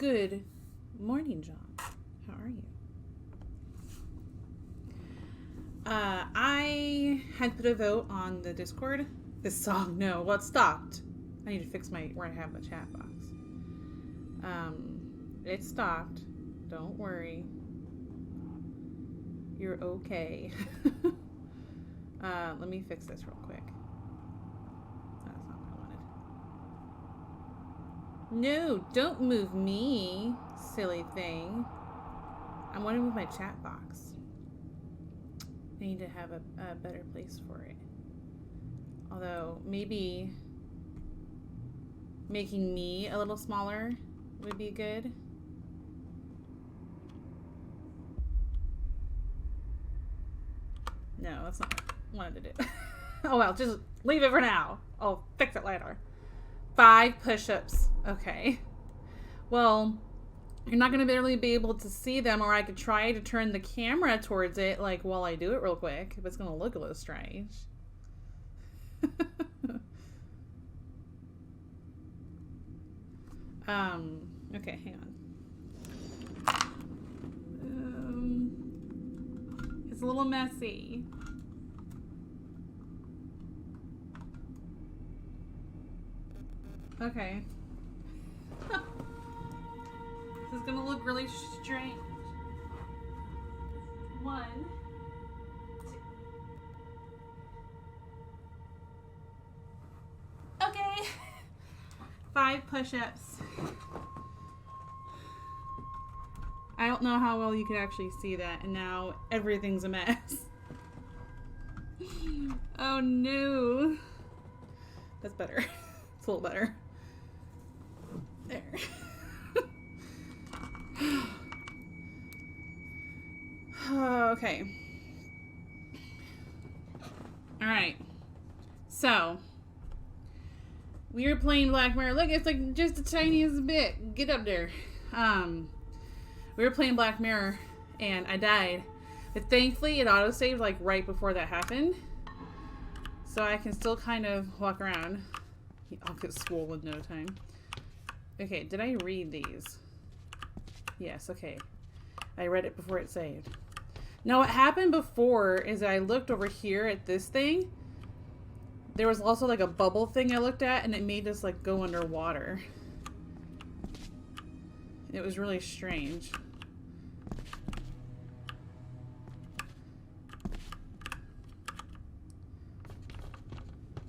Good morning, John. How are you? I had put a vote on the Discord. This song, no, well, it stopped. I need to fix where I have the chat box. It stopped. Don't worry. You're okay. Let me fix this real quick. That's not what I wanted. No, don't move me, silly thing. I want to move my chat box. I need to have a better place for it. Although, maybe making me a little smaller would be good. No, that's not what I wanted to do. Oh well, just leave it for now. I'll fix it later. 5 push-ups. Okay. Well, you're not going to barely be able to see them, or I could try to turn the camera towards it, like, while I do it real quick, but it's going to look a little strange. Okay, hang on. It's a little messy. Okay. This is gonna look really strange. 1, 2. Okay. 5 push-ups. I don't know how well you can actually see that, and now everything's a mess. Oh no. That's better. It's a little better. There. Okay. Alright. So, we are playing Black Mirror. Look, it's like just the tiniest bit. Get up there. We were playing Black Mirror, and I died. But thankfully, it autosaved like right before that happened. So I can still kind of walk around. I'll get swollen in no time. Okay, did I read these? Yes, okay. I read it before it saved. Now what happened before is I looked over here at this thing. There was also like a bubble thing I looked at, and it made us like go underwater. It was really strange.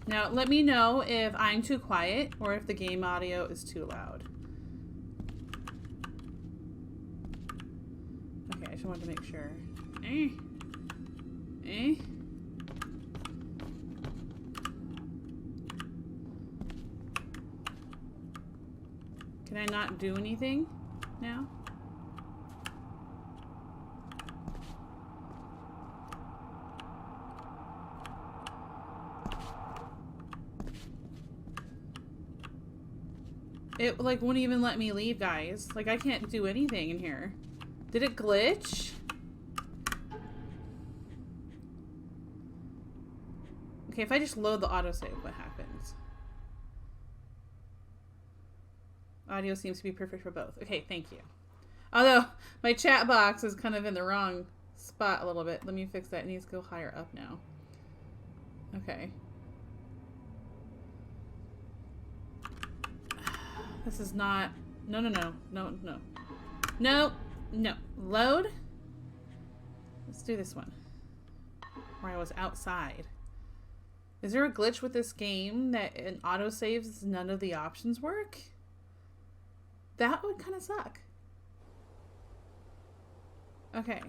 Now, let me know if I'm too quiet or if the game audio is too loud. Okay, I just wanted to make sure. Can I not do anything now? It like wouldn't even let me leave, guys. Like I can't do anything in here. Did it glitch? Okay, if I just load the autosave, what happens? Audio seems to be perfect for both. Okay, thank you. Although my chat box is kind of in the wrong spot a little bit. Let me fix that. It needs to go higher up now. Okay. This is not... No. Load. Let's do this one. Where I was outside. Is there a glitch with this game that in autosaves none of the options work? That would kind of suck. Okay.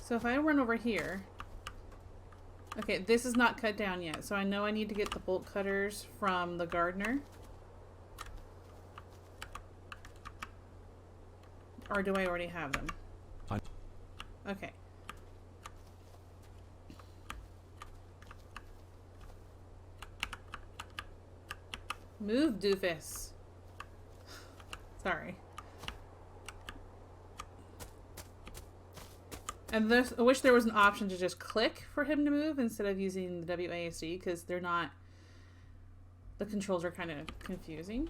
So if I run over here... Okay, this is not cut down yet, so I know I need to get the bolt cutters from the gardener. Or do I already have them? Okay. Move, doofus. Sorry. And I wish there was an option to just click for him to move instead of using the WASD, because they're not The controls are kind of confusing.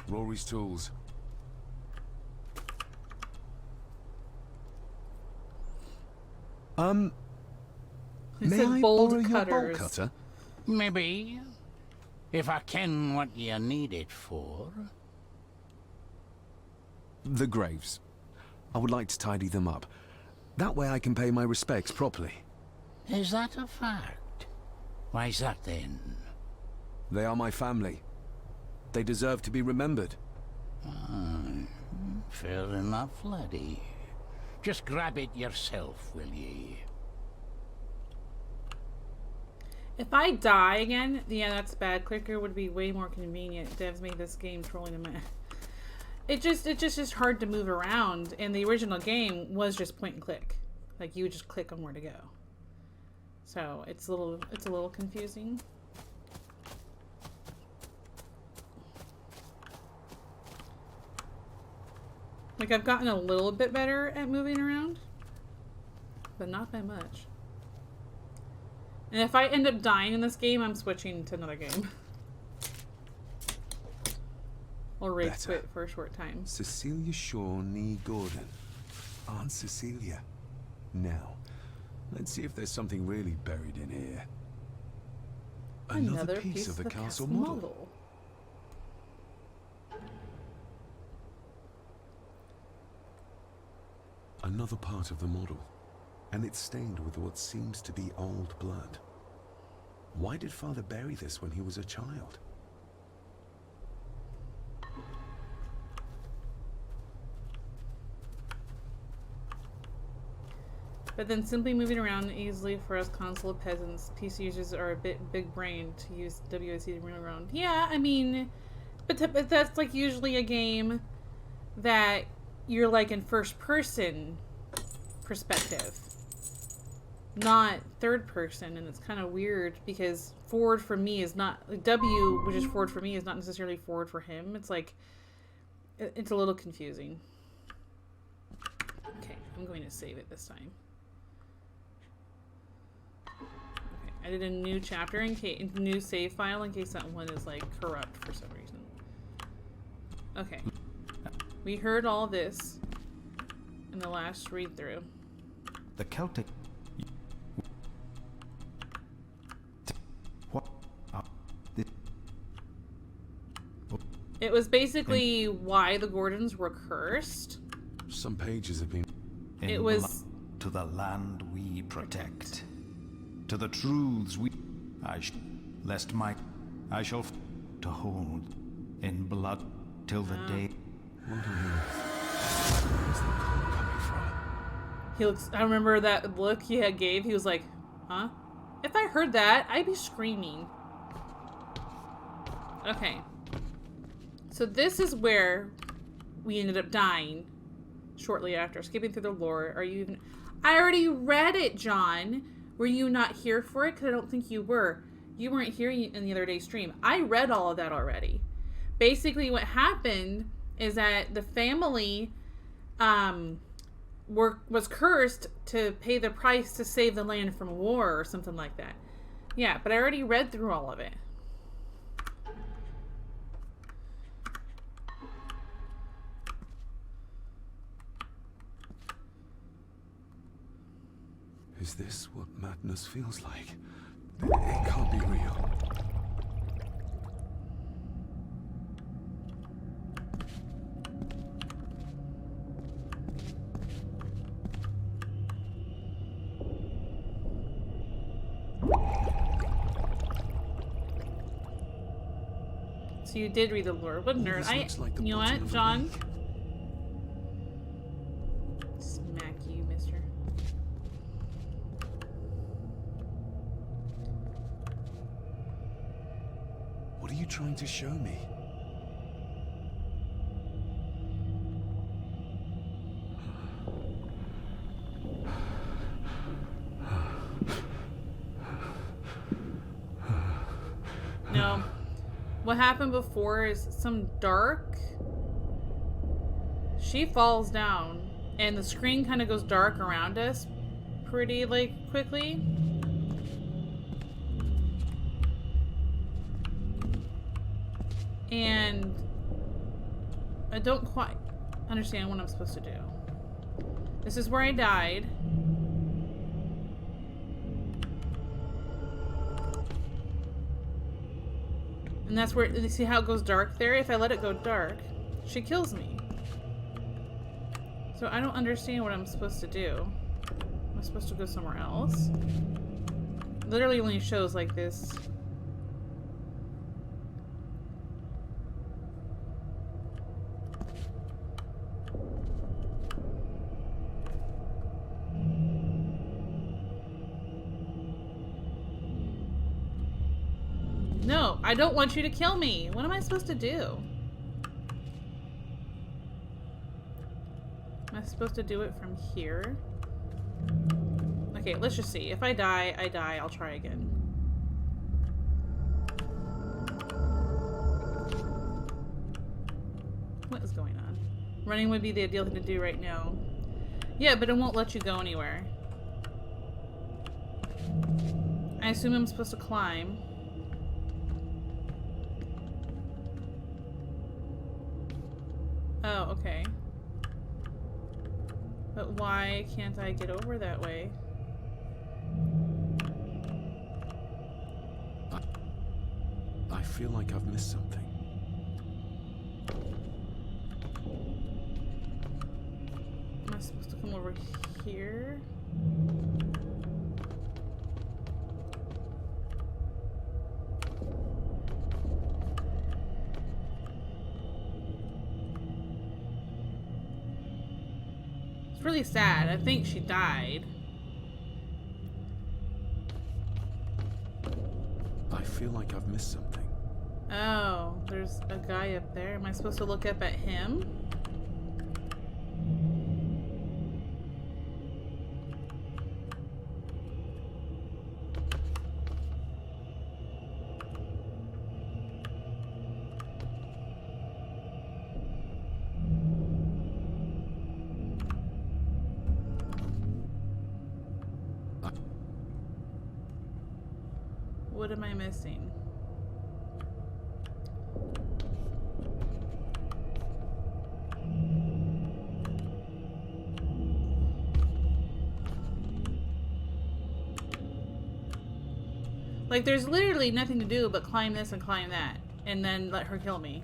Rory's tools. It May said I bold borrow your bolt cutters. cutter? Maybe. If I ken what you need it for. The graves. I would like to tidy them up. That way I can pay my respects properly. Is that a fact? Why's that then? They are my family. They deserve to be remembered. Fair enough, laddie. Just grab it yourself, will ye? If I die again, yeah, that's bad. Clicker would be way more convenient. Devs made this game trolling a mess. It's just hard to move around, and the original game was just point and click. Like you would just click on where to go. So it's a little confusing. Like I've gotten a little bit better at moving around, but not by much. And if I end up dying in this game, I'm switching to another game. Or rage Better. quit for a short time. Cecilia Shaw Nee Gordon. Aunt Cecilia. Now, let's see if there's something really buried in here. Another piece of the castle model. Another part of the model, and it's stained with what seems to be old blood. Why did Father bury this when he was a child? But then simply moving around easily for us console peasants, PC users are a bit big-brained to use WASD to move around. Yeah, I mean, but that's like usually a game that you're like in first-person perspective, not third-person, and it's kind of weird because forward for me is not like W, which is forward for me, is not necessarily forward for him. It's like it's a little confusing. Okay, I'm going to save it this time. I did a new chapter in case, new save file in case that one is like corrupt for some reason. Okay. We heard all this in the last read through. The Celtic. What? It was basically why the Gordons were cursed. Some pages have been... It was... To the land we protect. To the truths we... lest my... I shall... to hold. In blood. Till the day... What on earth? Where's the call coming from? He looks... I remember that look he had gave. He was like, huh? If I heard that, I'd be screaming. Okay. So this is where we ended up dying shortly after. Skipping through the lore. Are you even... I already read it, John. Were you not here for it? Because I don't think you were. You weren't here in the other day's stream. I read all of that already. Basically, what happened is that the family was cursed to pay the price to save the land from war or something like that. Yeah, but I already read through all of it. Is this what madness feels like? It can't be real. So you did read the lore. What nerd? This looks like the you know bottom what, of a John? lake. Smack you, mister. What are you trying to show me? No. What happened before is some dark... She falls down And the screen kind of goes dark around us pretty, like, quickly. And I don't quite understand what I'm supposed to do. This is where I died. And that's where, you see how it goes dark there? If I let it go dark, she kills me. So I don't understand what I'm supposed to do. Am I supposed to go somewhere else? Literally only shows like this. No, I don't want you to kill me. What am I supposed to do? Am I supposed to do it from here? Okay, let's just see. If I die, I die. I'll try again. What is going on? Running would be the ideal thing to do right now. Yeah, but it won't let you go anywhere. I assume I'm supposed to climb. Oh, okay. But why can't I get over that way? I feel like I've missed something. Am I supposed to come over here? It's really sad. I think she died. I feel like I've missed something. Oh, there's a guy up there. Am I supposed to look up at him? What am I missing? Like, there's literally nothing to do but climb this and climb that, and then let her kill me.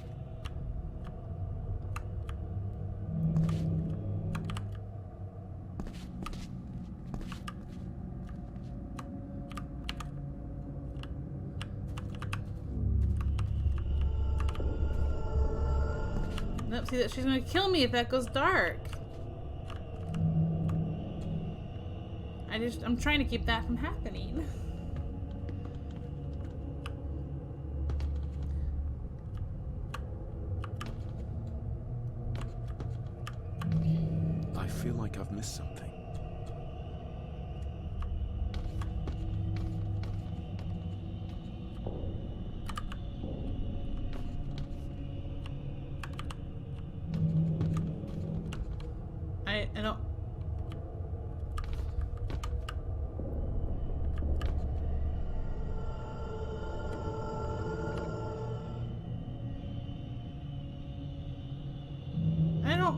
Nope, see that she's gonna kill me if that goes dark. I'm trying to keep that from happening. I feel like I've missed something. I don't...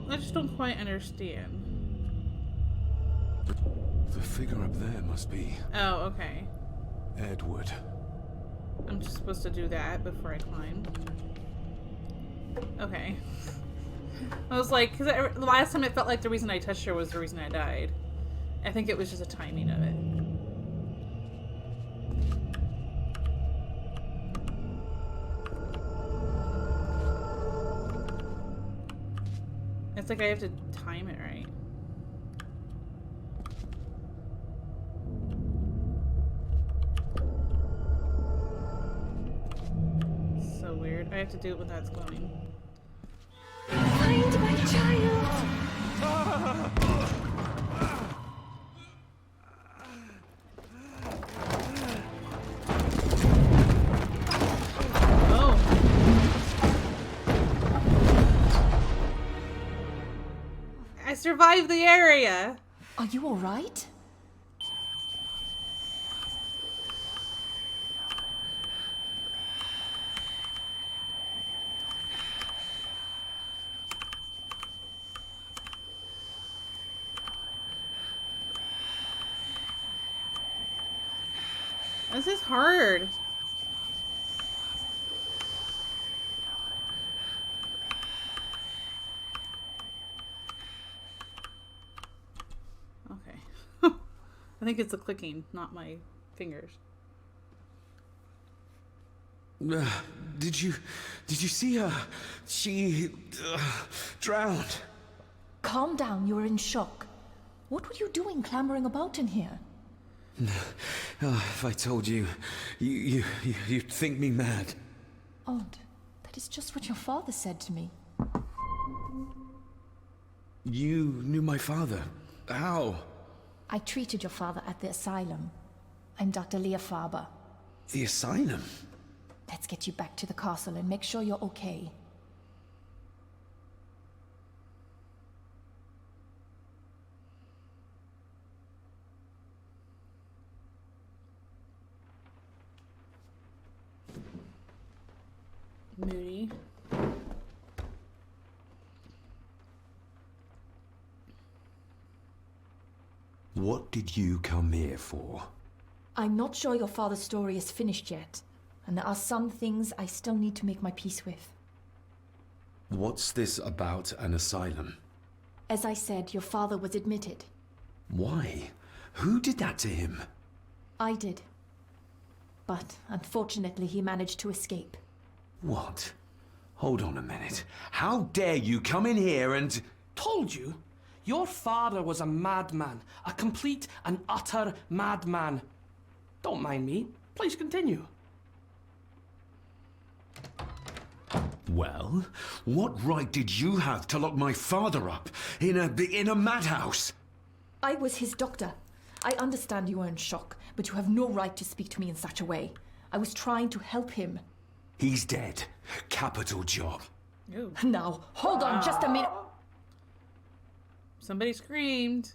I just don't quite understand. The figure up there must be Oh, okay. Edward. I'm just supposed to do that before I climb. Okay. I was like, because the last time it felt like the reason I touched her was the reason I died. I think it was just a timing of it. It's like I have to time it right. So weird. I have to do it when that's going. Find my child! Oh. I revive the area. Are you all right? This is hard. Okay. I think it's the clicking, not my fingers. Did you see her? She drowned. Calm down, you're in shock. What were you doing clambering about in here? If I told you, you'd think me mad. Odd. That is just what your father said to me. You knew my father. How? I treated your father at the asylum. I'm Dr. Leah Faber. The asylum? Let's get you back to the castle and make sure you're okay. Moody. What did you come here for? I'm not sure your father's story is finished yet, and there are some things I still need to make my peace with. What's this about an asylum? As I said, your father was admitted. Why? Who did that to him? I did. But unfortunately, he managed to escape. What? Hold on a minute. How dare you come in here and... Told you? Your father was a madman. A complete and utter madman. Don't mind me. Please continue. Well, what right did you have to lock my father up in a madhouse? I was his doctor. I understand you are in shock, but you have no right to speak to me in such a way. I was trying to help him. He's dead. Capital job. Ooh. Now, hold on just a minute. Somebody screamed.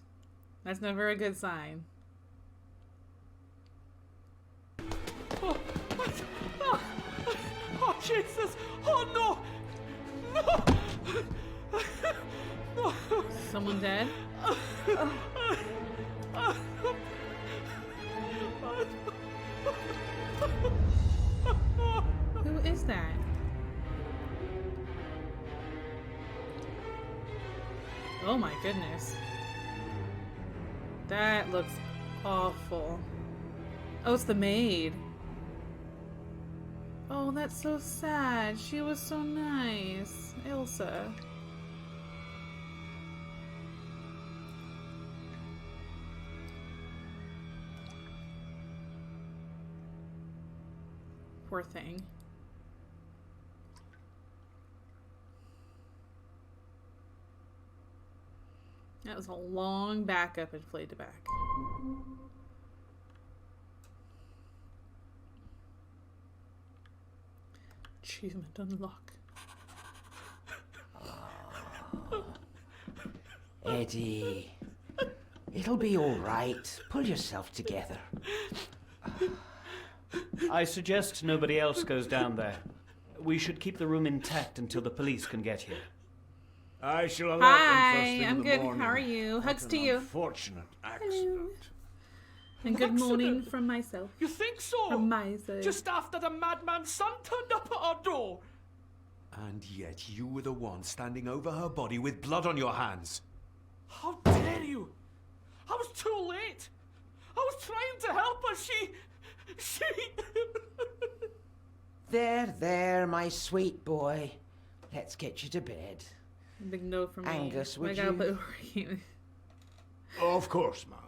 That's not a very good sign. Oh, Jesus! Oh, no! No! Someone dead? Who is that? Oh my goodness. That looks awful. Oh, it's the maid. Oh, that's so sad. She was so nice. Ilsa. Poor thing. That was a long backup and played to back. Achievement unlock. Eddie, it'll be all right. Pull yourself together. I suggest nobody else goes down there. We should keep the room intact until the police can get here. I shall alert Hi, them first thing in I'm the good. morning. How are you? What Hugs an to you. Unfortunate accident. And good morning from myself. You think so? From my side. Just after the madman's son turned up at our door. And yet you were the one standing over her body with blood on your hands. How dare you? I was too late. I was trying to help her. She... There, my sweet boy. Let's get you to bed. Big note from me. Angus, would I gotta you? put working. Of course, ma'am.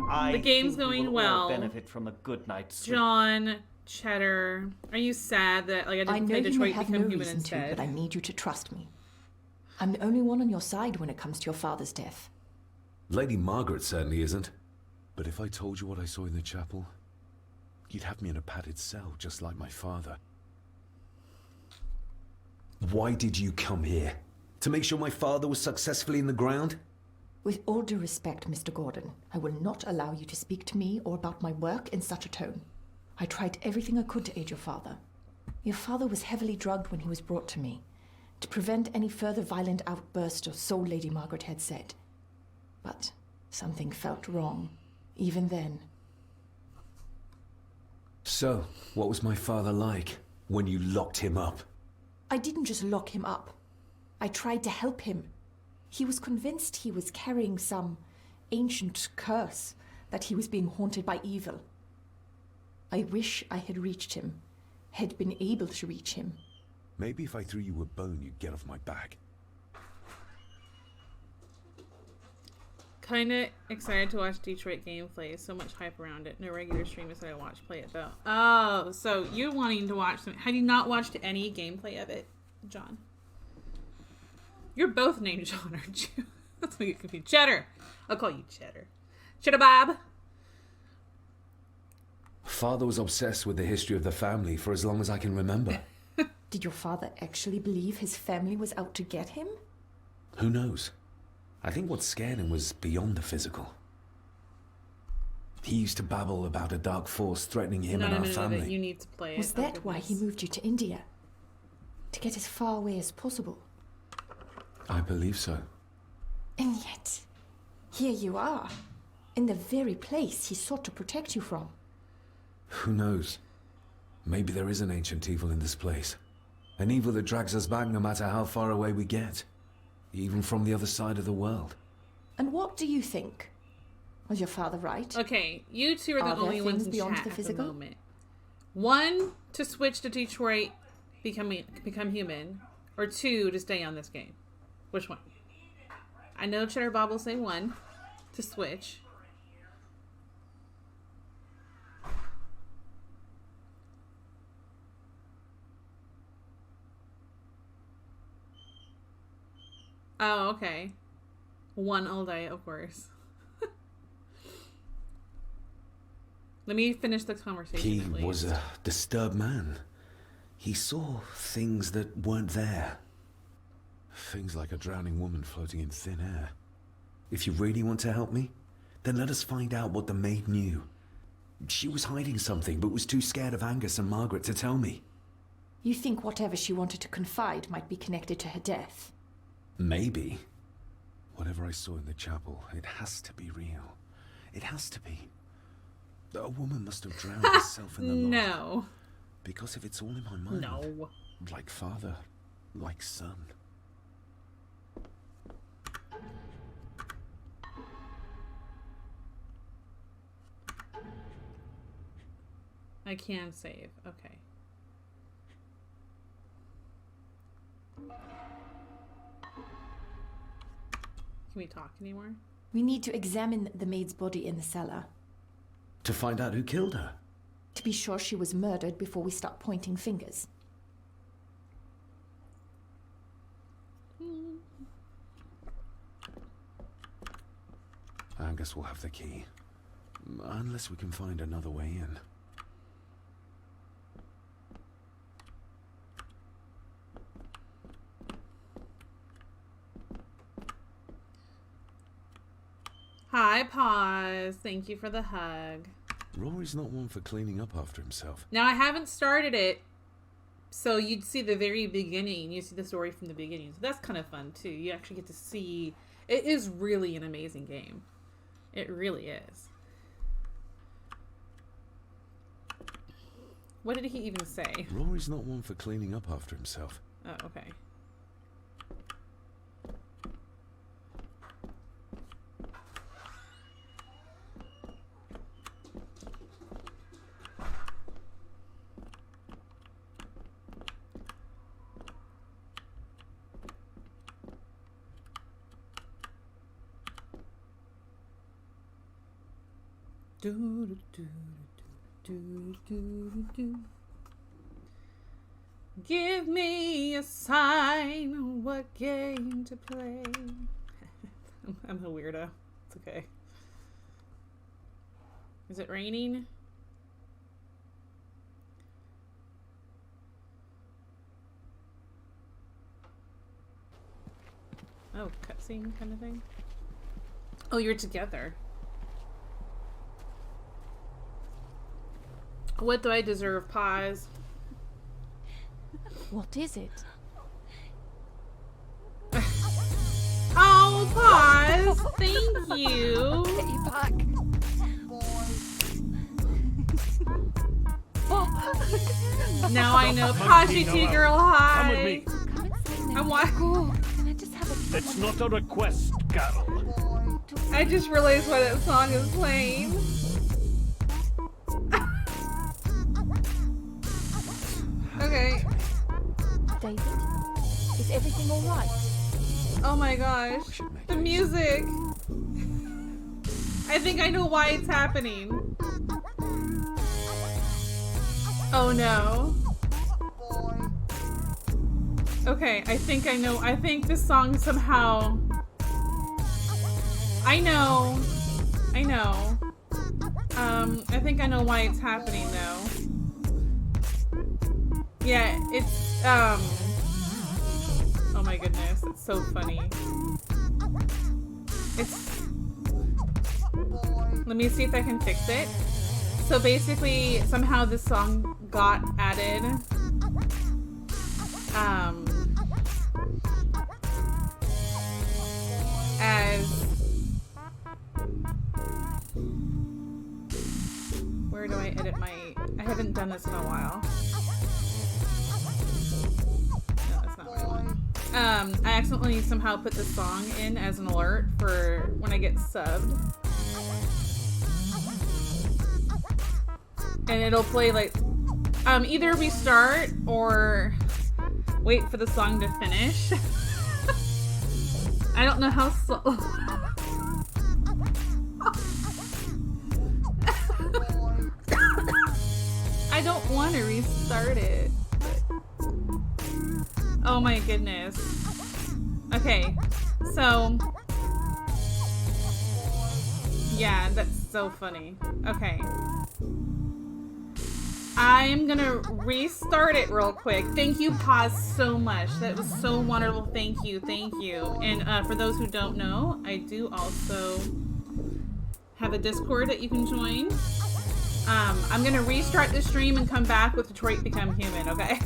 I The game's think we going will all well. benefit from a good night's sleep. John, Cheddar, are you sad that I I didn't know play you may Detroit have Become no Human reason to, instead? but I need you to trust me. I'm the only one on your side when it comes to your father's death. Lady Margaret certainly isn't. But if I told you what I saw in the chapel, you'd have me in a padded cell, just like my father. Why did you come here? To make sure my father was successfully in the ground? With all due respect, Mr. Gordon, I will not allow you to speak to me or about my work in such a tone. I tried everything I could to aid your father. Your father was heavily drugged when he was brought to me, to prevent any further violent outburst, or so Lady Margaret had said. But something felt wrong, even then. So, what was my father like when you locked him up? I didn't just lock him up. I tried to help him. He was convinced he was carrying some ancient curse, that he was being haunted by evil. I wish I had reached him, had been able to reach him. Maybe if I threw you a bone, you'd get off my back. Kinda excited to watch Detroit gameplay. So much hype around it. No regular streamers that I watch play it though. Oh, so you're wanting to watch some. Have you not watched any gameplay of it, John? You're both named John, aren't you? That's me get confused. Cheddar. I'll call you Cheddar. Cheddar Bob. Father was obsessed with the history of the family for as long as I can remember. Did your father actually believe his family was out to get him? Who knows? I think what scared him was beyond the physical. He used to babble about a dark force threatening him and our family. You need to play it. Was that why he moved you to India? To get as far away as possible? I believe so. And yet, here you are, in the very place he sought to protect you from. Who knows? Maybe there is an ancient evil in this place. An evil that drags us back no matter how far away we get. Even from the other side of the world. And what do you think? Was your father right? Okay, you two are the only ones in beyond chat the at physical? the moment. One, to switch to Detroit, become human, or two, to stay on this game. Which one? I know Cheddar Bob will say one, to switch. Oh, okay. One all day, of course. Let me finish the conversation. He please. was a disturbed man. He saw things that weren't there. Things like a drowning woman floating in thin air. If you really want to help me, then let us find out what the maid knew. She was hiding something, but was too scared of Angus and Margaret to tell me. You think whatever she wanted to confide might be connected to her death? Maybe. Whatever I saw in the chapel, it has to be real. It has to be. A woman must have drowned herself in the loch. No. Because if it's all in my mind. No. Like father, like son. I can save. Okay. Can we talk anymore? We need to examine the maid's body in the cellar. To find out who killed her. To be sure she was murdered before we start pointing fingers. Angus will have the key. Unless we can find another way in. Hi, Pause. Thank you for the hug. Rory's not one for cleaning up after himself. Now, I haven't started it, so you'd see the very beginning. You see the story from the beginning. So that's kind of fun, too. You actually get to see... It is really an amazing game. It really is. What did he even say? Rory's not one for cleaning up after himself. Oh, okay. Do, do, do, do, do. Give me a sign, what game to play. I'm a weirdo. It's okay. Is it raining? Oh, cutscene kind of thing. Oh, you're together. What do I deserve? Pause. What is it? Oh, pause. Thank you. Get you back. Now I know. Poshy T girl, hi. Come with me. Come and stay now. I want. Can I just have a It's not a request, Carol. I just realized why that song is playing. Okay. David? Is everything all right? Oh my gosh. The music. I think I know why it's happening. Oh no. Okay, I think I know. I think this song somehow. I know. I think I know why it's happening though. Yeah, it's oh my goodness, it's so funny. Let me see if I can fix it. So basically, somehow this song got added. As where do I edit my? I haven't done this in a while. No, that's not what I want. I accidentally somehow put this song in as an alert for when I get subbed. And it'll play like either restart or wait for the song to finish. I don't know how slow. I don't want to restart it. Oh my goodness. Okay, so yeah, that's so funny. Okay. I'm gonna restart it real quick. Thank you, Pause, so much. That was so wonderful. Thank you, thank you. And for those who don't know, I do also have a Discord that you can join. I'm gonna restart the stream and come back with Detroit Become Human, okay?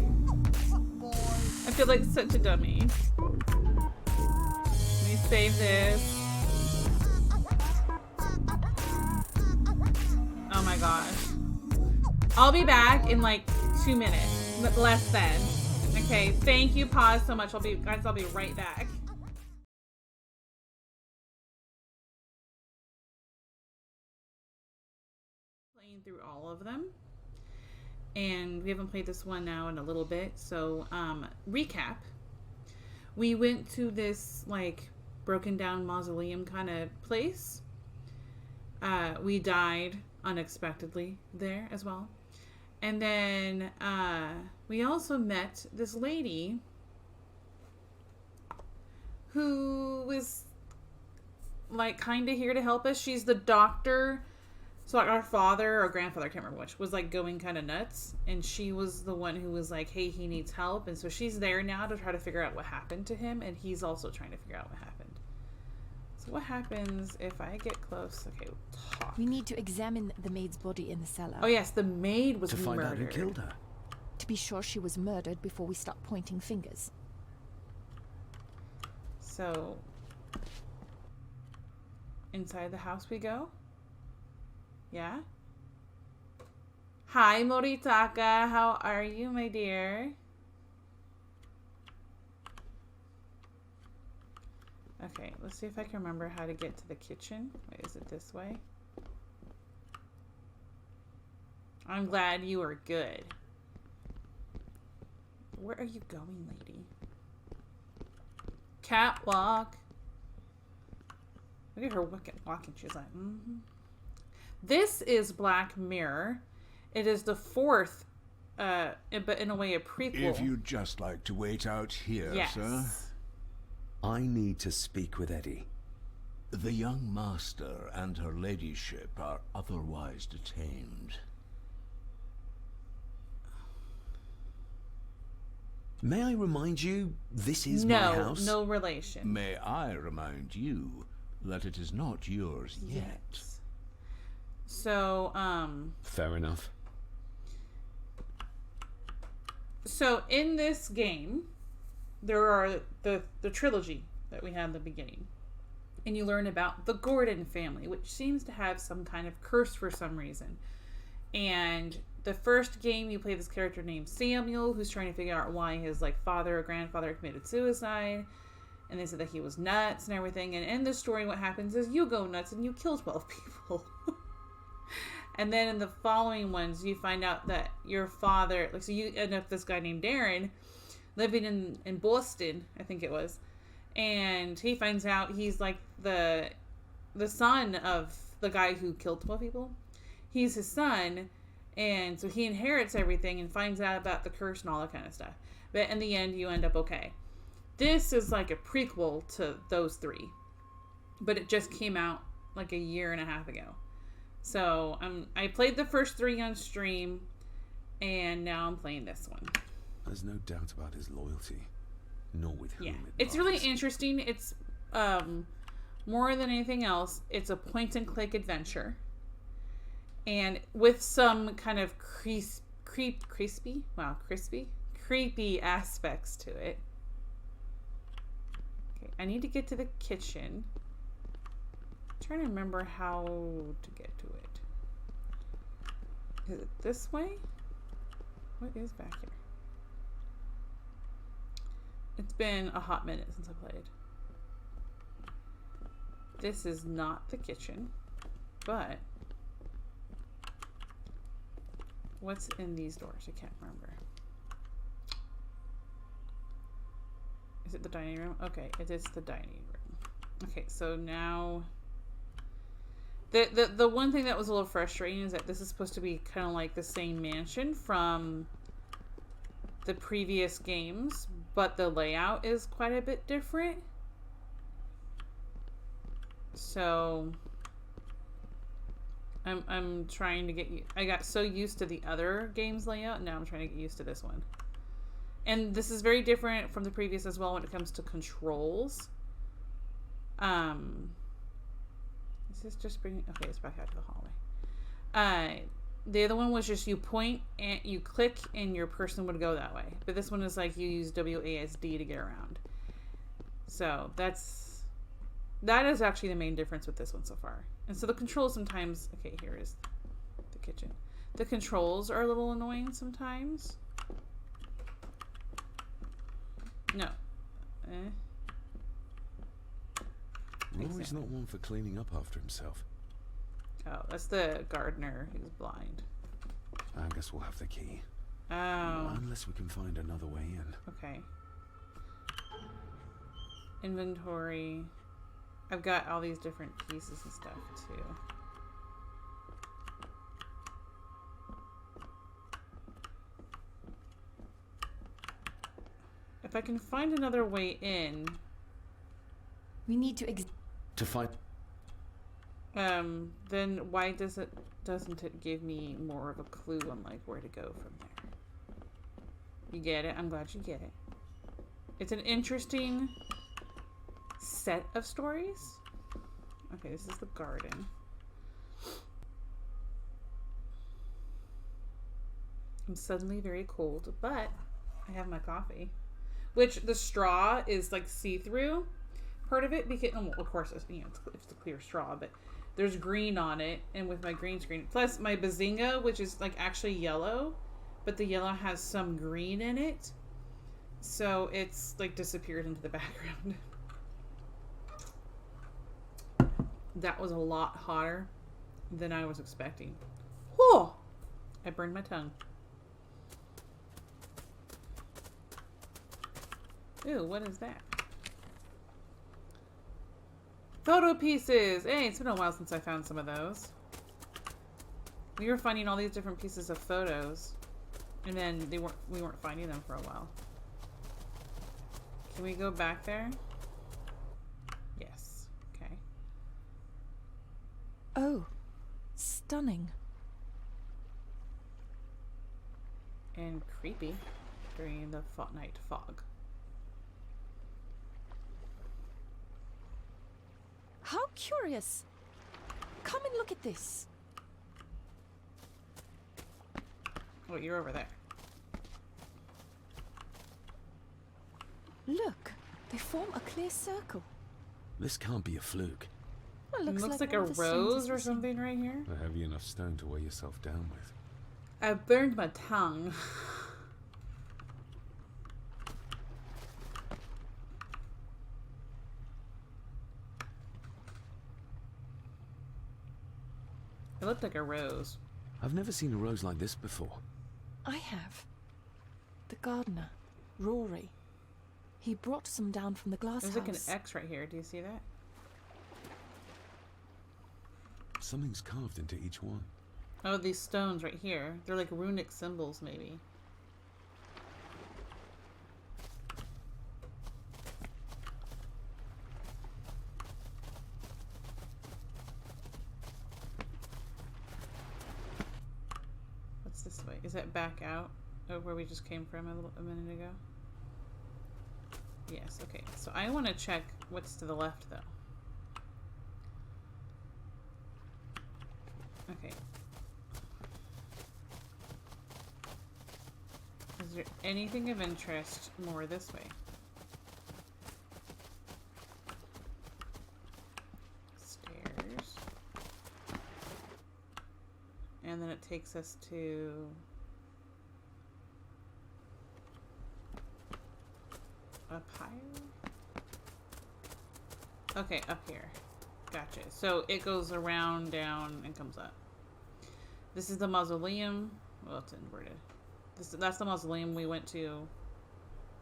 I feel like such a dummy. Let me save this. Oh my gosh. I'll be back in like 2 minutes, less than. Okay, thank you, Pause, so much. I'll be right back. Playing through all of them, and we haven't played this one now in a little bit. So, recap. We went to this like broken down mausoleum kind of place. We died unexpectedly there as well. And then we also met this lady who was like kind of here to help us. She's the doctor. So like our father or grandfather, I can't remember which, was like going kind of nuts. And she was the one who was like, hey, he needs help. And so she's there now to try to figure out what happened to him. And he's also trying to figure out what happened. So what happens if I get close? Okay, we'll talk. We need to examine the maid's body in the cellar. Oh yes, the maid was To find out who murdered. killed her. To be sure she was murdered before we start pointing fingers. So, inside the house we go? Yeah? Hi, Moritaka. How are you, my dear? Okay, let's see if I can remember how to get to the kitchen. Wait, is it this way? I'm glad you are good. Where are you going, lady? Catwalk. Look at her walking. She's like, This is Black Mirror. It is the fourth, but in a way a prequel. If you'd just like to wait out here, yes. sir. I need to speak with Eddie. The young master and her ladyship are otherwise detained. May I remind you, this is no, my house? no relation. May I remind you that it is not yours yet? So, Fair enough. So in this game, there are the trilogy that we had in the beginning. And you learn about the Gordon family, which seems to have some kind of curse for some reason. And the first game, you play this character named Samuel, who's trying to figure out why his father or grandfather committed suicide. And they said that he was nuts and everything. And in the story, what happens is you go nuts and you kill 12 people. And then in the following ones, you find out that your father, so you end up this guy named Darren living in Boston, I think it was. And he finds out he's like the son of the guy who killed 12 people. He's his son. And so he inherits everything and finds out about the curse and all that kind of stuff. But in the end, you end up okay. This is like a prequel to those three. But it just came out like a year and a half ago. So I played the first three on stream, and now I'm playing this one. There's no doubt about his loyalty, nor with whom it's really interesting. It's more than anything else, it's a point-and-click adventure, and with some kind of crispy aspects to it. Okay, I need to get to the kitchen. I'm trying to remember how to get to it. Is it this way? What is back here? It's been a hot minute since I played. This is not the kitchen, but what's in these doors? I can't remember. Is it the dining room? Okay, it is the dining room. Okay, so now the one thing that was a little frustrating is that this is supposed to be kind of like the same mansion from the previous games, but the layout is quite a bit different. So I'm trying to get I got so used to the other game's layout, now I'm trying to get used to this one. And this is very different from the previous as well when it comes to controls. Is this just bringing... Okay, it's back out to the hallway. The other one was just you point and you click and your person would go that way. But this one is like you use WASD to get around. So that is actually the main difference with this one so far. And so the controls sometimes... Okay, here is the kitchen. The controls are a little annoying sometimes. No. Rory's not one for cleaning up after himself. Oh, that's the gardener who's blind. I guess we'll have the key. Oh. Unless we can find another way in. Okay. Inventory. I've got all these different pieces and stuff too. If I can find another way in... We need to find... then why doesn't it give me more of a clue on like where to go from there? You get it? I'm glad you get it. It's an interesting set of stories. Okay, this is the garden. I'm suddenly very cold, but I have my coffee. Which the straw is like see-through part of it because, well, of course, it's a clear straw, but there's green on it, and with my green screen, plus my Bazinga, which is like actually yellow, but the yellow has some green in it, so it's like disappeared into the background. That was a lot hotter than I was expecting. Whew! I burned my tongue. Ooh, what is that? Photo pieces! Hey, it's been a while since I found some of those. We were finding all these different pieces of photos, and then we weren't finding them for a while. Can we go back there? Yes. Okay. Oh, stunning. And creepy. during the night fog. How curious. Come and look at this. Oh, you're over there. Look, they form a clear circle. This can't be a fluke. Well, Looks like a one of the stones rose is or missing. something right here. A heavy enough stone to weigh yourself down with. I burned my tongue. It looked like a rose. I've never seen a rose like this before. I have. The gardener, Rory. He brought some down from the glass There's house. like an X right here. Do you see that? Something's carved into each one. Oh, these stones right here. They're like runic symbols, maybe. What's this way? Is that back out of where we just came from a minute ago? Yes, okay. So I want to check what's to the left, though. Okay. Is there anything of interest more this way? Stairs. And then it takes us to... up higher? Okay, up here. Gotcha. So it goes around, down, and comes up. This is the mausoleum. Well, it's inverted. That's the mausoleum we went to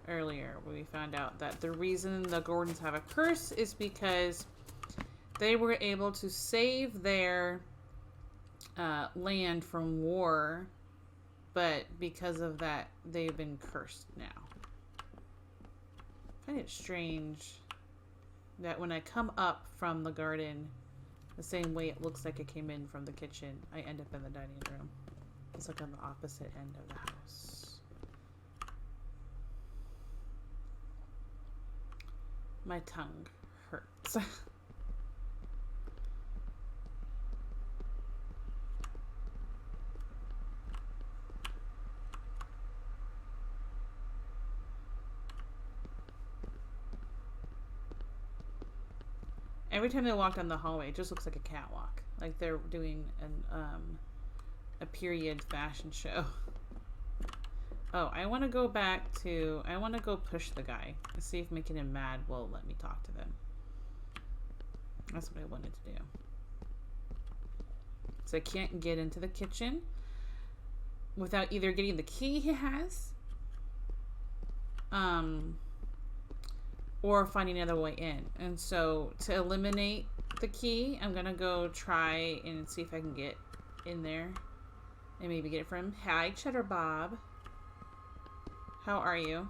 earlier, where we found out that the reason the Gordons have a curse is because they were able to save their land from war, but because of that, they've been cursed now. I find it strange that when I come up from the garden, the same way it looks like I came in from the kitchen, I end up in the dining room. It's like on the opposite end of the house. My tongue hurts. Every time they walk down the hallway, it just looks like a catwalk. Like they're doing a period fashion show. Oh, I want to go back to... I want to go push the guy. See if making him mad will let me talk to them. That's what I wanted to do. So I can't get into the kitchen without either getting the key he has, or finding another way in. And so to eliminate the key, I'm gonna go try and see if I can get in there and maybe get it from him. Hi, Cheddar Bob. How are you?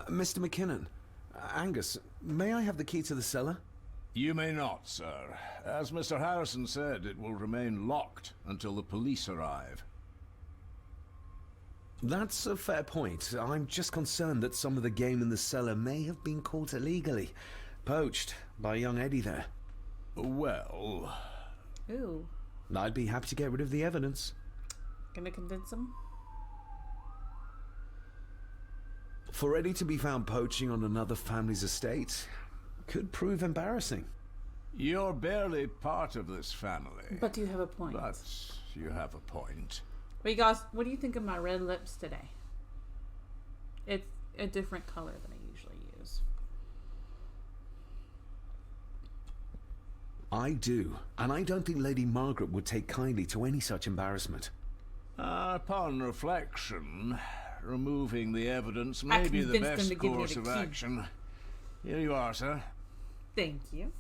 Mr. McKinnon, Angus, may I have the key to the cellar? You may not, sir. As Mr. Harrison said, it will remain locked until the police arrive. That's a fair point. I'm just concerned that some of the game in the cellar may have been caught illegally. Poached by young Eddie there. Well... Ooh. I'd be happy to get rid of the evidence. Gonna convince him? For Eddie to be found poaching on another family's estate could prove embarrassing. You're barely part of this family. But you have a point. But you have a point. Wait, guys, what do you think of my red lips today? It's a different color than I usually use. I do, and I don't think Lady Margaret would take kindly to any such embarrassment. Upon reflection, removing the evidence may be the convinced them best to give me course the of key. action. Here you are, sir. Thank you.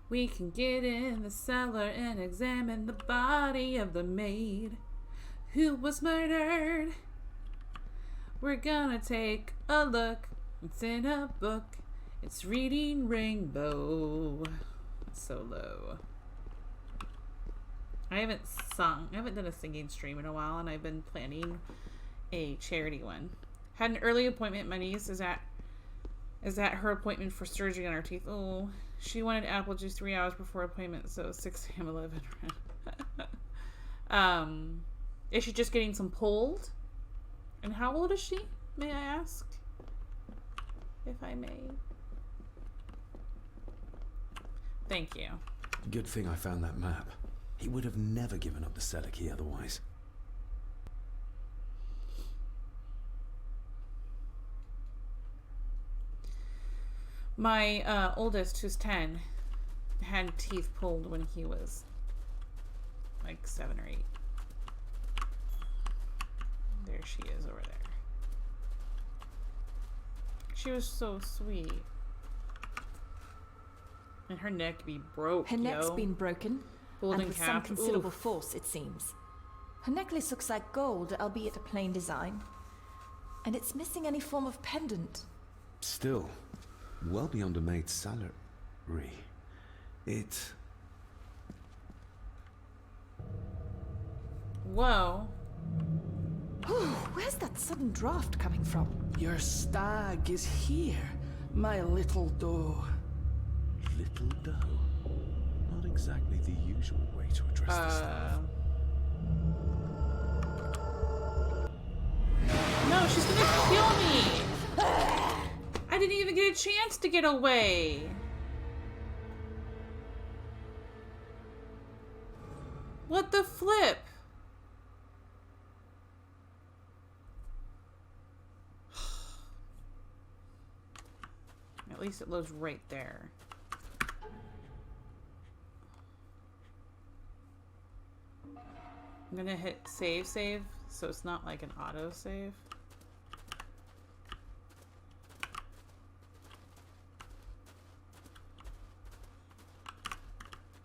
We can get in the cellar and examine the body of the maid who was murdered. We're gonna take a look. It's in a book. It's Reading Rainbow. Solo. I haven't done a singing stream in a while, and I've been planning a charity one. Had an early appointment. My niece is at her appointment for surgery on her teeth. Oh, she wanted apple juice 3 hours before appointment, so 6 a.m. 11. Is she just getting some pulled? And how old is she, may I ask? If I may. Thank you. Good thing I found that map. He would have never given up the cellar key otherwise. My oldest, who's 10, had teeth pulled when he was like 7 or 8. There she is over there. She was so sweet. And her neck be broke, Her neck's been broken, Golden and with calf. some considerable Oof. force, it seems. Her necklace looks like gold, albeit a plain design. And it's missing any form of pendant. Still, well beyond a maid's salary. It... Whoa. Where's that sudden draft coming from? Your stag is here, my little doe. Little doe. Not exactly the usual way to address this stuff. No, she's gonna kill me! I didn't even get a chance to get away! What the flip? At least it loads right there. I'm gonna hit save, so it's not like an auto save.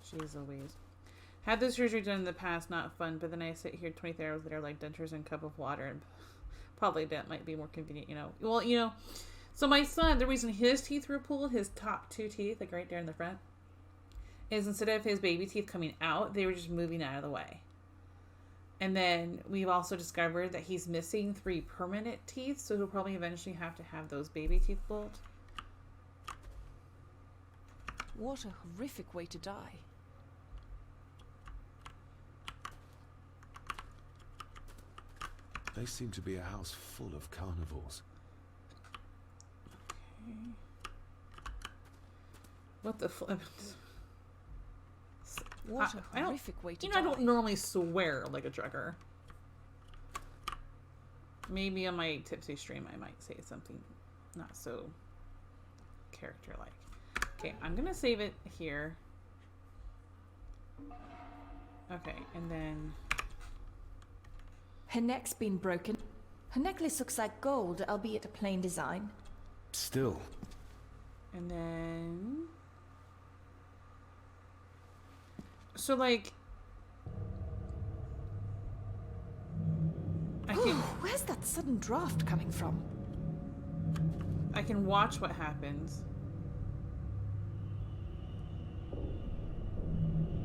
Jeez Louise. Had this surgery done in the past, not fun, but then I sit here 23 hours later like dentures and a cup of water, and probably that might be more convenient, you know. Well, you know, so my son, the reason his teeth were pulled, his top 2 teeth, like right there in the front, is instead of his baby teeth coming out, they were just moving out of the way. And then we've also discovered that he's missing 3 permanent teeth, so he'll probably eventually have to have those baby teeth pulled. What a horrific way to die. They seem to be a house full of carnivores. Okay. What the flip? What a horrific way to die. I don't normally swear like a trucker. Maybe on my tipsy stream I might say something not so character-like. Okay, I'm gonna save it here. Okay, and then... Her neck's been broken. Her necklace looks like gold, albeit a plain design. Still. And then... So, like... I can... Where's that sudden draft coming from? I can watch what happens.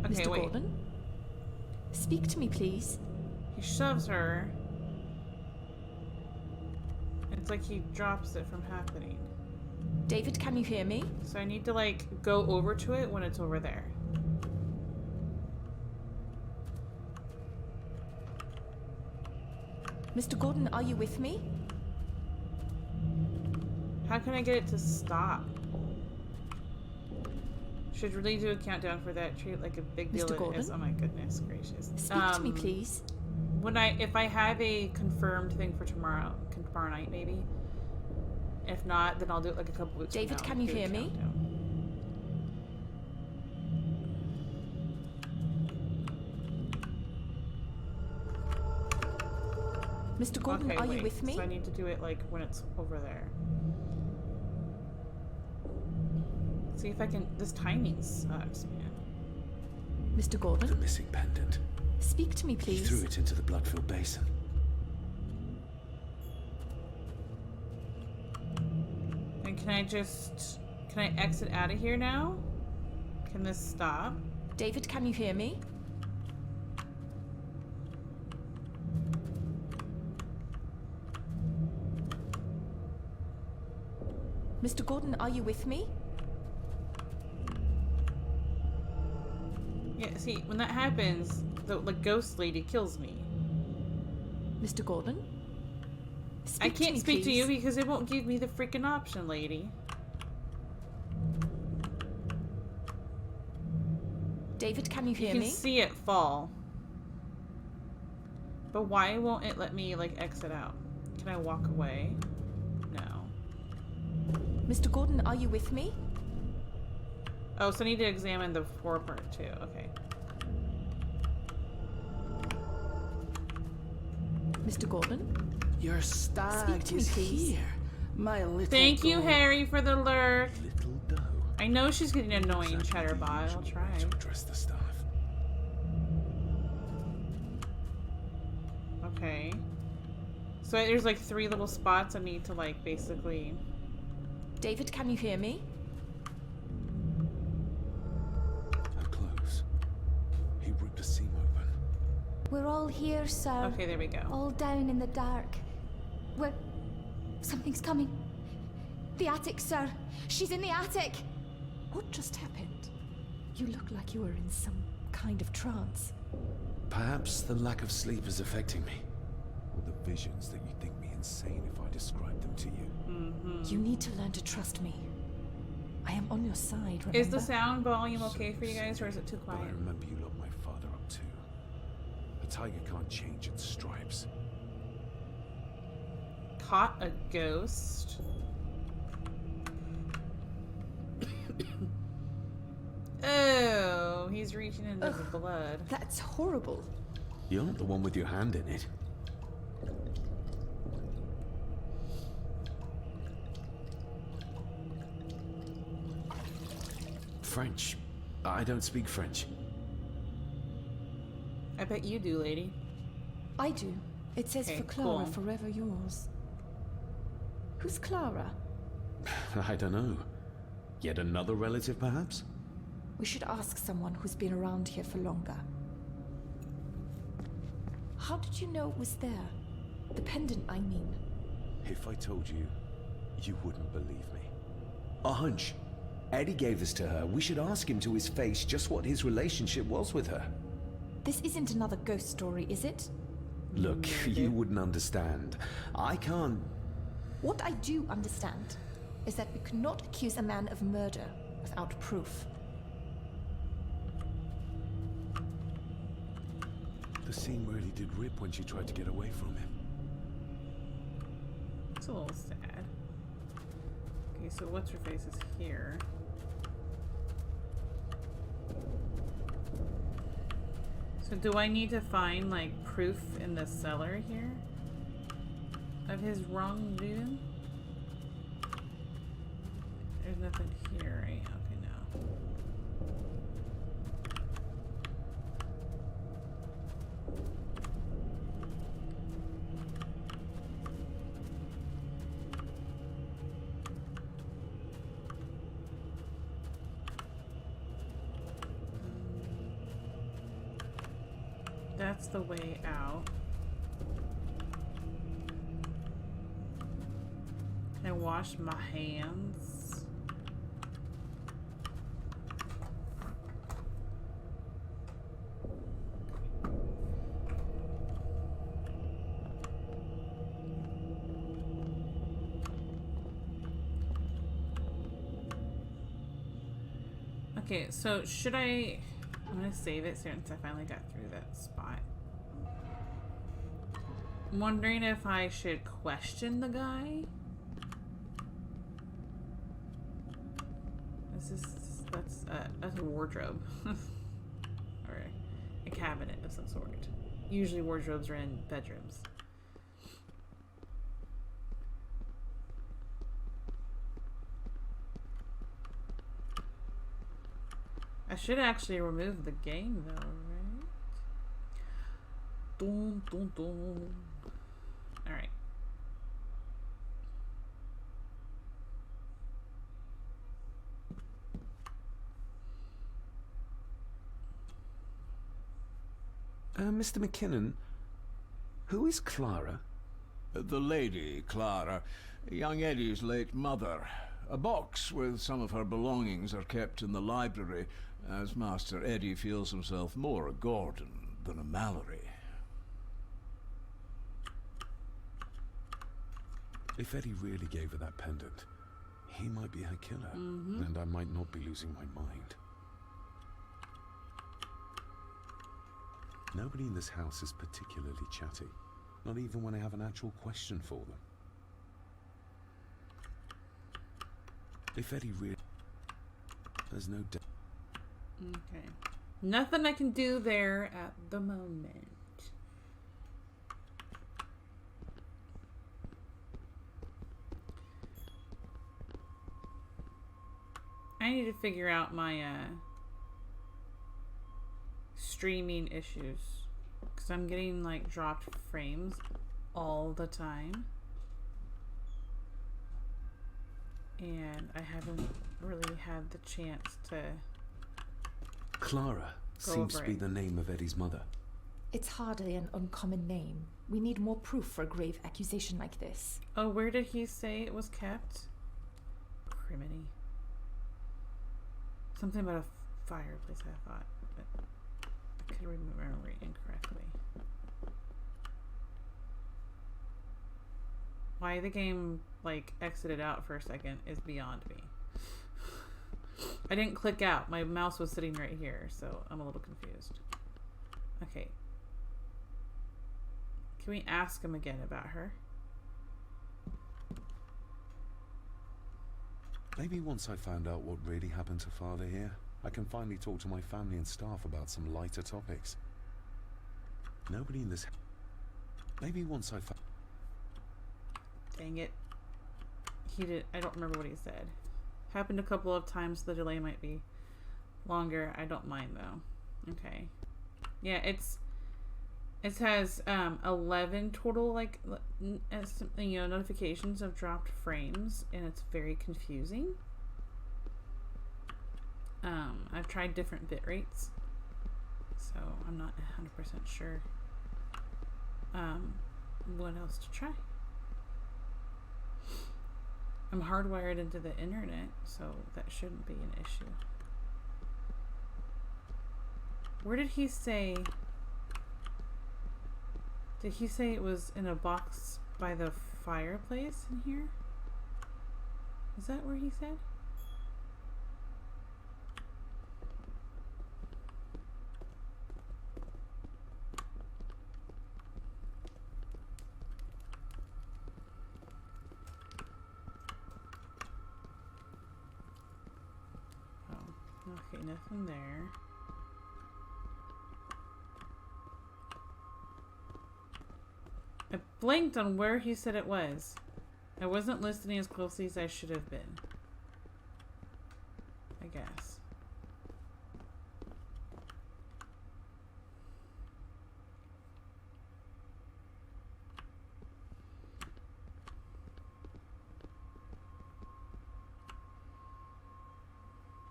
Okay, Mr. wait. Gordon? Speak to me, please. He shoves her. It's like he drops it from happening. David, can you hear me? So I need to, like, go over to it when it's over there. Mr. Gordon, are you with me? How can I get it to stop? Should really do a countdown for that. Treat it like a big deal. Mr. Gordon? It is. Oh my goodness gracious. Speak to me, please. If I have a confirmed thing for tomorrow night, maybe. If not, then I'll do it like a couple weeks. David, from now. can you Do a hear me? countdown. Mr. Gordon, Okay, are wait. you with me? So I need to do it like when it's over there. See if I can. This timing sucks, man. Mr. Gordon? The missing pendant. Speak to me, He please. threw it into the blood-filled basin. And can I exit out of here now? Can this stop? David, can you hear me? Mr. Gordon, are you with me? Yeah, see, when that happens, the ghost lady kills me. Mr. Gordon? I can't speak to you please. because it won't give me the freaking option, lady. David, can you You hear can me? see it fall. But why won't it let me, like, exit out? Can I walk away? No. Mr. Gordon, are you with me? Oh, so I need to examine the floor part too. Okay. Mr. Gordon? Your stag Speak to me, is please. here. My little Thank you, doe. Harry, for the lurk. Little doe. I know she's getting annoying, Exactly the Chatterbot. I'll usual try. way to address the staff. Okay. So there's like 3 little spots I need to, like, basically... David, can you hear me? How close? He ripped a seam open. We're all here, sir. Okay, there we go. All down in the dark. We're... Something's coming. The attic, sir. She's in the attic. What just happened? You look like you were in some kind of trance. Perhaps the lack of sleep is affecting me. Or the visions that you think me insane if I describe them to you. You need to learn to trust me. I am on your side, remember? Is the sound volume okay for you guys, or is it too But I quiet? remember you locked my father up too. A tiger can't change its stripes. Caught a ghost. Oh, he's reaching into the blood. That's horrible. You're not the one with your hand in it. French. I don't speak French. I bet you do, lady. I do. It says Okay, for Clara, cool. forever yours. Who's Clara? I don't know. Yet another relative, perhaps? We should ask someone who's been around here for longer. How did you know it was there? The pendant, I mean. If I told you, you wouldn't believe me. A hunch. Eddie gave this to her. We should ask him to his face just what his relationship was with her. This isn't another ghost story, is it? Look, you wouldn't understand. I can't... What I do understand is that we cannot accuse a man of murder without proof. The scene really did rip when she tried to get away from him. It's a little sad. Okay, so what's her face is here. So do I need to find, like, proof in the cellar here of his wrongdoing? There's nothing here, right? Okay, no. That's the way out. Can I wash my hands? Okay, so should I... I'm gonna save it since I finally got through that spot. I'm wondering if I should question the guy. That's a wardrobe. Or a cabinet of some sort. Usually wardrobes are in bedrooms. I should actually remove the game though, right? Dun, dun, dun. All right. Mr. McKinnon, who is Clara? The lady, Clara, young Eddie's late mother. A box with some of her belongings are kept in the library, as Master Eddie feels himself more a Gordon than a Mallory. If Eddie really gave her that pendant, he might be her killer, and I might not be losing my mind. Nobody in this house is particularly chatty, not even when I have an actual question for them. If Eddie really... There's no doubt. Okay. Nothing I can do there at the moment. I need to figure out my streaming issues, because I'm getting like dropped frames all the time, and I haven't really had the chance to Clara seems to be the name of Eddie's mother. It's hardly an uncommon name. We need more proof for a grave accusation like this. Oh, where did he say it was kept? Criminy. Something about a fireplace, I thought, but I could remember it incorrectly. Why the game, like, exited out for a second is beyond me. I didn't click out. My mouse was sitting right here, so I'm a little confused. Okay. Can we ask him again about her? Maybe once I found out what really happened to Father here, I can finally talk to my family and staff about some lighter topics. Nobody in this... Maybe once I found... Dang it. He did... I don't remember what he said. Happened a couple of times. The delay might be longer. I don't mind, though. Okay. Yeah, it has 11 total, like, you know, notifications of dropped frames, and it's very confusing. I've tried different bit rates, so I'm not 100% sure what else to try. I'm hardwired into the internet, so that shouldn't be an issue. Where did he say... Did he say it was in a box by the fireplace in here? Is that where he said? Oh, okay, nothing there. I blanked on where he said it was. I wasn't listening as closely as I should have been. I guess.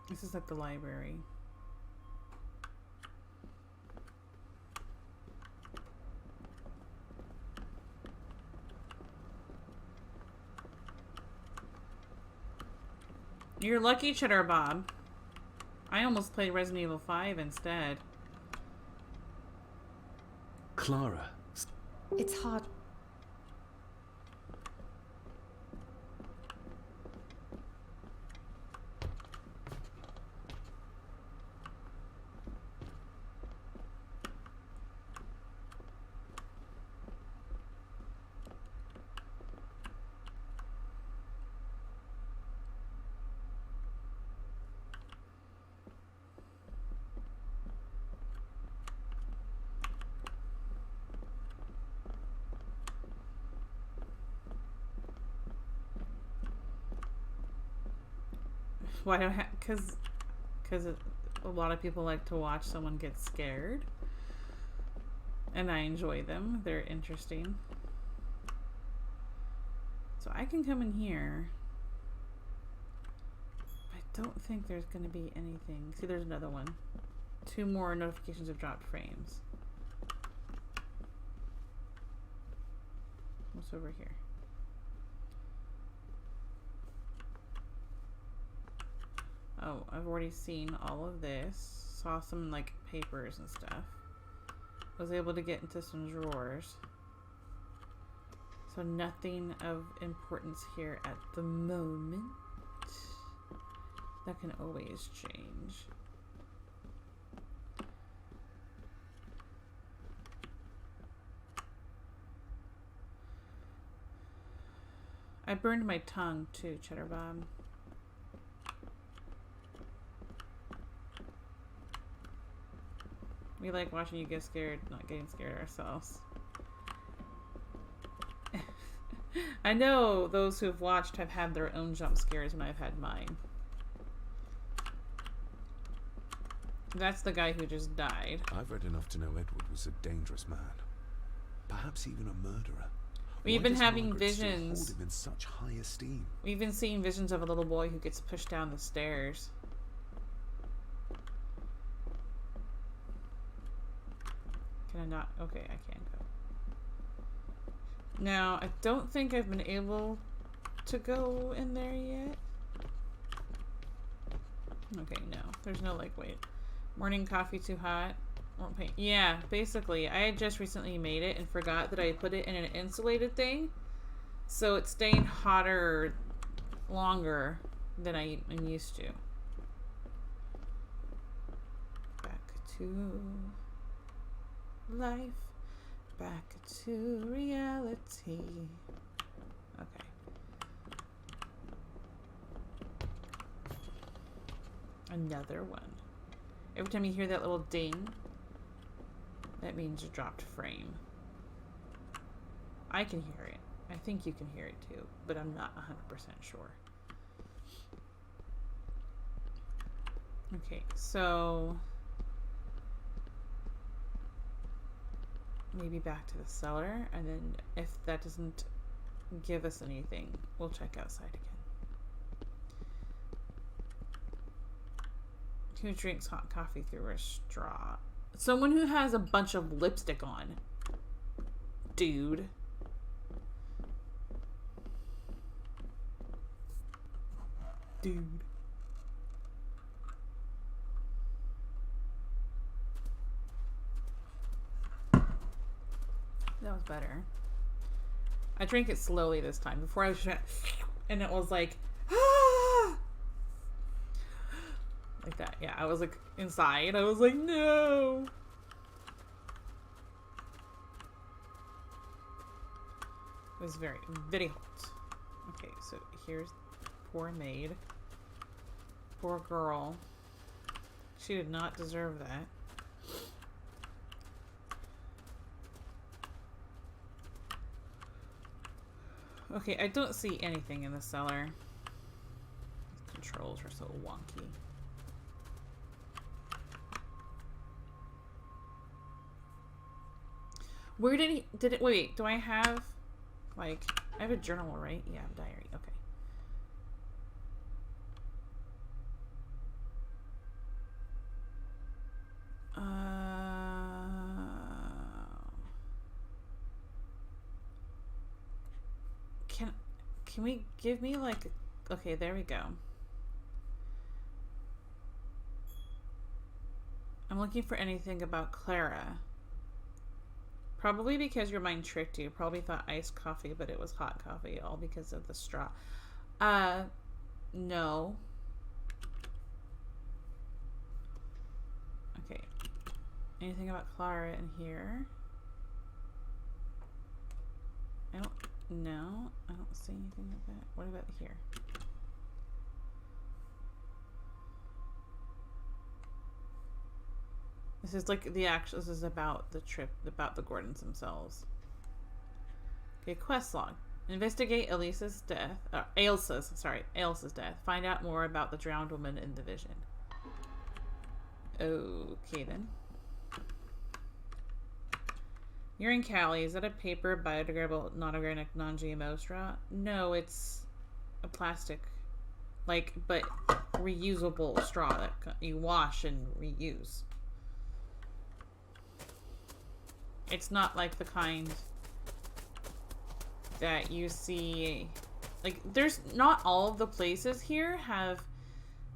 This is at the library. You're lucky, Cheddar Bob. I almost played Resident Evil 5 instead. Clara. It's hard. Why don't I? Because a lot of people like to watch someone get scared. And I enjoy them. They're interesting. So I can come in here. I don't think there's going to be anything. See, there's another one. 2 more notifications of dropped frames. What's over here? Oh, I've already seen all of this. Saw some, like, papers and stuff. Was able to get into some drawers. So nothing of importance here at the moment. That can always change. I burned my tongue too, Cheddar Bob. We like watching you get scared, not getting scared ourselves. I know those who have watched have had their own jump scares when I've had mine. That's the guy who just died. I've read enough to know Edward was a dangerous man. Perhaps even a murderer. We've been having visions. Hold him in such high esteem? We've been seeing visions of a little boy who gets pushed down the stairs. Can I not? Okay, I can go. Now, I don't think I've been able to go in there yet. Okay, no. There's no, like, wait. Morning coffee too hot? Won't paint. Yeah, basically, I had just recently made it and forgot that I put it in an insulated thing. So it's staying hotter longer than I'm used to. Back to life. Back to reality. Okay. Another one. Every time you hear that little ding, that means you dropped frame. I can hear it. I think you can hear it too, but I'm not 100% sure. Okay, so maybe back to the cellar, and then if that doesn't give us anything, we'll check outside again. Who drinks hot coffee through a straw? Someone who has a bunch of lipstick on. Dude. Dude. That was better. I drank it slowly this time. Before I was trying, and it was like, ah! Like that. Yeah, I was like inside. I was like, no. It was very, very hot. Okay, so here's poor maid. Poor girl. She did not deserve that. Okay, I don't see anything in the cellar. The controls are so wonky. Where did it, wait, do I have, like, I have a journal, right? Yeah, a diary, okay. Can we give me, like, okay, there we go. I'm looking for anything about Clara. Probably because your mind tricked you. Probably thought iced coffee, but it was hot coffee, all because of the straw. No. Okay. Anything about Clara in here? I don't see anything like that. What about here? This is like this is about the trip, about the Gordons themselves. Okay, quest log. Investigate Ailsa's death. Ailsa's death. Find out more about the drowned woman in the vision. Okay then. You're in Cali. Is that a paper, biodegradable, non-organic, non-GMO straw? No, it's a plastic, like, but reusable straw that you wash and reuse. It's not like the kind that you see, like, there's not all of the places here have,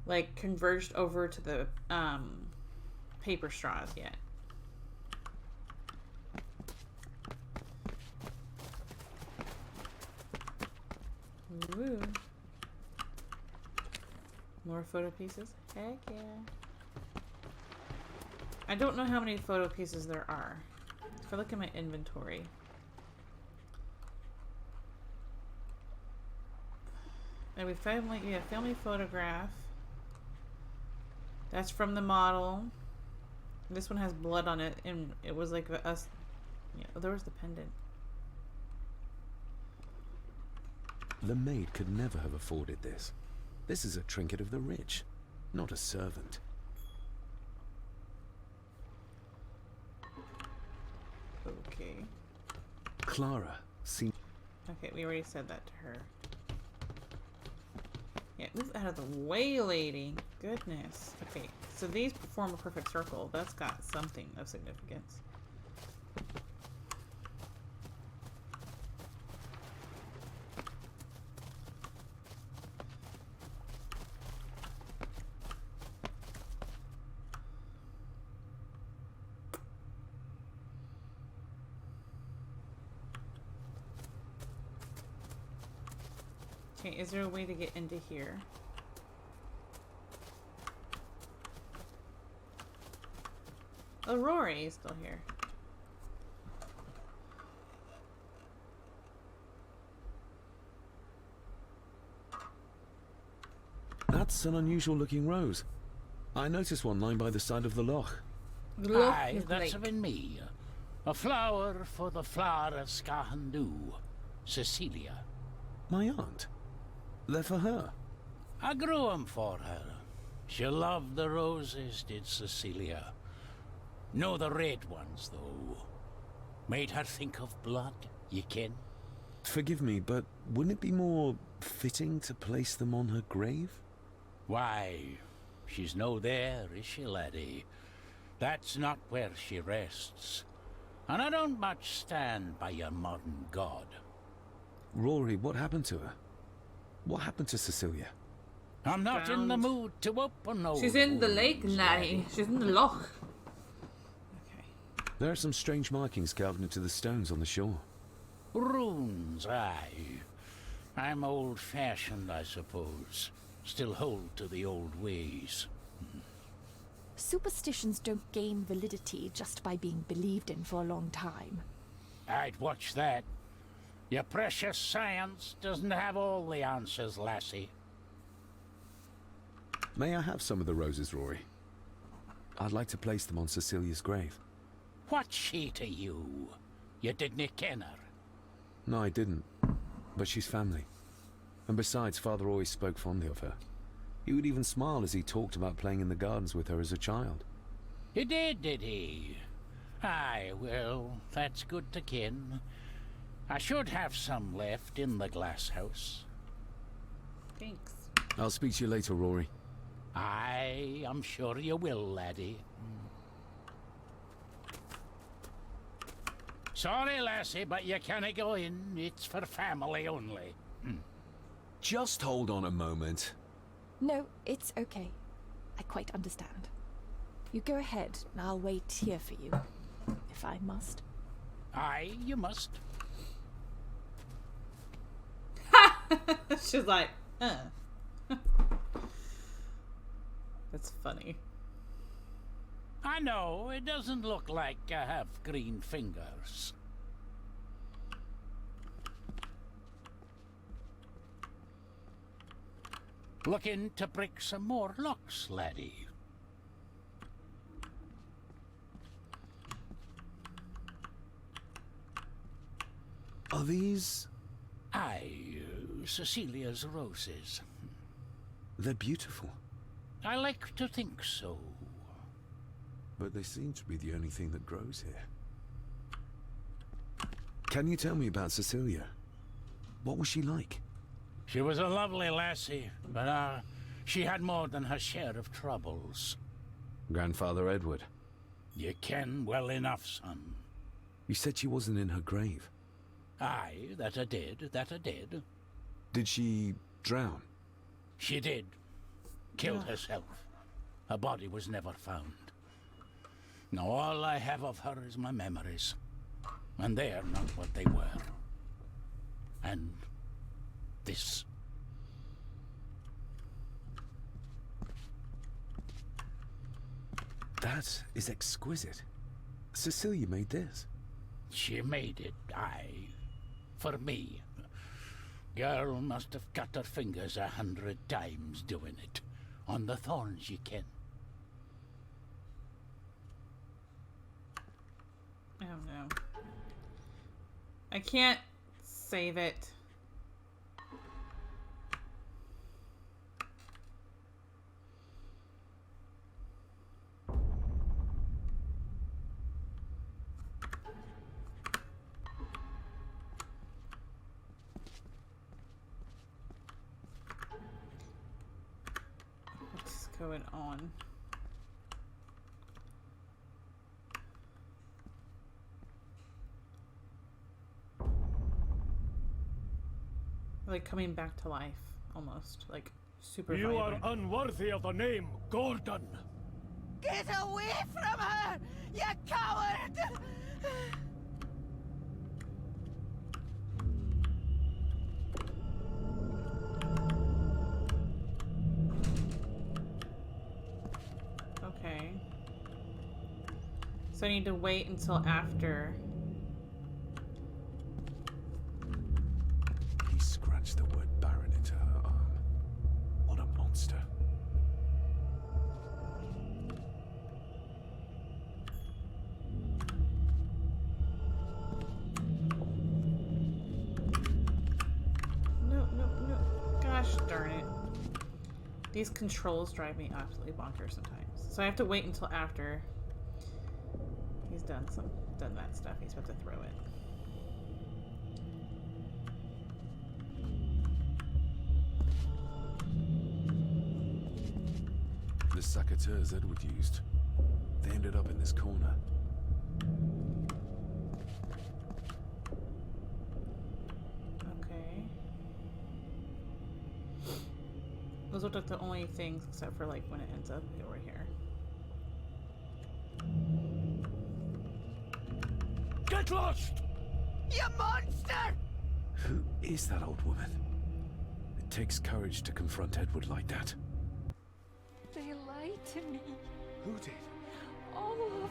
like, converged over to the paper straws yet. Ooh. More photo pieces? Heck yeah. I don't know how many photo pieces there are. If I look at my inventory. And we found, like, yeah, family photograph. That's from the model. This one has blood on it, and it was like us. Yeah, there was the pendant. The maid could never have afforded this. This is a trinket of the rich, not a servant. Okay. Clara seemed... Okay, we already said that to her. Yeah, move out of the way, lady. Goodness. Okay, so these form a perfect circle. That's got something of significance. Okay, is there a way to get into here? Oh, Rory is still here. That's an unusual looking rose. I noticed one lying by the side of the loch. Aye, that's been me. A flower for the flower of Skahandu, Cecilia. My aunt? They're for her. I grew 'em for her. She loved the roses, did Cecilia. No, the red ones, though. Made her think of blood, ye ken. Forgive me, but wouldn't it be more fitting to place them on her grave? Why, she's no there, is she, laddie? That's not where she rests. And I don't much stand by your modern god. Rory, what happened to her? What happened to Cecilia? I'm not in the mood to open no. She's in the lake, laddie. She's in the loch. There are some strange markings carved into the stones on the shore. Runes, aye. I'm old-fashioned, I suppose. Still hold to the old ways. Superstitions don't gain validity just by being believed in for a long time. I'd watch that. Your precious science doesn't have all the answers, lassie. May I have some of the roses, Rory? I'd like to place them on Cecilia's grave. What's she to you? You didn't ken her? No, I didn't. But she's family. And besides, Father always spoke fondly of her. He would even smile as he talked about playing in the gardens with her as a child. He did he? Aye, well, that's good to ken. I should have some left in the glass house. Thanks. I'll speak to you later, Rory. Aye, I'm sure you will, laddie. Sorry, lassie, but you can't go in. It's for family only. Just hold on a moment. No, it's okay. I quite understand. You go ahead, and I'll wait here for you, if I must. Aye, you must. She's like, That's funny. I know, it doesn't look like I have green fingers. Looking to break some more locks, laddie. Are these... Aye, Cecilia's roses. They're beautiful. I like to think so. But they seem to be the only thing that grows here. Can you tell me about Cecilia? What was she like? She was a lovely lassie, but she had more than her share of troubles. Grandfather Edward. You ken well enough, son. You said she wasn't in her grave. Aye, that I did, that I did. Did she drown? She did. Killed herself. Her body was never found. Now all I have of her is my memories. And they're not what they were. And this. That is exquisite. Cecilia made this. She made it, aye. For me. Girl must have cut her fingers 100 times doing it. On the thorns, ye ken. Oh no. I can't save it. What's going on? Like coming back to life, almost. Like super You vibrant. are unworthy of the name Gordon. Get away from her, you coward! Okay. So I need to wait until after. He scratched the word Baron into her arm. What a monster. No, no, no. Gosh darn it. These controls drive me absolutely bonkers sometimes. So I have to wait until after he's done that stuff. He's about to throw it. The saboteur Edward used. They ended up in this corner. Okay. Those look like the only things except for like when it ends up over here. Get lost! You monster! Who is that old woman? It takes courage to confront Edward like that. They lied to me. Who did? All of them.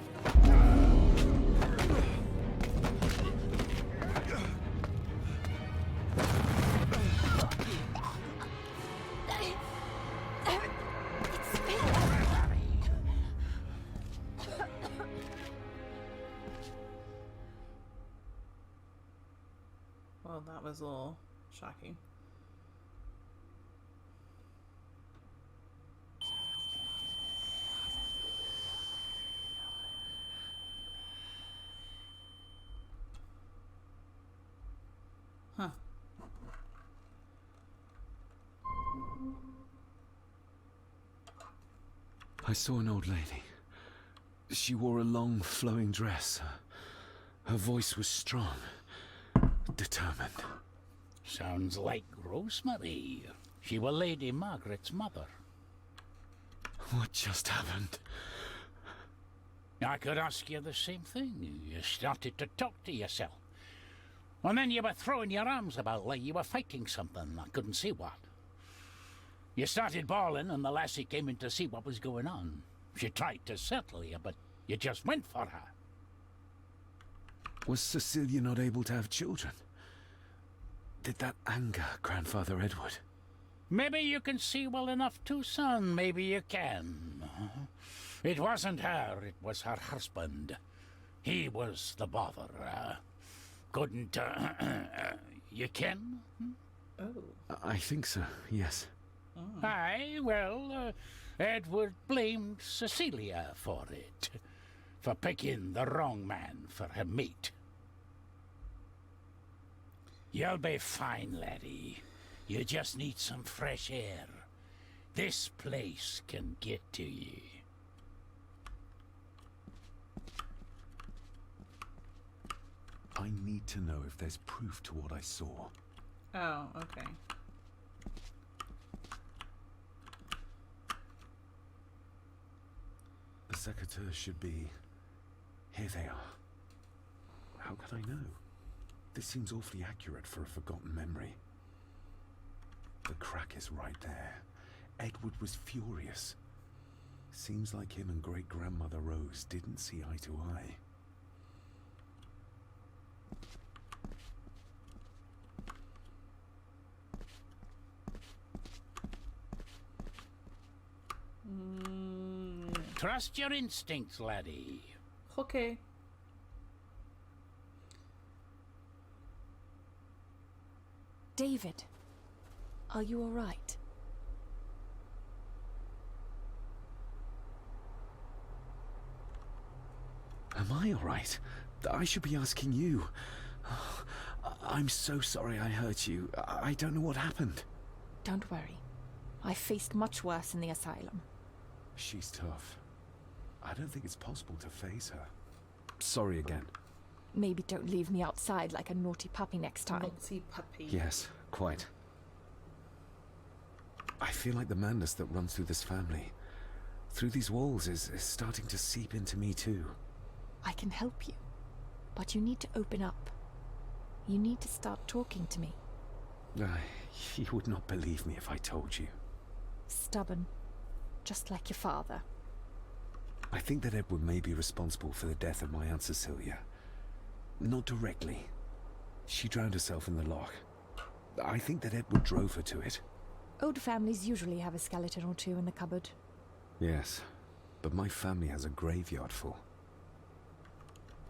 It's been Well, that was a little shocking. Huh. I saw an old lady. She wore a long, flowing dress. Her voice was strong, determined. Sounds like Rosemary. She was Lady Margaret's mother. What just happened? I could ask you the same thing. You started to talk to yourself. And then you were throwing your arms about like you were fighting something. I couldn't see what. You started bawling and the lassie came in to see what was going on. She tried to settle you, but you just went for her. Was Cecilia not able to have children? Did that anger Grandfather Edward? Maybe you can see well enough too, son. Maybe you can. It wasn't her, it was her husband. He was the bother. Couldn't, you ken? Oh. I think so, yes. Aye, well, Edward blamed Cecilia for it. For picking the wrong man for her mate. You'll be fine, laddie. You just need some fresh air. This place can get to you. I need to know if there's proof to what I saw. Oh, okay. The secateurs should be... Here they are. How could I know? This seems awfully accurate for a forgotten memory. The crack is right there. Edward was furious. Seems like him and great-grandmother Rose didn't see eye to eye. Trust your instincts, laddie. Okay. David, are you all right? Am I all right? I should be asking you. I'm so sorry I hurt you. I don't know what happened. Don't worry. I faced much worse in the asylum. She's tough. I don't think it's possible to face her. Sorry again. Maybe don't leave me outside like a naughty puppy next time. Naughty puppy. Yes, quite. I feel like the madness that runs through this family, through these walls, is starting to seep into me too. I can help you, but you need to open up. You need to start talking to me. You would not believe me if I told you. Stubborn, just like your father. I think that Edward may be responsible for the death of my Aunt Cecilia. Not directly. She drowned herself in the loch. I think that Edward drove her to it. Old families usually have a skeleton or two in the cupboard. Yes, but my family has a graveyard full.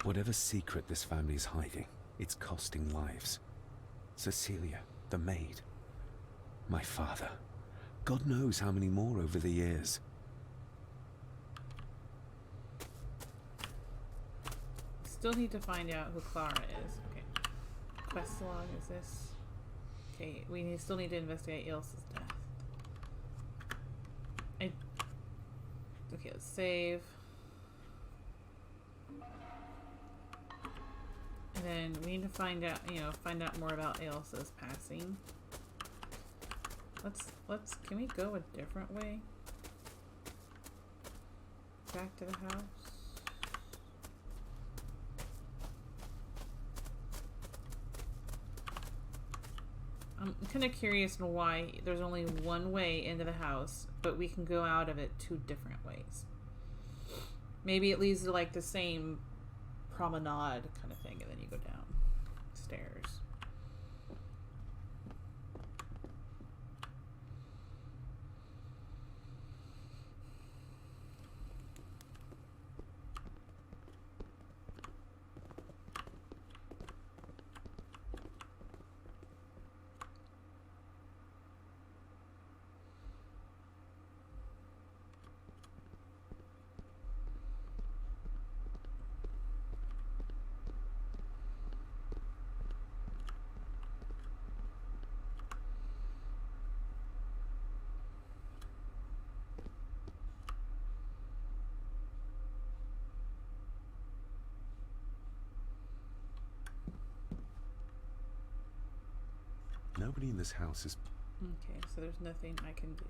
Whatever secret this family is hiding, it's costing lives. Cecilia, the maid. My father. God knows how many more over the years. Still need to find out who Clara is. Okay. Quest log is this. Okay, we still need to investigate Ilsa's death. Okay, let's save. And then we need to find out, find out more about Ilsa's passing. Can we go a different way? Back to the house? I'm kind of curious on why there's only one way into the house, but we can go out of it 2 different ways. Maybe it leads to like the same promenade kind of thing, and then you go down stairs. Nobody in this house is... Okay, so there's nothing I can do.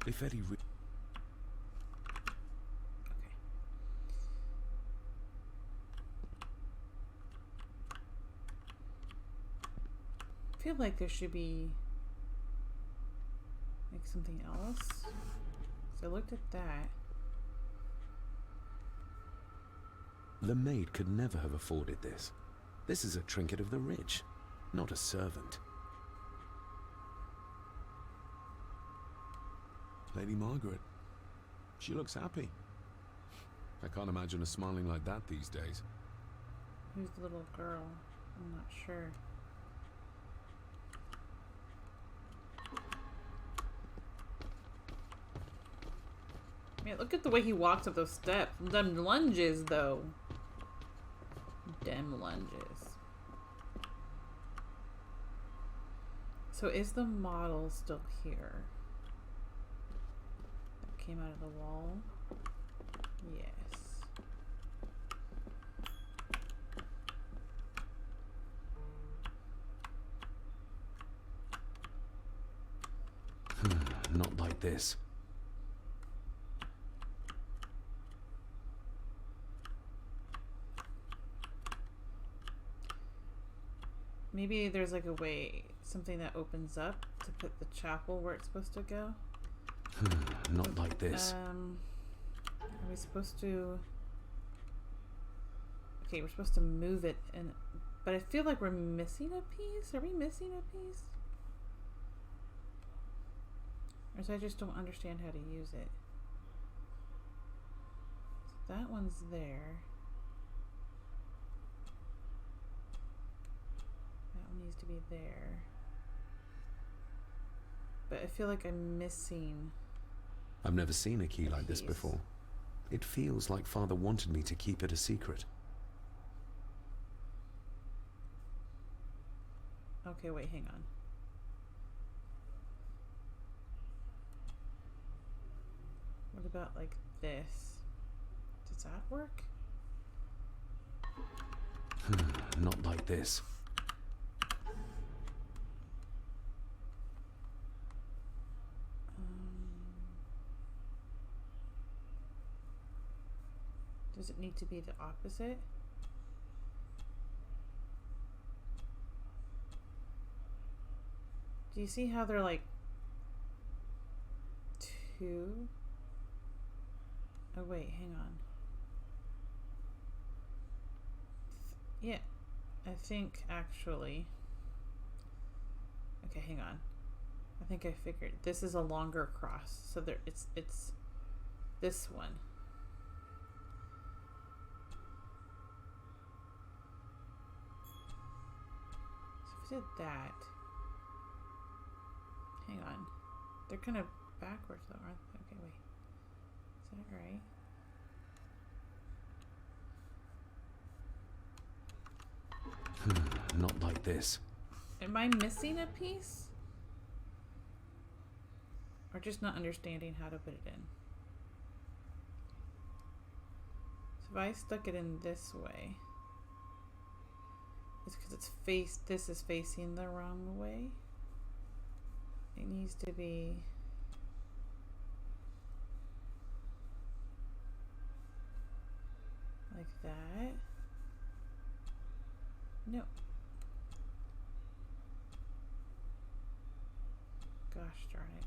If Eddie... Okay. I feel like there should be like something else. So I looked at that. The maid could never have afforded this. This is a trinket of the rich, not a servant. Lady Margaret. She looks happy. I can't imagine her smiling like that these days. Who's the little girl? I'm not sure. Man, look at the way he walks up those steps. Them lunges, though. Them lunges. So is the model still here? That came out of the wall? Yes. Not like this. Maybe there's like a way, something that opens up to put the chapel where it's supposed to go. Not like this. Are we supposed to... Okay, we're supposed to move it, and but I feel like we're missing a piece. Are we missing a piece? Or so I just don't understand how to use it. So that one's there. That one needs to be there. But I feel like I'm missing... I've never seen a key like this before. It feels like Father wanted me to keep it a secret. Okay, wait, hang on. What about like this? Does that work? Not like this. Does it need to be the opposite? Do you see how they're like two? Oh wait, hang on. Yeah, I think actually. Okay, hang on. I think I figured this is a longer cross, so there it's this one. So if we did that. Hang on. They're kind of backwards though, aren't they? Okay, wait. Is that right? Not like this. Am I missing a piece? Or just not understanding how to put it in? So if I stuck it in this way, it's because this is facing the wrong way. It needs to be like that. No. Gosh darn it.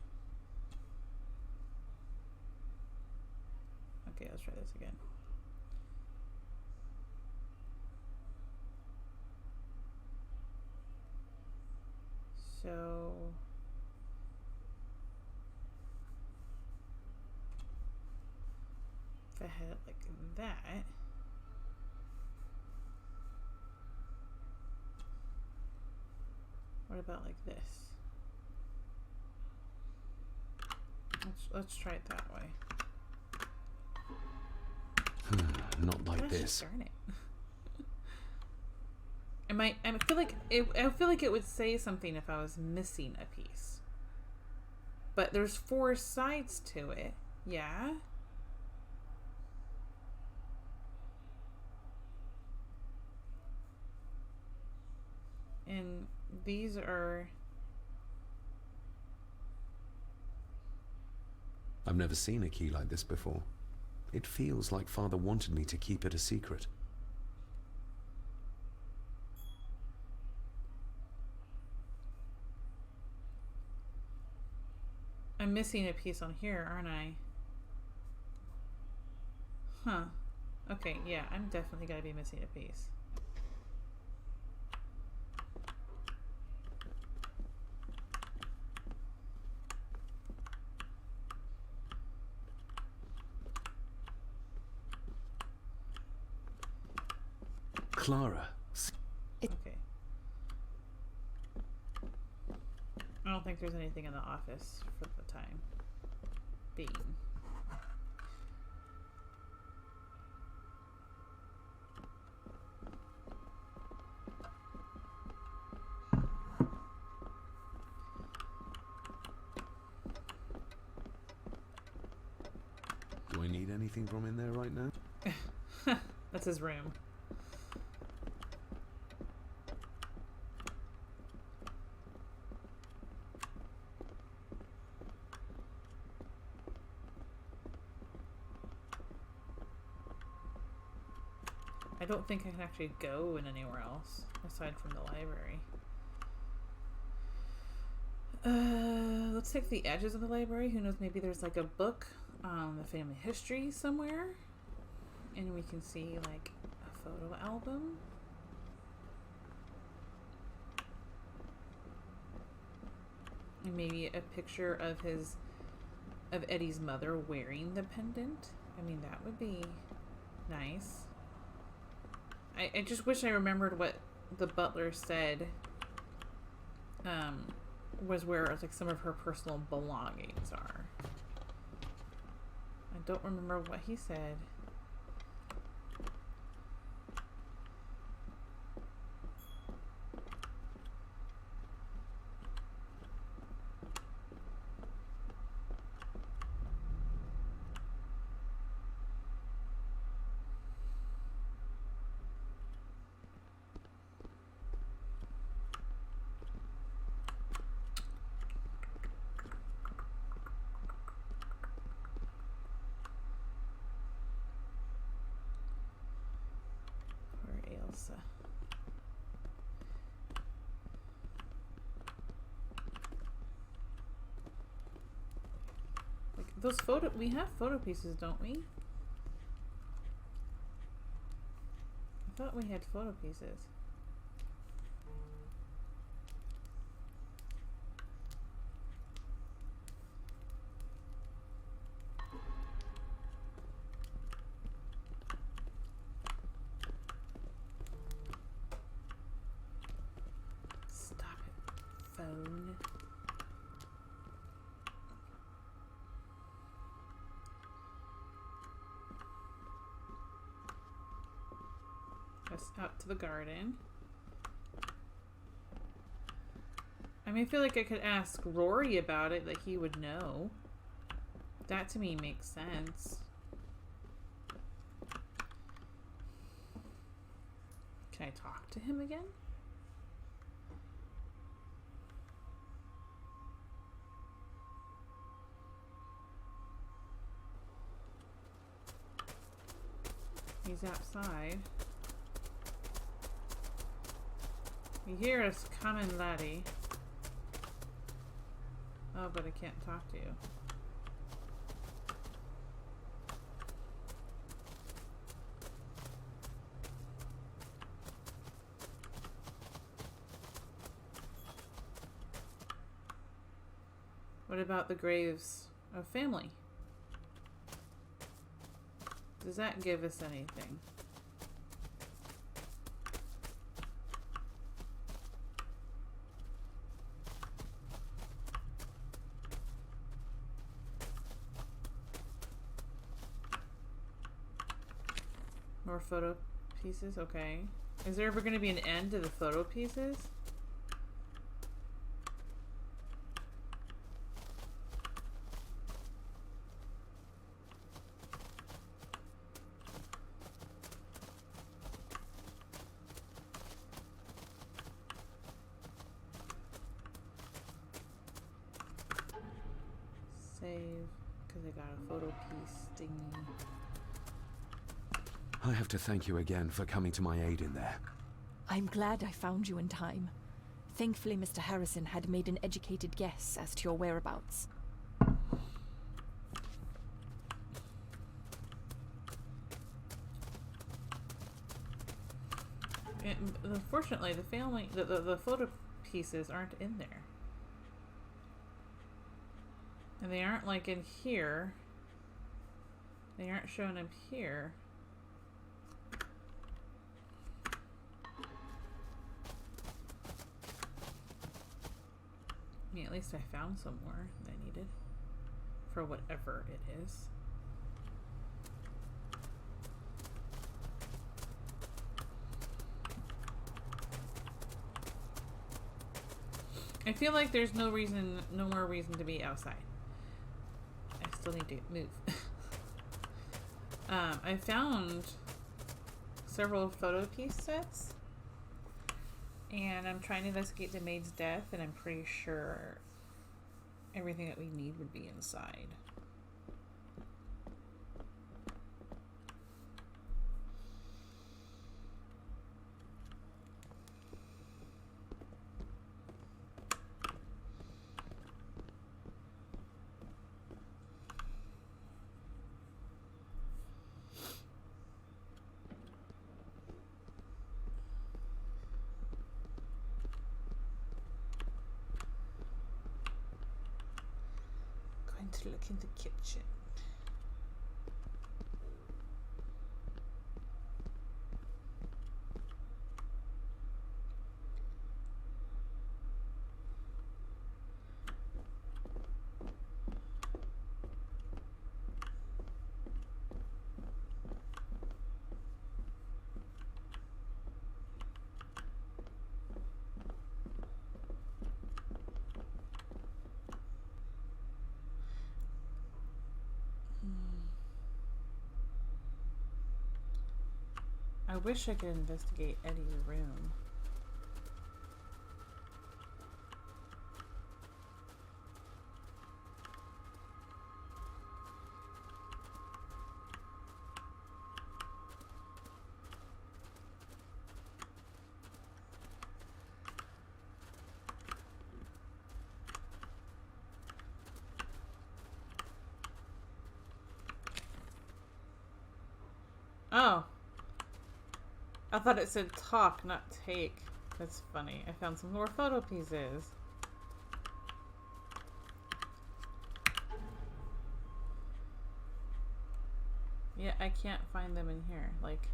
Okay, let's try this again. So if I had it like that, what about like this? Let's try it that way. Not like Gosh, this. darn it. I feel like it would say something if I was missing a piece. But there's 4 sides to it. Yeah. And these are... I've never seen a key like this before. It feels like Father wanted me to keep it a secret. I'm missing a piece on here, aren't I? Huh. Okay, yeah, I'm definitely gotta be missing a piece. Clara. Okay. I don't think there's anything in the office for the time being. anything from in there right now? That's his room. I don't think I can actually go in anywhere else aside from the library. Let's take the edges of the library. Who knows, maybe there's like a book on the family history somewhere. And we can see like a photo album. And maybe a picture of Eddie's mother wearing the pendant. I mean, that would be nice. I just wish I remembered what the butler said was where like some of her personal belongings are. I don't remember what he said. Like those we have photo pieces, don't we? I thought we had photo pieces. Phone. Just out to the garden. I mean, I feel like I could ask Rory about it, that he would know. That to me makes sense. Can I talk to him again? He's outside. You hear us coming, laddie. Oh, but I can't talk to you. What about the graves of family? Does that give us anything? More photo pieces? Okay. Is there ever going to be an end to the photo pieces? Save, because I got a photo piece thingy. I have to thank you again for coming to my aid in there. I'm glad I found you in time. Thankfully, Mr. Harrison had made an educated guess as to your whereabouts. And unfortunately, the photo pieces aren't in there. And they aren't like in here. They aren't shown up here. Yeah, at least I found somewhere that I needed. For whatever it is. I feel like there's no more reason to be outside. I still need to move. I found several photo piece sets, and I'm trying to investigate the maid's death, and I'm pretty sure everything that we need would be inside. To look in the kitchen. I wish I could investigate Eddie's room. Oh. I thought it said talk, not take. That's funny. I found some more photo pieces. Yeah, I can't find them in here. Like...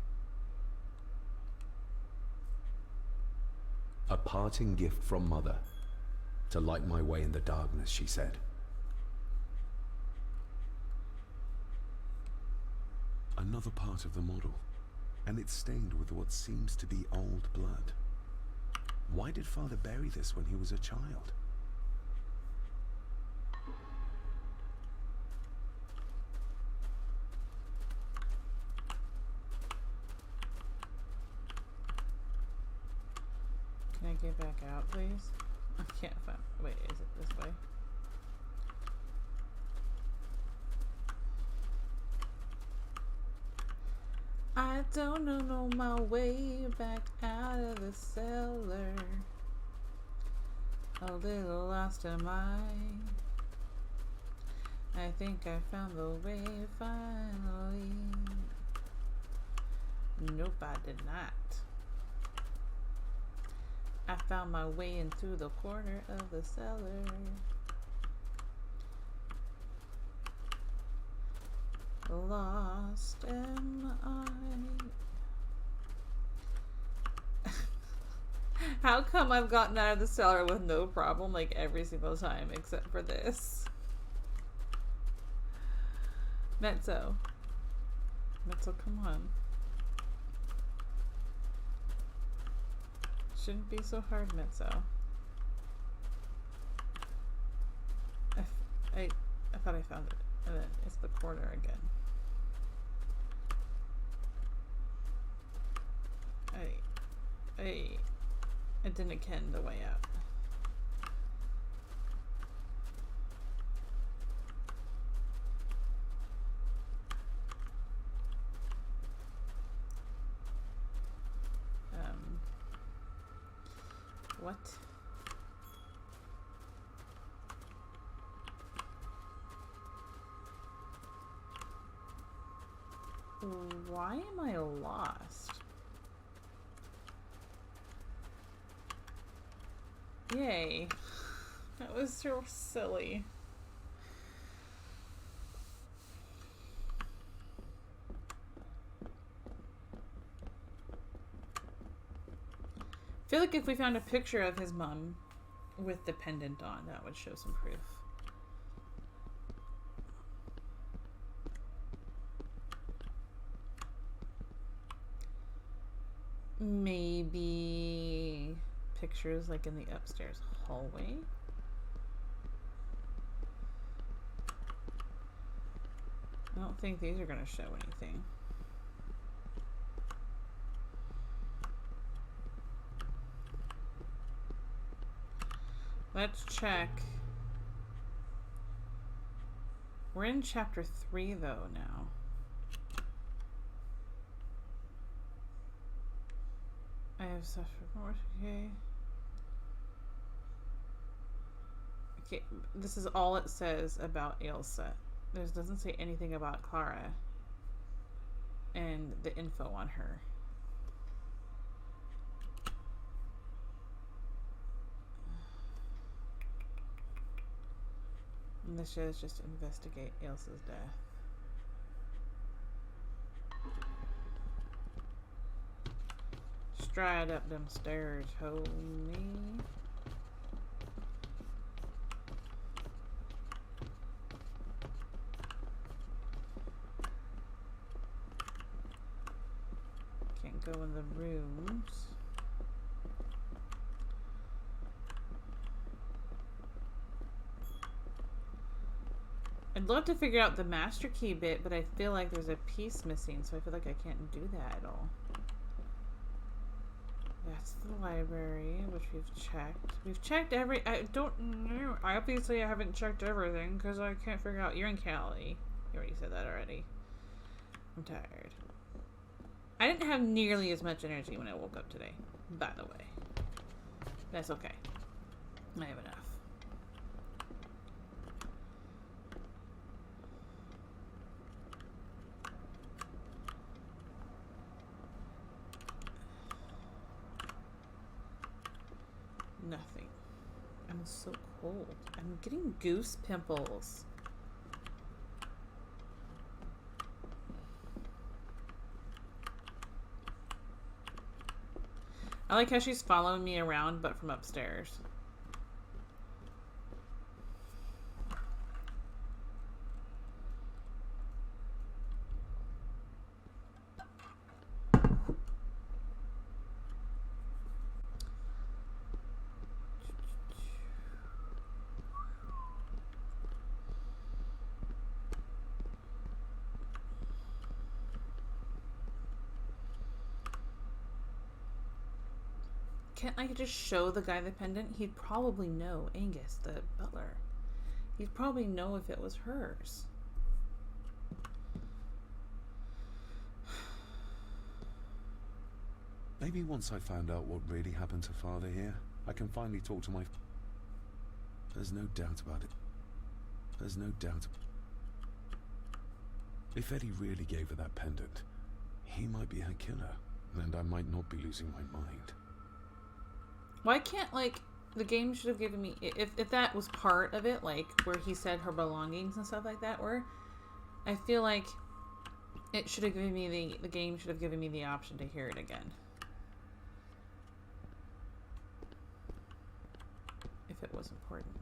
A parting gift from Mother. To light my way in the darkness, she said. Another part of the model. And it's stained with what seems to be old blood. Why did Father bury this when he was a child? Can I get back out, please? I can't find... Wait, is it this way? I don't know my way back out of the cellar. A little lost am I. I think I found the way finally. Nope, I did not. I found my way in through the corner of the cellar. Lost am I. How come I've gotten out of the cellar with no problem like every single time except for this? Mezzo. Mezzo, come on. Shouldn't be so hard, Mezzo. I thought I found it. And then it's the corner again. I didn't ken the way out. What? Why am I lost? Yay. That was so silly. I feel like if we found a picture of his mom with the pendant on, that would show some proof. Maybe pictures like in the upstairs hallway. I don't think these are going to show anything. Let's check. We're in chapter 3 though now. I have stuff for more. Okay. Okay, this is all it says about Ailsa. There doesn't say anything about Clara and the info on her. And this shows just investigate Ailsa's death. Stride up them stairs, homie. Can't go in the rooms. I'd love to figure out the master key bit, but I feel like there's a piece missing, so I feel like I can't do that at all. That's the library, which we've checked. We've checked I don't know. Obviously, I haven't checked everything because I can't figure out. You're in Cali. You already said that already. I'm tired. I didn't have nearly as much energy when I woke up today, by the way. That's okay. I have enough. Nothing. I'm so cold. I'm getting goose pimples. I like how she's following me around, but from upstairs. Can't I just show the guy the pendant? He'd probably know. Angus, the butler. He'd probably know if it was hers. Maybe once I found out what really happened to Father here, I can finally talk to my... There's no doubt about it. There's no doubt. If Eddie really gave her that pendant, he might be her killer, and I might not be losing my mind. Why can't, like, the game should have given me... If that was part of it, like, where he said her belongings and stuff like that were, I feel like it should have given me the game should have given me the option to hear it again. If it was important.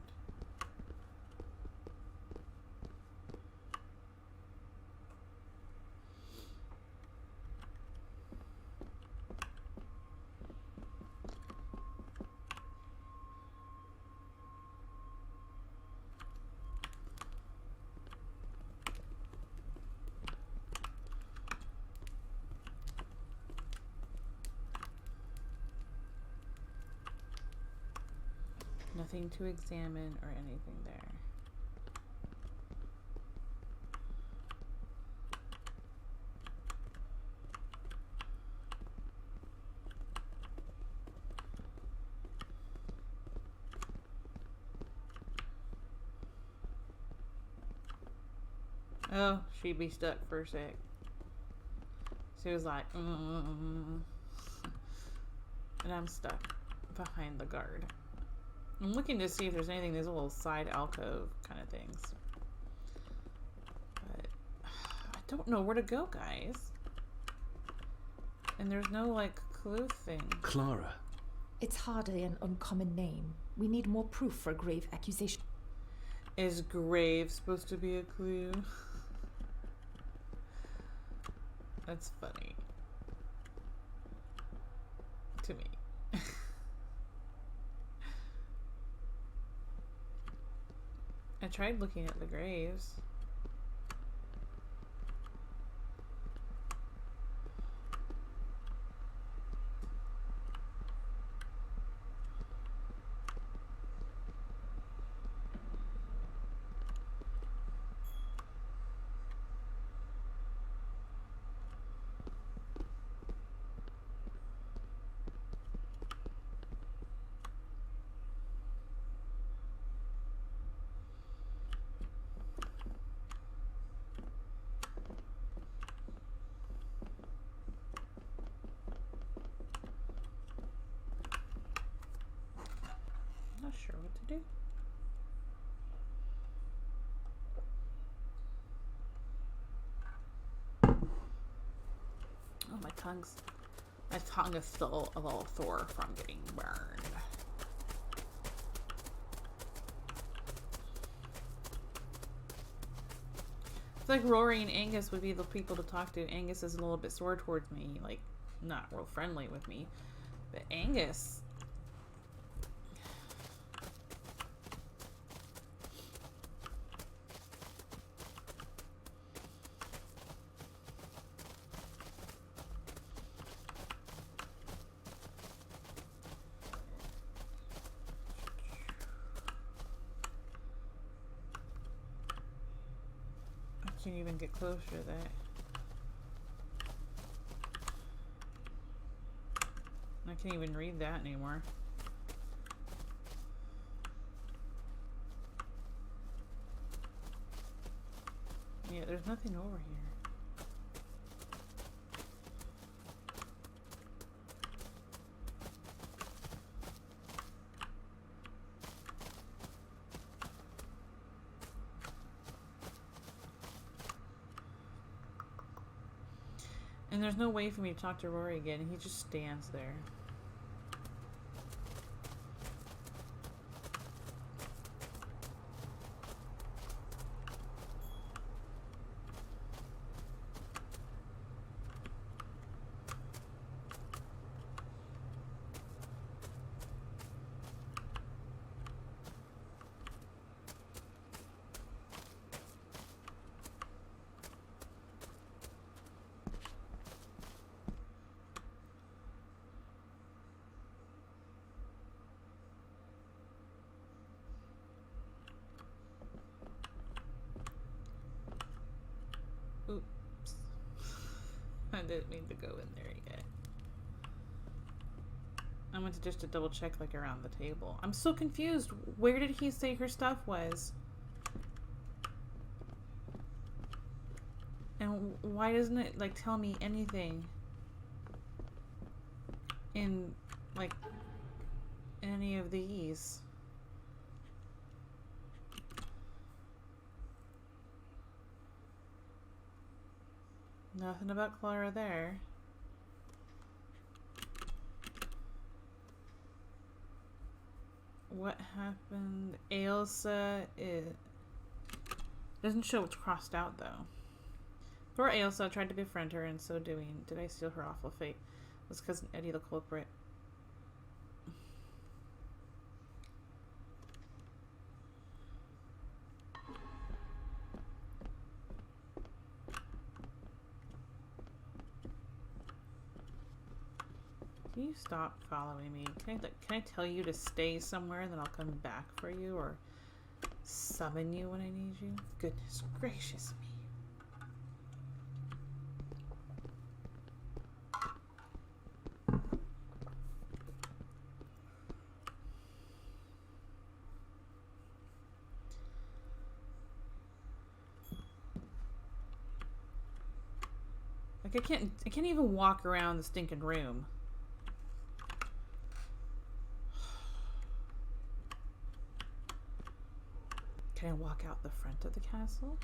Nothing to examine or anything there. Oh, she'd be stuck for a sec. She was like, and I'm stuck behind the guard. I'm looking to see if there's anything, these little side alcove kind of things. But I don't know where to go, guys. And there's no, like, clue thing. Clara. It's hardly an uncommon name. We need more proof for a grave accusation. Is grave supposed to be a clue? That's funny. To me. I tried looking at the graves. My tongue is still a little sore from getting burned. It's like Rory and Angus would be the people to talk to. Angus is a little bit sore towards me, like not real friendly with me. But Angus, I can't even get closer to that. I can't even read that anymore. Yeah, there's nothing over here. And there's no way for me to talk to Rory again. He just stands there. Oops. I didn't mean to go in there yet. I went to just to double check like around the table. I'm so confused. Where did he say her stuff was? And why doesn't it like tell me anything in like any of these? Nothing about Clara there. What happened? Ailsa, it doesn't show what's crossed out though. Poor Ailsa tried to befriend her, and so doing, did I steal her awful fate? Was cousin Eddie the culprit? Can you stop following me? Can I tell you to stay somewhere and then I'll come back for you or summon you when I need you? Goodness gracious me. Like I can't even walk around the stinking room. Can I walk out the front of the castle?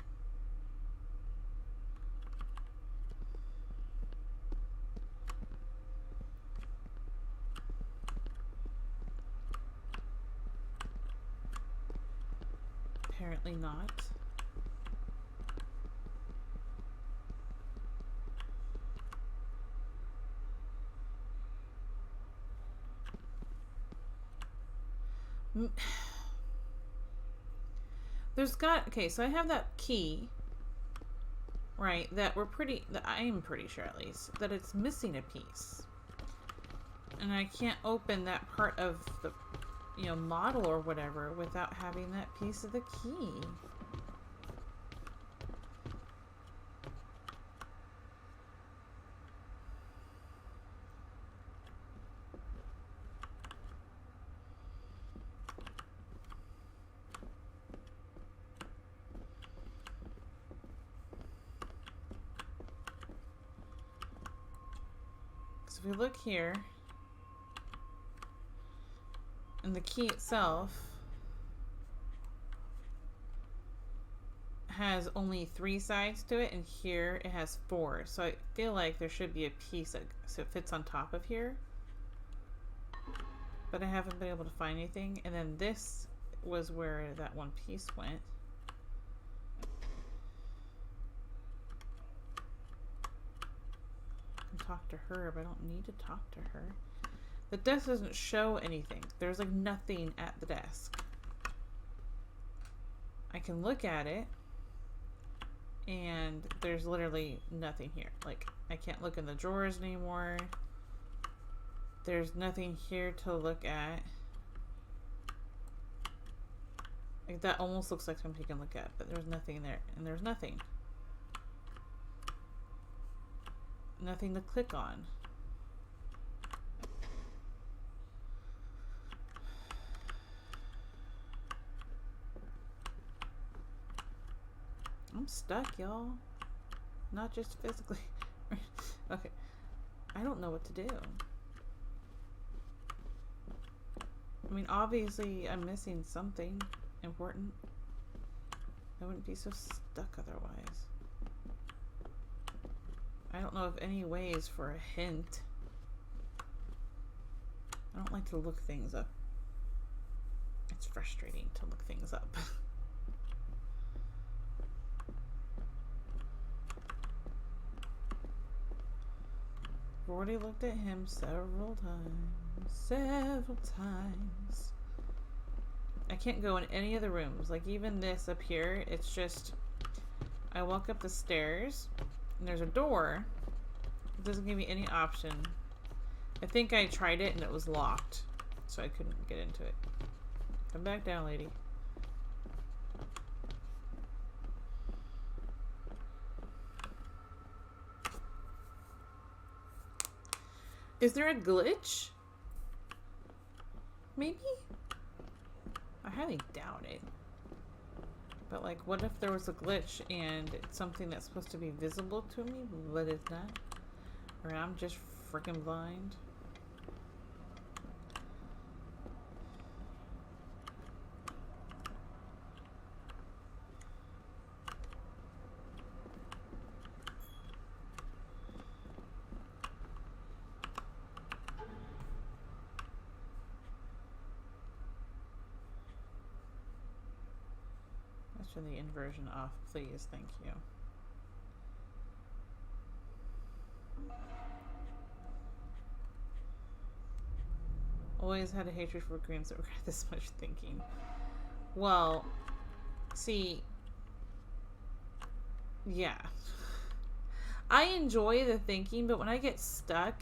Apparently not. There's got, okay, so I have that key, right, that I'm pretty sure at least, that it's missing a piece. And I can't open that part of the, you know, model or whatever without having that piece of the key. If we look here, and the key itself has only 3 sides to it, and here it has 4. So I feel like there should be a piece that so it fits on top of here. But I haven't been able to find anything. And then this was where that one piece went. I can talk to her, but I don't need to talk to her. The desk doesn't show anything. There's like nothing at the desk. I can look at it, and there's literally nothing here. Like, I can't look in the drawers anymore. There's nothing here to look at. Like, that almost looks like something you can look at, but there's nothing there. And there's nothing. Nothing to click on. I'm stuck, y'all. Not just physically. Okay. I don't know what to do. I mean, obviously, I'm missing something important. I wouldn't be so stuck otherwise. I don't know of any ways for a hint. I don't like to look things up. It's frustrating to look things up. I've already looked at him several times. I can't go in any of the rooms. Like, even this up here, it's just, I walk up the stairs, and there's a door. It doesn't give me any option. I think I tried it, and it was locked, so I couldn't get into it. Come back down, lady. Is there a glitch? Maybe? I highly doubt it. But like, what if there was a glitch and it's something that's supposed to be visible to me, but it's not? Or I'm just freaking blind? Turn the inversion off, please. Thank you. Always had a hatred for games that require this much thinking. Well, see, yeah. I enjoy the thinking, but when I get stuck,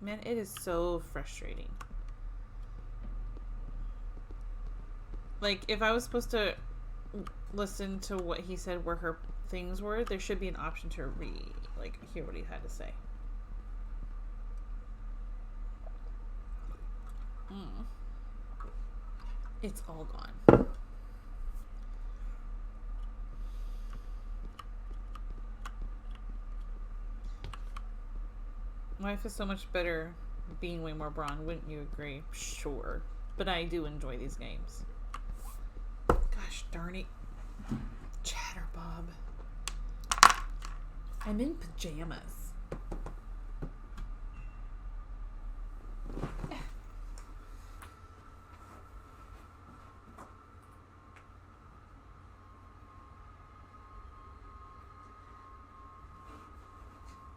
man, it is so frustrating. Like, if I was supposed to listen to what he said where her things were, there should be an option to hear what he had to say. It's all gone. Life is so much better being way more brawn, wouldn't you agree? Sure. But I do enjoy these games. Gosh darn it. Chatterbob. I'm in pajamas.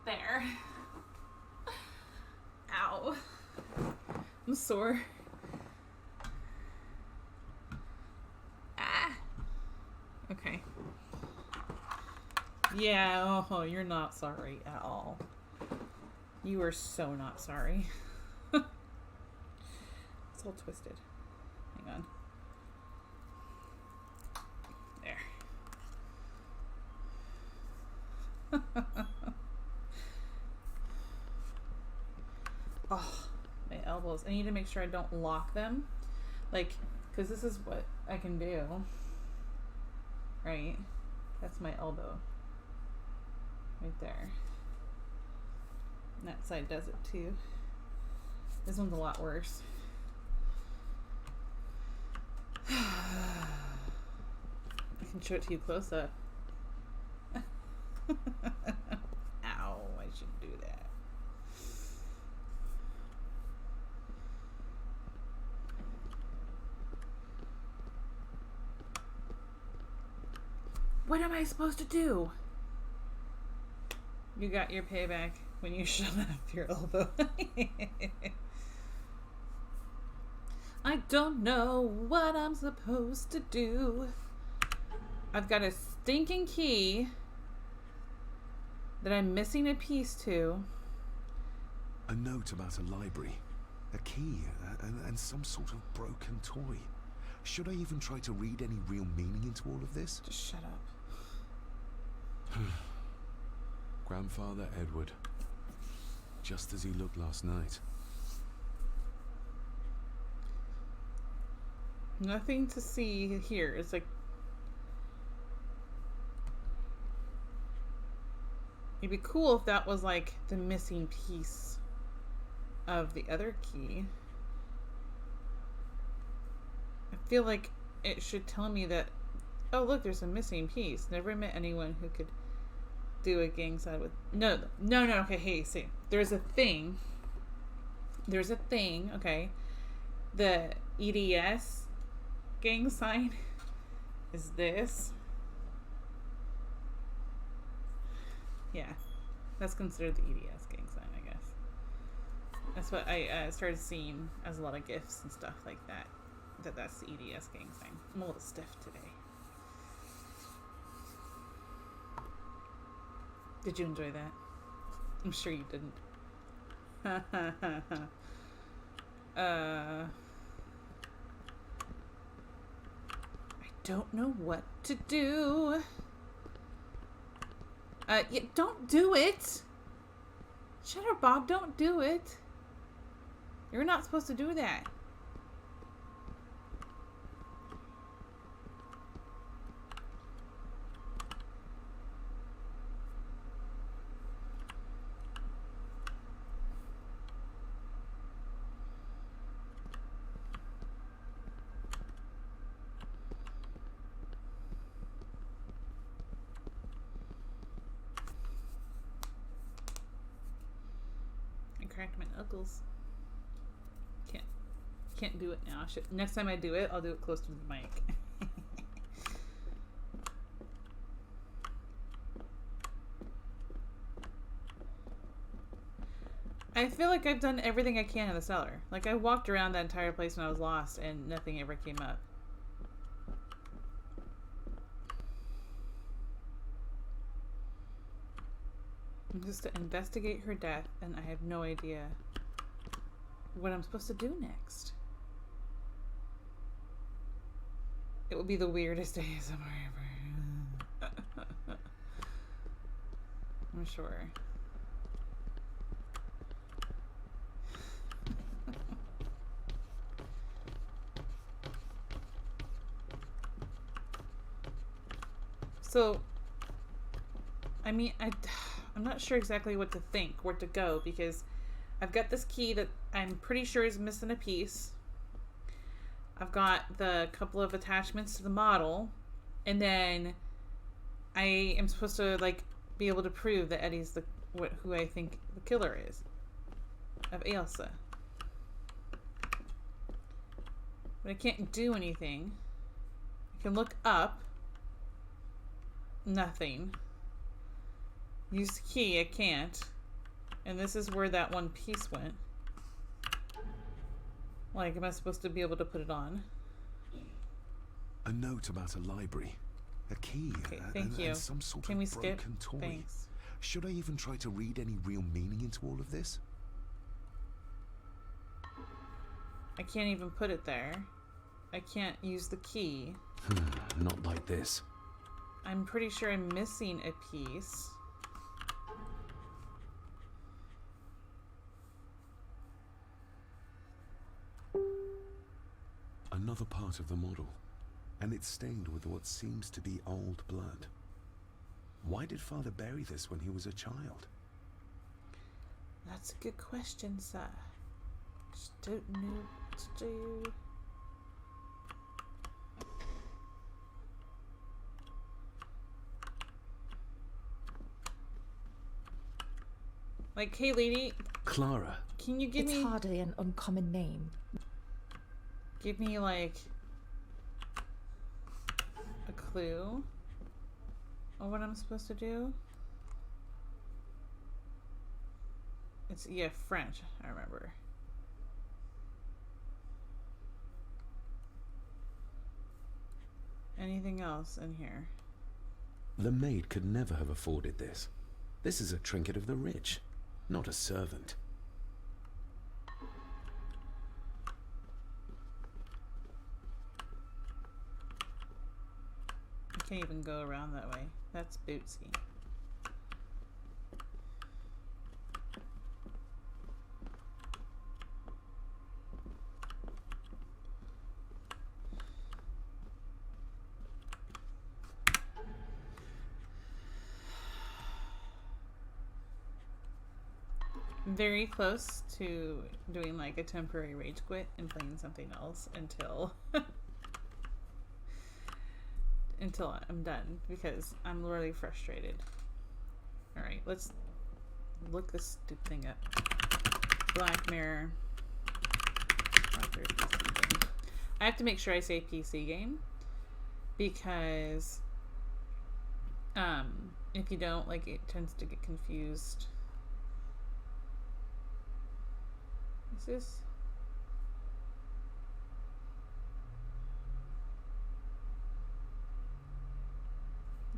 There. Ow. I'm sore. Okay. Yeah, oh, you're not sorry at all. You are so not sorry. It's all twisted. Hang on. There. Oh, my elbows. I need to make sure I don't lock them. Like, because this is what I can do. Right? That's my elbow. Right there. And that side does it too. This one's a lot worse. I can show it to you close up. Ow, I shouldn't do that. What am I supposed to do? You got your payback when you shut off your elbow. I don't know what I'm supposed to do. I've got a stinking key that I'm missing a piece to. A note about a library, a key, and some sort of broken toy. Should I even try to read any real meaning into all of this? Just shut up. Grandfather Edward. Just as he looked last night. Nothing to see here. It's like... It'd be cool if that was like the missing piece of the other key. I feel like it should tell me that, oh look, there's a missing piece. Never met anyone who could do a gang sign with... No, okay, hey, see. There's a thing, okay. The EDS gang sign is this. Yeah, that's considered the EDS gang sign, I guess. That's what I started seeing as a lot of GIFs and stuff like that. That's the EDS gang sign. I'm a little stiff today. Did you enjoy that? I'm sure you didn't. I don't know what to do. Yeah, don't do it. Shut up, Bob. Don't do it. You're not supposed to do that. Cracked my knuckles. Can't do it now. Next time I do it, I'll do it close to the mic. I feel like I've done everything I can in the cellar. Like I walked around that entire place when I was lost and nothing ever came up. Just to investigate her death, and I have no idea what I'm supposed to do next. It will be the weirdest ASMR ever. I'm sure. So, I mean, I'm not sure exactly what to think, where to go, because I've got this key that I'm pretty sure is missing a piece. I've got the couple of attachments to the model, and then I am supposed to like be able to prove that Eddie's who I think the killer is of Ailsa. But I can't do anything. I can look up. Nothing. Use the key, I can't. And this is where that one piece went. Like, am I supposed to be able to put it on? A note about a library, a key, okay, thank you. And some sort Can of we skip? broken toy. Thanks. Should I even try to read any real meaning into all of this? I can't even put it there. I can't use the key. Not like this. I'm pretty sure I'm missing a piece. Another part of the model, and it's stained with what seems to be old blood. Why did Father bury this when he was a child? That's a good question, sir. Just don't know what to do. Like, hey, lady, Clara. can you give It's me... hardly an uncommon name. Give me, like, a clue on what I'm supposed to do? It's, yeah, French, I remember. Anything else in here? The maid could never have afforded this. This is a trinket of the rich, not a servant. I can't even go around that way. That's Bootsy. Very close to doing like a temporary rage quit and playing something else until until I'm done, because I'm really frustrated. Alright, let's look this stupid thing up. Black Mirror. PC game. I have to make sure I say PC game, because if you don't, like, it tends to get confused. Is this?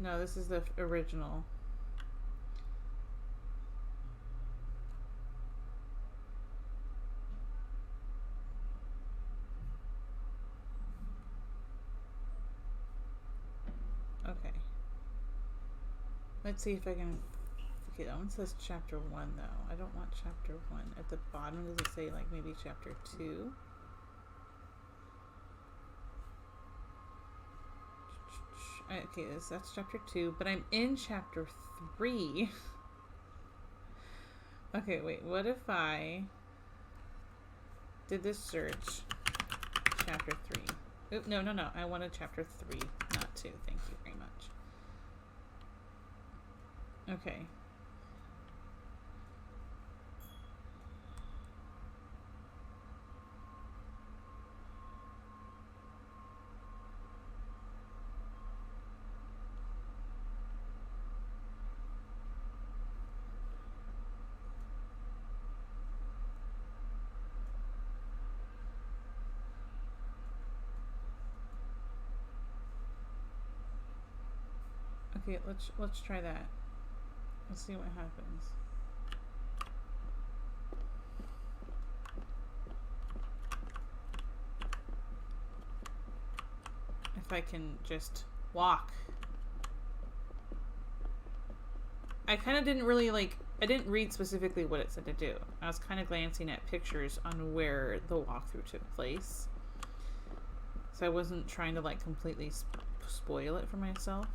No, this is the original. Okay. Let's see if I can... Okay, that one says chapter 1 though. I don't want chapter 1. At the bottom, does it say like maybe chapter 2? Okay, that's chapter 2, but I'm in chapter 3. Okay, wait, what if I did this search? Chapter 3. Oop, no, I wanted chapter 3, not 2. Thank you very much. Okay. Okay, let's try that. Let's see what happens. If I can just walk. I kind of didn't really I didn't read specifically what it said to do. I was kind of glancing at pictures on where the walkthrough took place. So I wasn't trying to like completely spoil it for myself.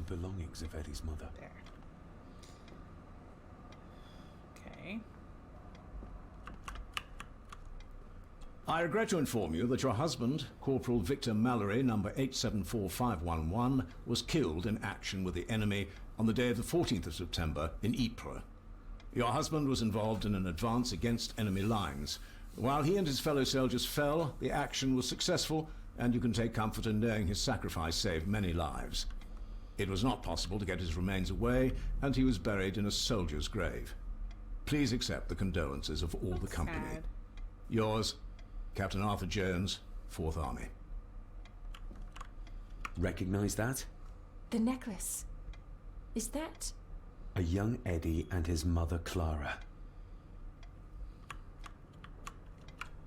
Belongings of Eddie's mother. There. Okay. I regret to inform you that your husband, Corporal Victor Mallory, number 874511, was killed in action with the enemy on the day of the 14th of September in Ypres. Your husband was involved in an advance against enemy lines. While he and his fellow soldiers fell, the action was successful, and you can take comfort in knowing his sacrifice saved many lives. It was not possible to get his remains away, and he was buried in a soldier's grave. Please accept the condolences of all the company. Sad. Yours, Captain Arthur Jones, 4th Army. Recognize that? The necklace. Is that... A young Eddie and his mother, Clara.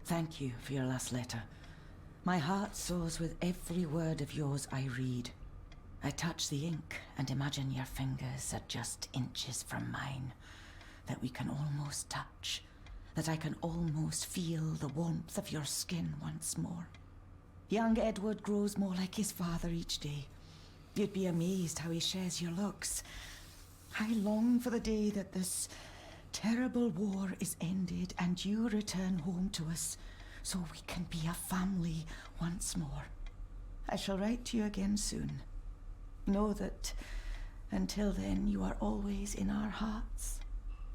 Thank you for your last letter. My heart soars with every word of yours I read. I touch the ink and imagine your fingers are just inches from mine, that we can almost touch, that I can almost feel the warmth of your skin once more. Young Edward grows more like his father each day. You'd be amazed how he shares your looks, I long for the day that this terrible war is ended and you return home to us so we can be a family once more. I shall write to you again soon. Know that until then you are always in our hearts.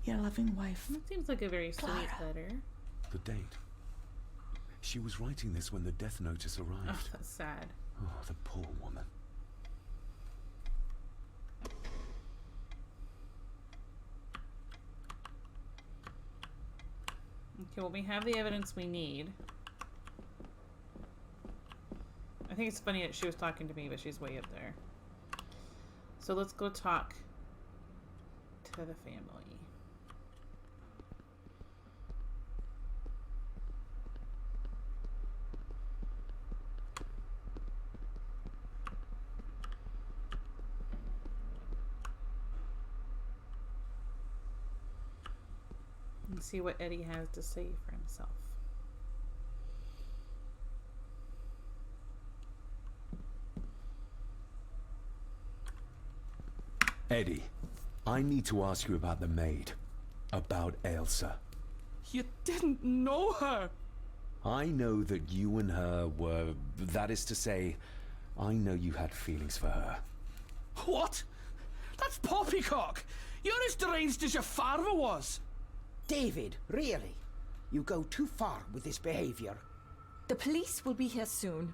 Your loving wife. That seems like a very sweet letter. The date. She was writing this when the death notice arrived. Oh, that's sad. Oh, the poor woman. Okay, well, we have the evidence we need. I think it's funny that she was talking to me, but she's way up there. So let's go talk to the family. And see what Eddie has to say for himself. Eddie, I need to ask you about the maid. About Ailsa. You didn't know her! I know that you and her were... That is to say, I know you had feelings for her. What? That's poppycock! You're as deranged as your father was! David, really? You go too far with this behavior. The police will be here soon.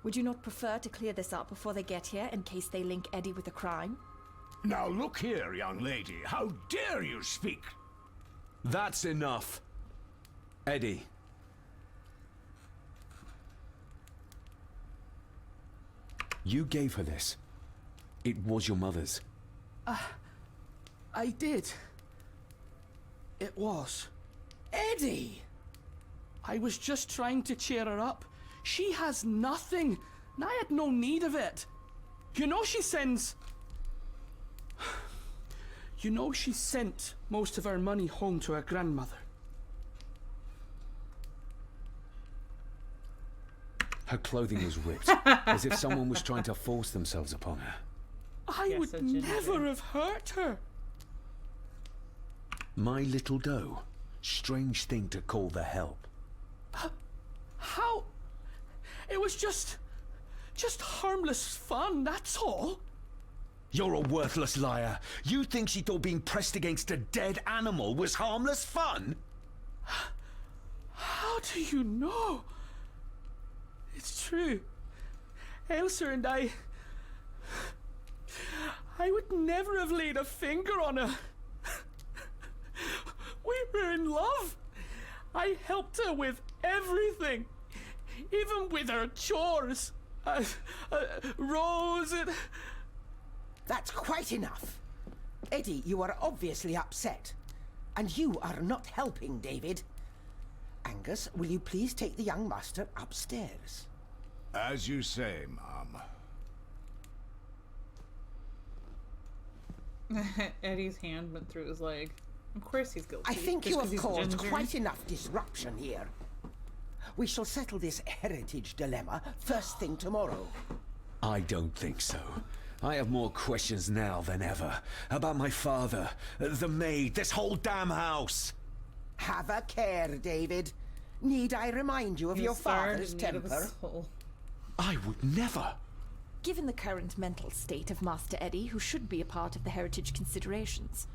Would you not prefer to clear this up before they get here in case they link Eddie with a crime? Now look here, young lady. How dare you speak? That's enough. Eddie. You gave her this. It was your mother's. I did. It was. Eddie! I was just trying to cheer her up. She has nothing, and I had no need of it. You know she sends... You know she sent most of her money home to her grandmother. Her clothing was ripped, as if someone was trying to force themselves upon her. I would never have hurt her. My little doe. Strange thing to call the help. How? It was just harmless fun, that's all. You're a worthless liar. You think she thought being pressed against a dead animal was harmless fun? How do you know? It's true. Ailsa and I would never have laid a finger on her. We were in love. I helped her with everything, even with her chores. Rose and... That's quite enough. Eddie, you are obviously upset. And you are not helping, David. Angus, will you please take the young master upstairs? As you say, Mom. Eddie's hand went through his leg. Of course he's guilty. I think you have caused ginger. quite enough disruption here. We shall settle this heritage dilemma first thing tomorrow. I don't think so. I have more questions now than ever. About my father, the maid, this whole damn house. Have a care, David. Need I remind you of your father's temper? I would never. Given the current mental state of Master Eddie, who should be a part of the heritage considerations,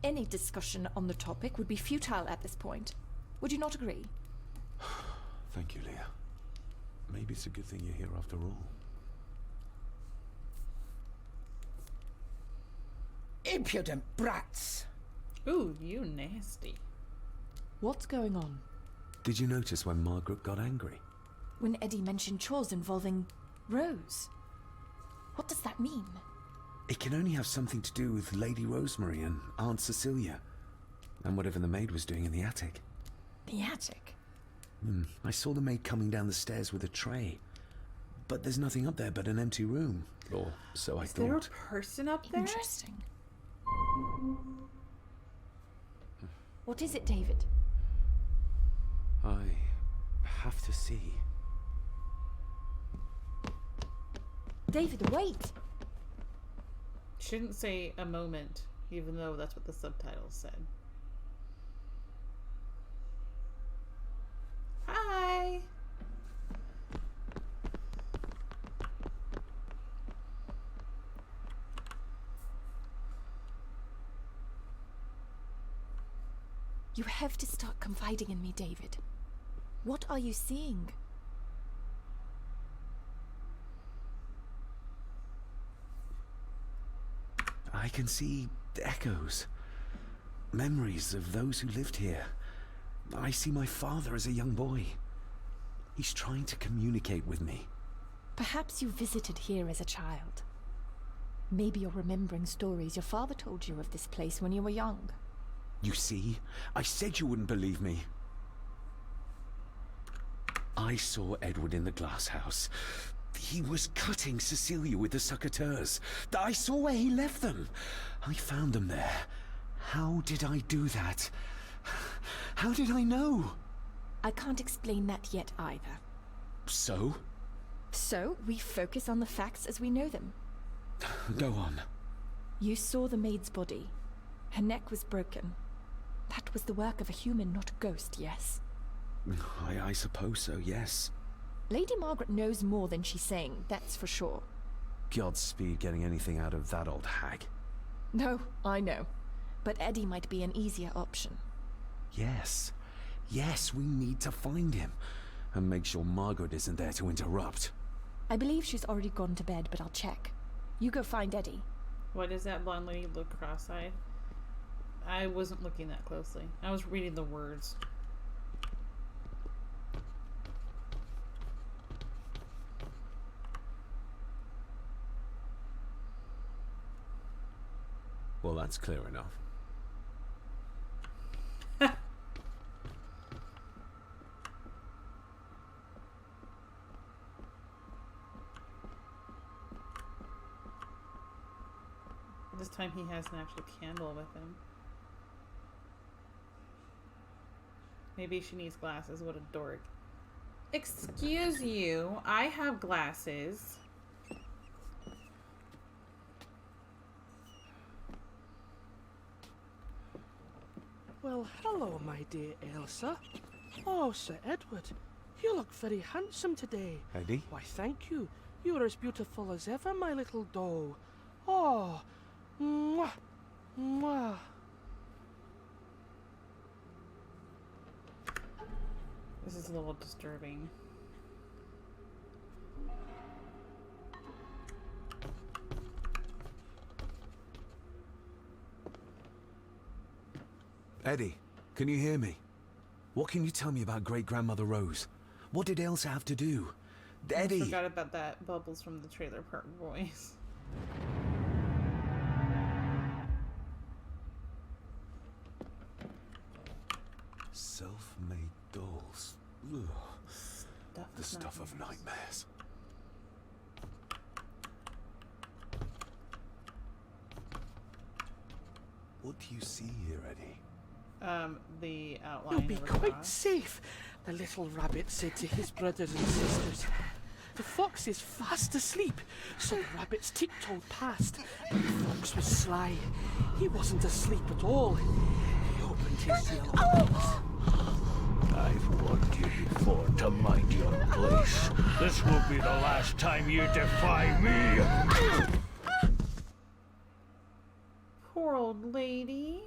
any discussion on the topic would be futile at this point. Would you not agree? Thank you, Leah. Maybe it's a good thing you're here after all. Impudent brats! Ooh, you nasty. What's going on? Did you notice when Margaret got angry? When Eddie mentioned chores involving Rose. What does that mean? It can only have something to do with Lady Rosemary and Aunt Cecilia. And whatever the maid was doing in the attic. The attic? I saw the maid coming down the stairs with a tray. But there's nothing up there but an empty room. Or so I thought. Is there a person up there? Interesting. What is it, David? I have to see. David, wait! Shouldn't say a moment. even though that's what the subtitles said. Hi! You have to start confiding in me, David. What are you seeing? I can see echoes. Memories of those who lived here. I see my father as a young boy. He's trying to communicate with me. Perhaps you visited here as a child. Maybe you're remembering stories your father told you of this place when you were young. You see? I said you wouldn't believe me. I saw Edward in the glass house. He was cutting Cecilia with the succateurs. I saw where he left them. I found them there. How did I do that? How did I know? I can't explain that yet either. So? So, we focus on the facts as we know them. Go on. You saw the maid's body. Her neck was broken. That was the work of a human, not a ghost, yes? I suppose so, yes. Lady Margaret knows more than she's saying, that's for sure. Godspeed getting anything out of that old hag. No, I know. But Eddie might be an easier option. Yes. Yes, we need to find him. And make sure Margaret isn't there to interrupt. I believe she's already gone to bed, but I'll check. You go find Eddie. Why does that blonde lady look cross-eyed? I wasn't looking that closely. I was reading the words. Well, that's clear enough. This time he has an actual candle with him. Maybe she needs glasses. What a dork. Excuse you, I have glasses. Well, hello, my dear Elsa. Oh, Sir Edward, you look very handsome today. Eddie? Why, thank you. You are as beautiful as ever, my little doe. Oh, mwah, mwah. This is a little disturbing. Eddie, can you hear me? What can you tell me about Great-Grandmother Rose? What did Elsa have to do? Eddie! I forgot about that Bubbles from the Trailer Park Boys. Self-made dolls. Ugh. The stuff of nightmares. What do you see here, Eddie? The outline. You'll be of the quite cross. safe, the little rabbit said to his brothers and sisters. The fox is fast asleep, so the rabbits tiptoed past, and the fox was sly. He wasn't asleep at all. He opened his yellow eyes. I've warned you before to mind your place. This will be the last time you defy me. Poor old lady.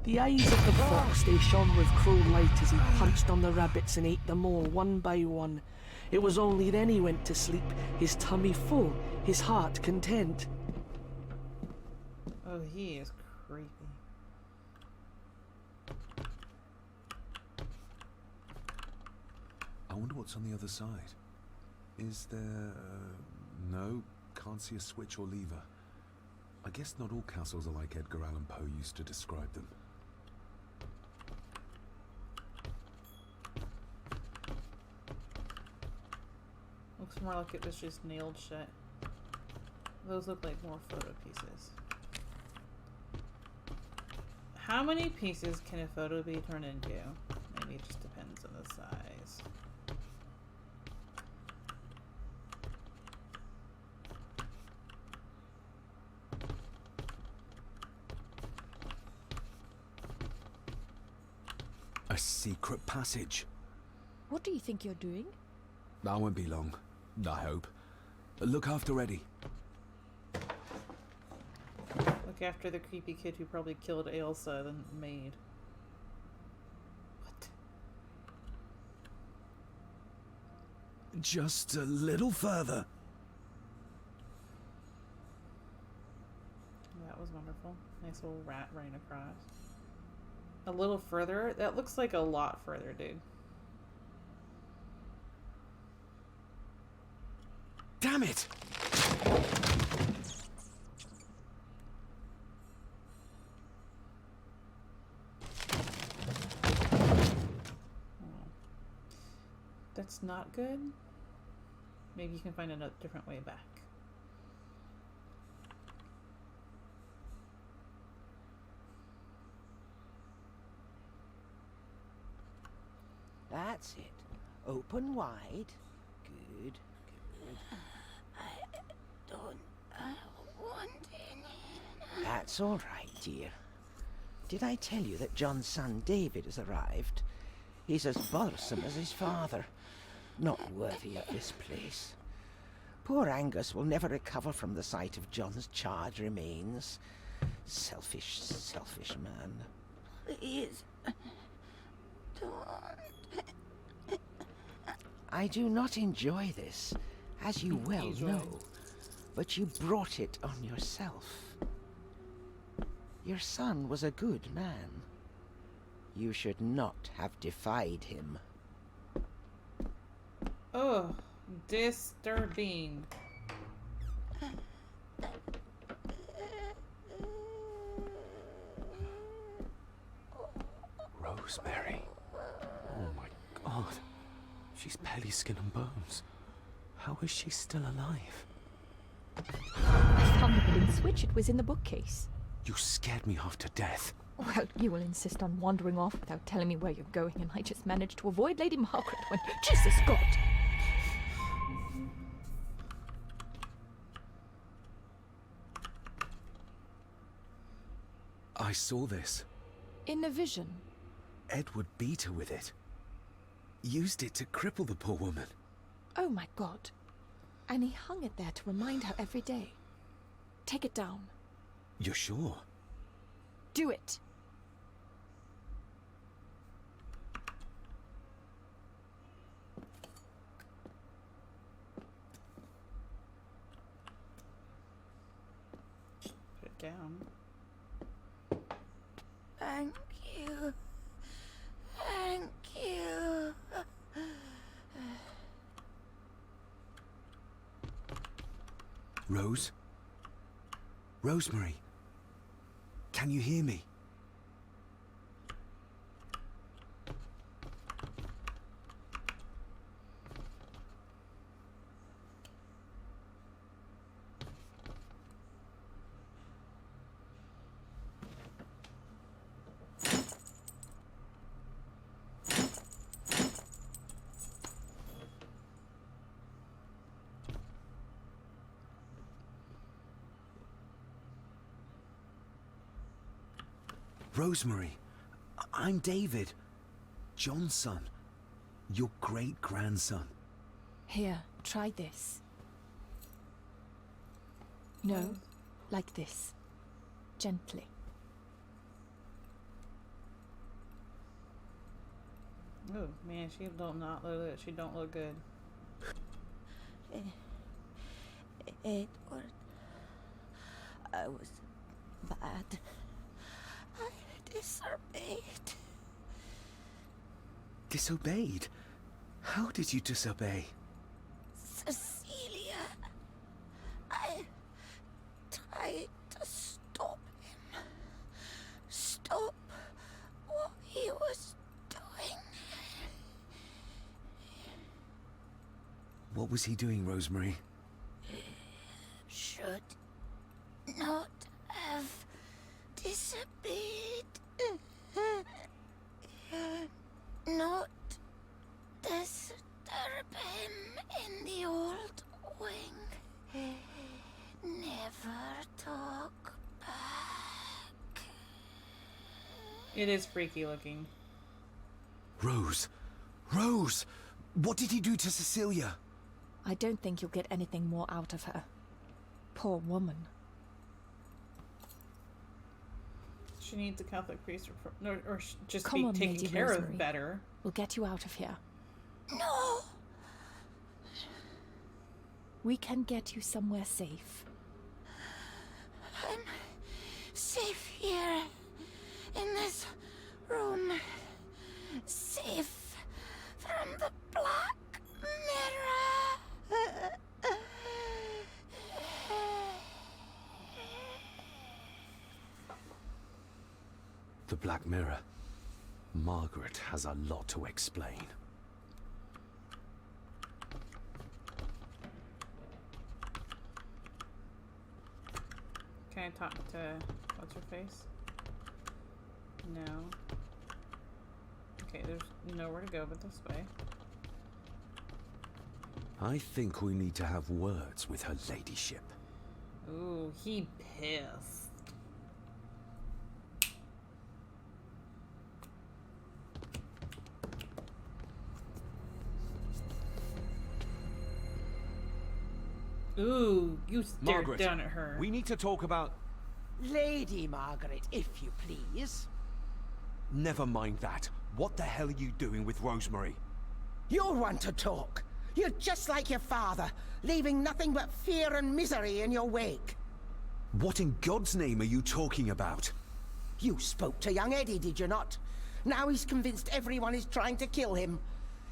The eyes of the fox, they shone with cruel light as he punched on the rabbits and ate them all one by one. It was only then he went to sleep, his tummy full, his heart content. Oh, he is creepy. I wonder what's on the other side. Is there... no, can't see a switch or lever. I guess not all castles are like Edgar Allan Poe used to describe them. Looks more like it was just nailed shut. Those look like more photo pieces. How many pieces can a photo be turned into? Maybe it just depends on the size. A secret passage. What do you think you're doing? I won't be long, I hope. Look after Eddie. Look after the creepy kid who probably killed Ailsa, the maid. What? Just a little further. That was wonderful. Nice little rat running across. A little further? That looks like a lot further, dude. Damn it! That's not good. Maybe you can find a different way back. That's it. Open wide. Good, good. I don't want any. That's all right, dear. Did I tell you that John's son David has arrived? He's as bothersome as his father. Not worthy of this place. Poor Angus will never recover from the sight of John's charred remains. Selfish, selfish man. Please. Don't. I do not enjoy this, as you well know, but you brought it on yourself. Your son was a good man. You should not have defied him. Oh, disturbing. Rosemary. Oh my God. She's barely skin and bones. How is she still alive? I found the hidden switch. It was in the bookcase. You scared me half to death. Well, you will insist on wandering off without telling me where you're going, and I just managed to avoid Lady Margaret when... Jesus God! I saw this. In a vision? Edward beat her with it. Used it to cripple the poor woman. Oh my God. And he hung it there to remind her every day. Take it down. You're sure? Do it. Put it down. Thank you. Thank you. Rose? Rosemary? Can you hear me? Rosemary, I'm David, John's son, your great-grandson. Here, try this. No, like this. Gently. Oh man, she don't look good. Edward, I was bad. I disobeyed. Disobeyed? How did you disobey? Cecilia, I tried to stop him. Stop what he was doing. What was he doing, Rosemary? Should not have disobeyed. Not disturb him in the old wing. Never talk back. It is freaky looking. Rose! Rose! What did he do to Cecilia? I don't think you'll get anything more out of her. Poor woman. She needs a Catholic priest or just Come be on, taken Lady care Rosemary. of better. We'll get you out of here. No! We can get you somewhere safe. I'm safe here. In this room. Safe from the Black Mirror. The Black Mirror. Margaret has a lot to explain. Can I talk to what's her face? No. Okay, there's nowhere to go but this way. I think we need to have words with her ladyship. Ooh, he pissed. Ooh, you stared Margaret, down at her. we need to talk about... Lady Margaret, if you please. Never mind that. What the hell are you doing with Rosemary? You're one to talk. You're just like your father, leaving nothing but fear and misery in your wake. What in God's name are you talking about? You spoke to young Eddie, did you not? Now he's convinced everyone is trying to kill him.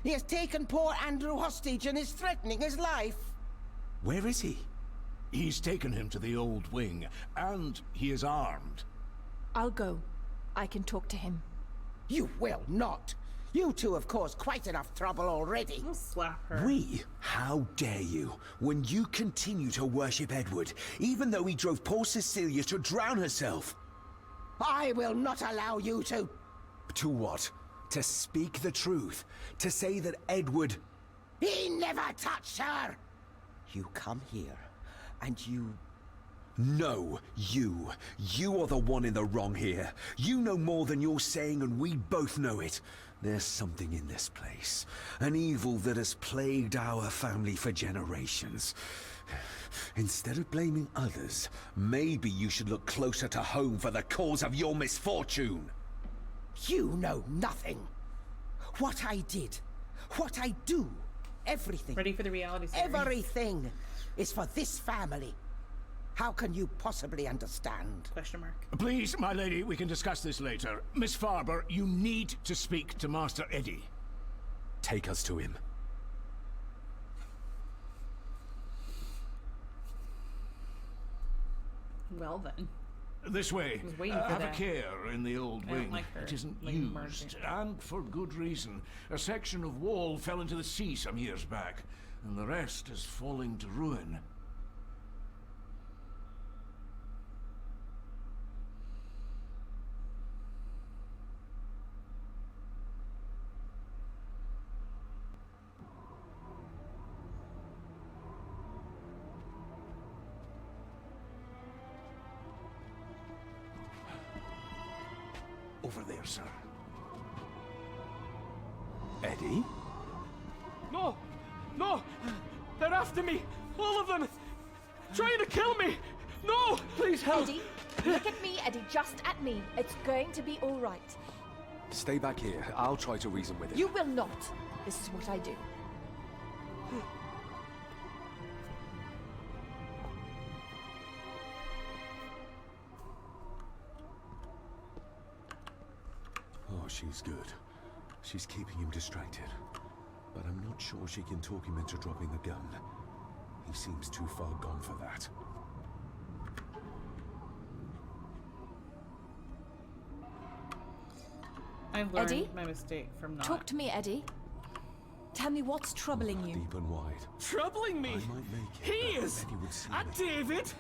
He has taken poor Andrew hostage and is threatening his life. Where is he? He's taken him to the Old Wing, and he is armed. I'll go. I can talk to him. You will not. You two have caused quite enough trouble already. I'll slap her. We? How dare you? When you continue to worship Edward, even though he drove poor Cecilia to drown herself. I will not allow you to. To what? To speak the truth? To say that Edward... He never touched her! You come here, and you... No, you. You are the one in the wrong here. You know more than you're saying, and we both know it. There's something in this place. An evil that has plagued our family for generations. Instead of blaming others, maybe you should look closer to home for the cause of your misfortune. You know nothing. What I did, what I do, everything. Ready for the reality series. Everything is for this family. How can you possibly understand? Question mark. Please, my lady, we can discuss this later. Miss Farber, you need to speak to Master Eddie. Take us to him. Well then. This way. I was waiting for have that. a care in the Old I don't Wing. like her. It isn't Like used, Margaret. and for good reason. A section of wall fell into the sea some years back, and the rest is falling to ruin. Over there, sir. Eddie? No! No! They're after me! All of them! Trying to kill me! No! Please help! Eddie, look at me, Eddie, just at me. It's going to be all right. Stay back here. I'll try to reason with him. You will not. This is what I do. Oh, she's good. She's keeping him distracted. But I'm not sure she can talk him into dropping the gun. He seems too far gone for that. I've learned Eddie? my mistake from not. Talk to me, Eddie. Tell me what's troubling you. Deep and wide. Troubling me! He is! And David!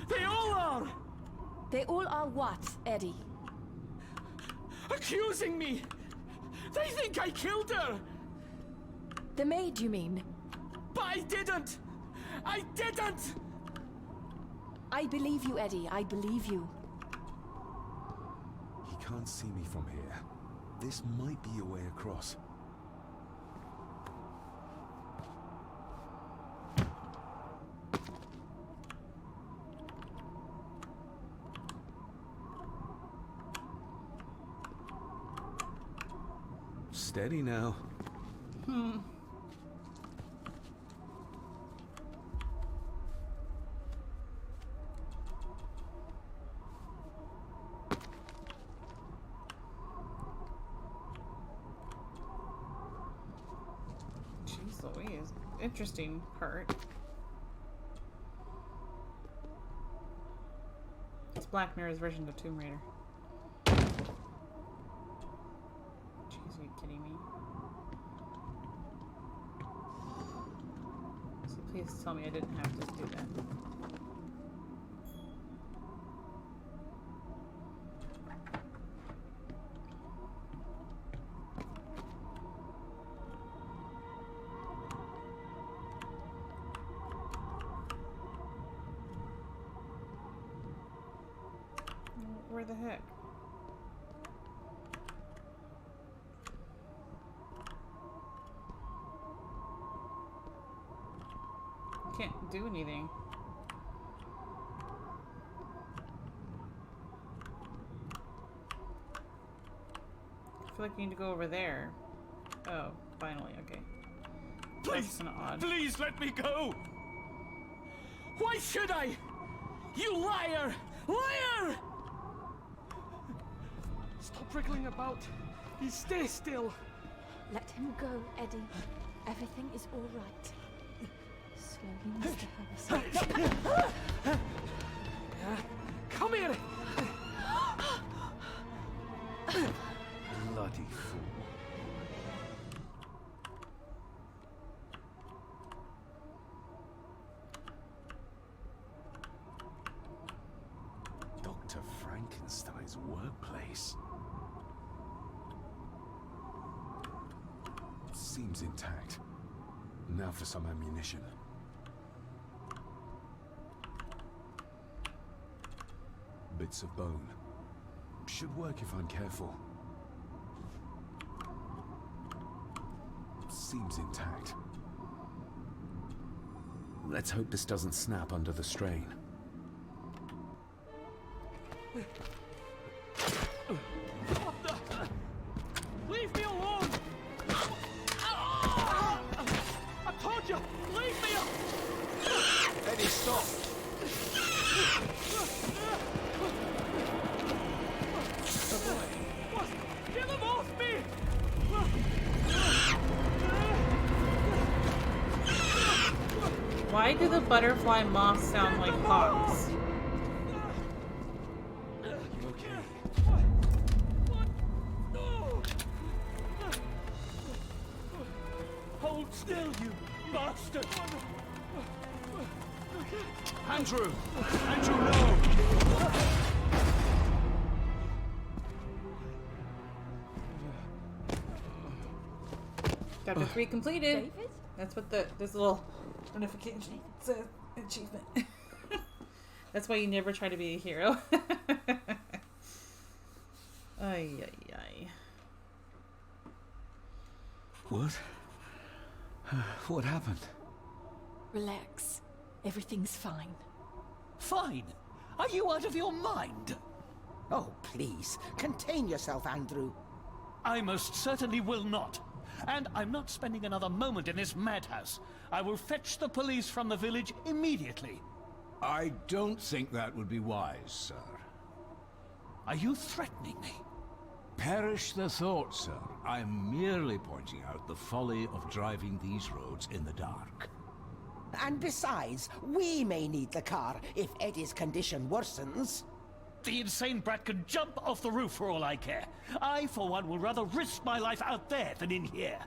They all are! They all are what, Eddie? Accusing me! They think I killed her! The maid, you mean? But I didn't! I didn't! I believe you, Eddie. I believe you. He can't see me from here. This might be your way across. Steady now. Jeez Louise. Interesting part. It's Black Mirror's version of Tomb Raider. Jeez, are you kidding me? So please tell me I didn't have to do that. Where the heck? Can't do anything. I feel like we need to go over there. Oh, finally, okay. Please, that's kind of odd. Please let me go! Why should I? You liar! Liar! Stop wriggling about. You stay still. Let him go, Eddie. Everything is all right. Slowly, Mr. Harrison. Come here! Bloody fool. Dr. Frankenstein's workplace. Seems intact. Now for some ammunition. Bits of bone. Should work if I'm careful. Seems intact. Let's hope this doesn't snap under the strain. What the? Leave me alone! I told you! Leave me alone! Eddie, stop! What? Get them off me! Why do the butterfly moths sound like hawks? You okay? No! Hold still, you bastard! Andrew! Andrew, no! Chapter 3 completed. David? That's what this little notification says. Achievement. That's why you never try to be a hero. Ay, ay, ay. What? What happened? Relax. Everything's fine. Fine? Are you out of your mind? Oh, please, contain yourself, Andrew. I most certainly will not. And I'm not spending another moment in this madhouse. I will fetch the police from the village immediately. I don't think that would be wise, sir. Are you threatening me? Perish the thought, sir. I'm merely pointing out the folly of driving these roads in the dark. And besides, we may need the car if Eddie's condition worsens. The insane brat can jump off the roof for all I care. I, for one, will rather risk my life out there than in here.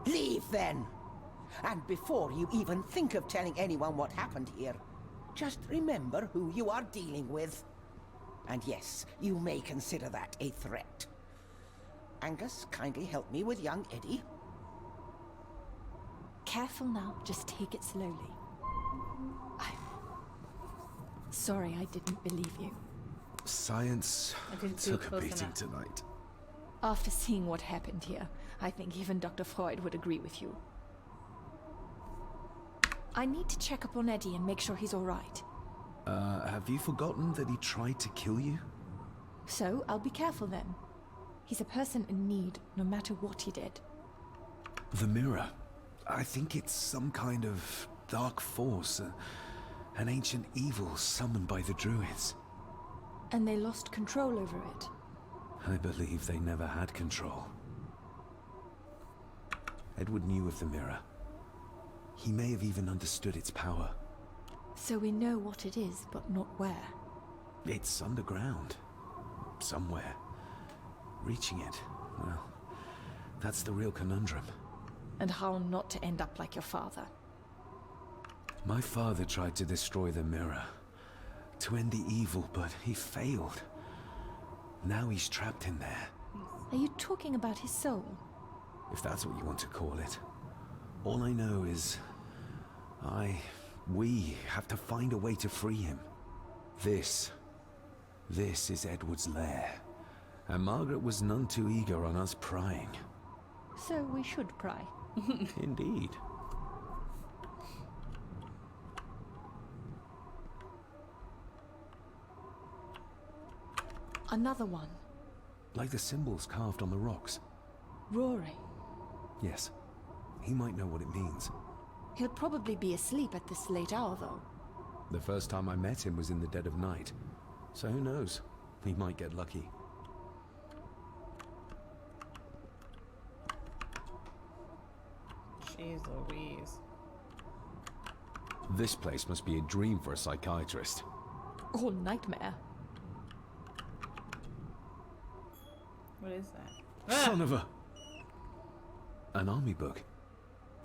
Leave, then. And before you even think of telling anyone what happened here, just remember who you are dealing with. And yes, you may consider that a threat. Angus, kindly help me with young Eddie. Careful now. Just take it slowly. I'm sorry I didn't believe you. Science I didn't do it took a close beating enough. tonight. After seeing what happened here, I think even Dr. Freud would agree with you. I need to check up on Eddie and make sure he's alright. Have you forgotten that he tried to kill you? So, I'll be careful then. He's a person in need, no matter what he did. The mirror. I think it's some kind of dark force, an ancient evil summoned by the druids. And they lost control over it. I believe they never had control. Edward knew of the mirror. He may have even understood its power. So we know what it is, but not where. It's underground. Somewhere. Reaching it, well, that's the real conundrum. And how not to end up like your father. My father tried to destroy the mirror, to end the evil, but he failed. Now he's trapped in there. Are you talking about his soul? If that's what you want to call it. All I know is... we have to find a way to free him. This is Edward's lair. And Margaret was none too eager on us prying. So we should pry. Indeed. Another one. Like the symbols carved on the rocks. Roaring. Yes. He might know what it means. He'll probably be asleep at this late hour, though. The first time I met him was in the dead of night. So who knows? He might get lucky. Jeez Louise. This place must be a dream for a psychiatrist. Or nightmare. What is that? Son of a... An army book.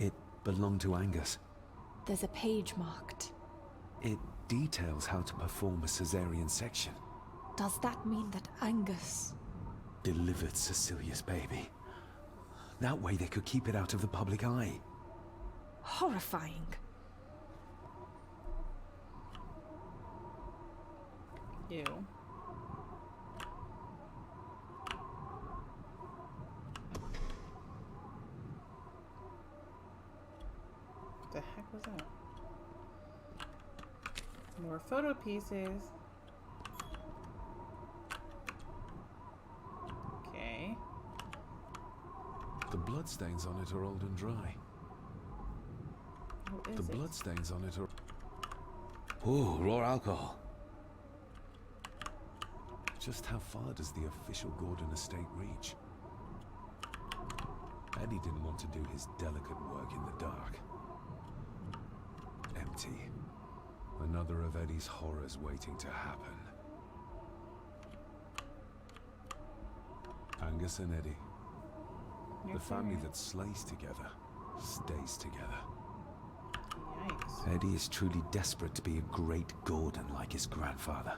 It belonged to Angus. There's a page marked. It details how to perform a cesarean section. Does that mean that Angus... delivered Cecilia's baby? That way they could keep it out of the public eye. Horrifying. Ew. What the heck was that? More photo pieces. Okay. The bloodstains on it are old and dry. What is The it? bloodstains on it are... Ooh, raw alcohol. Just how far does the official Gordon estate reach? Eddie didn't want to do his delicate work in the dark. Empty. Another of Eddie's horrors waiting to happen. Angus and Eddie. The family that slays together, stays together. Yikes. Eddie is truly desperate to be a great Gordon like his grandfather.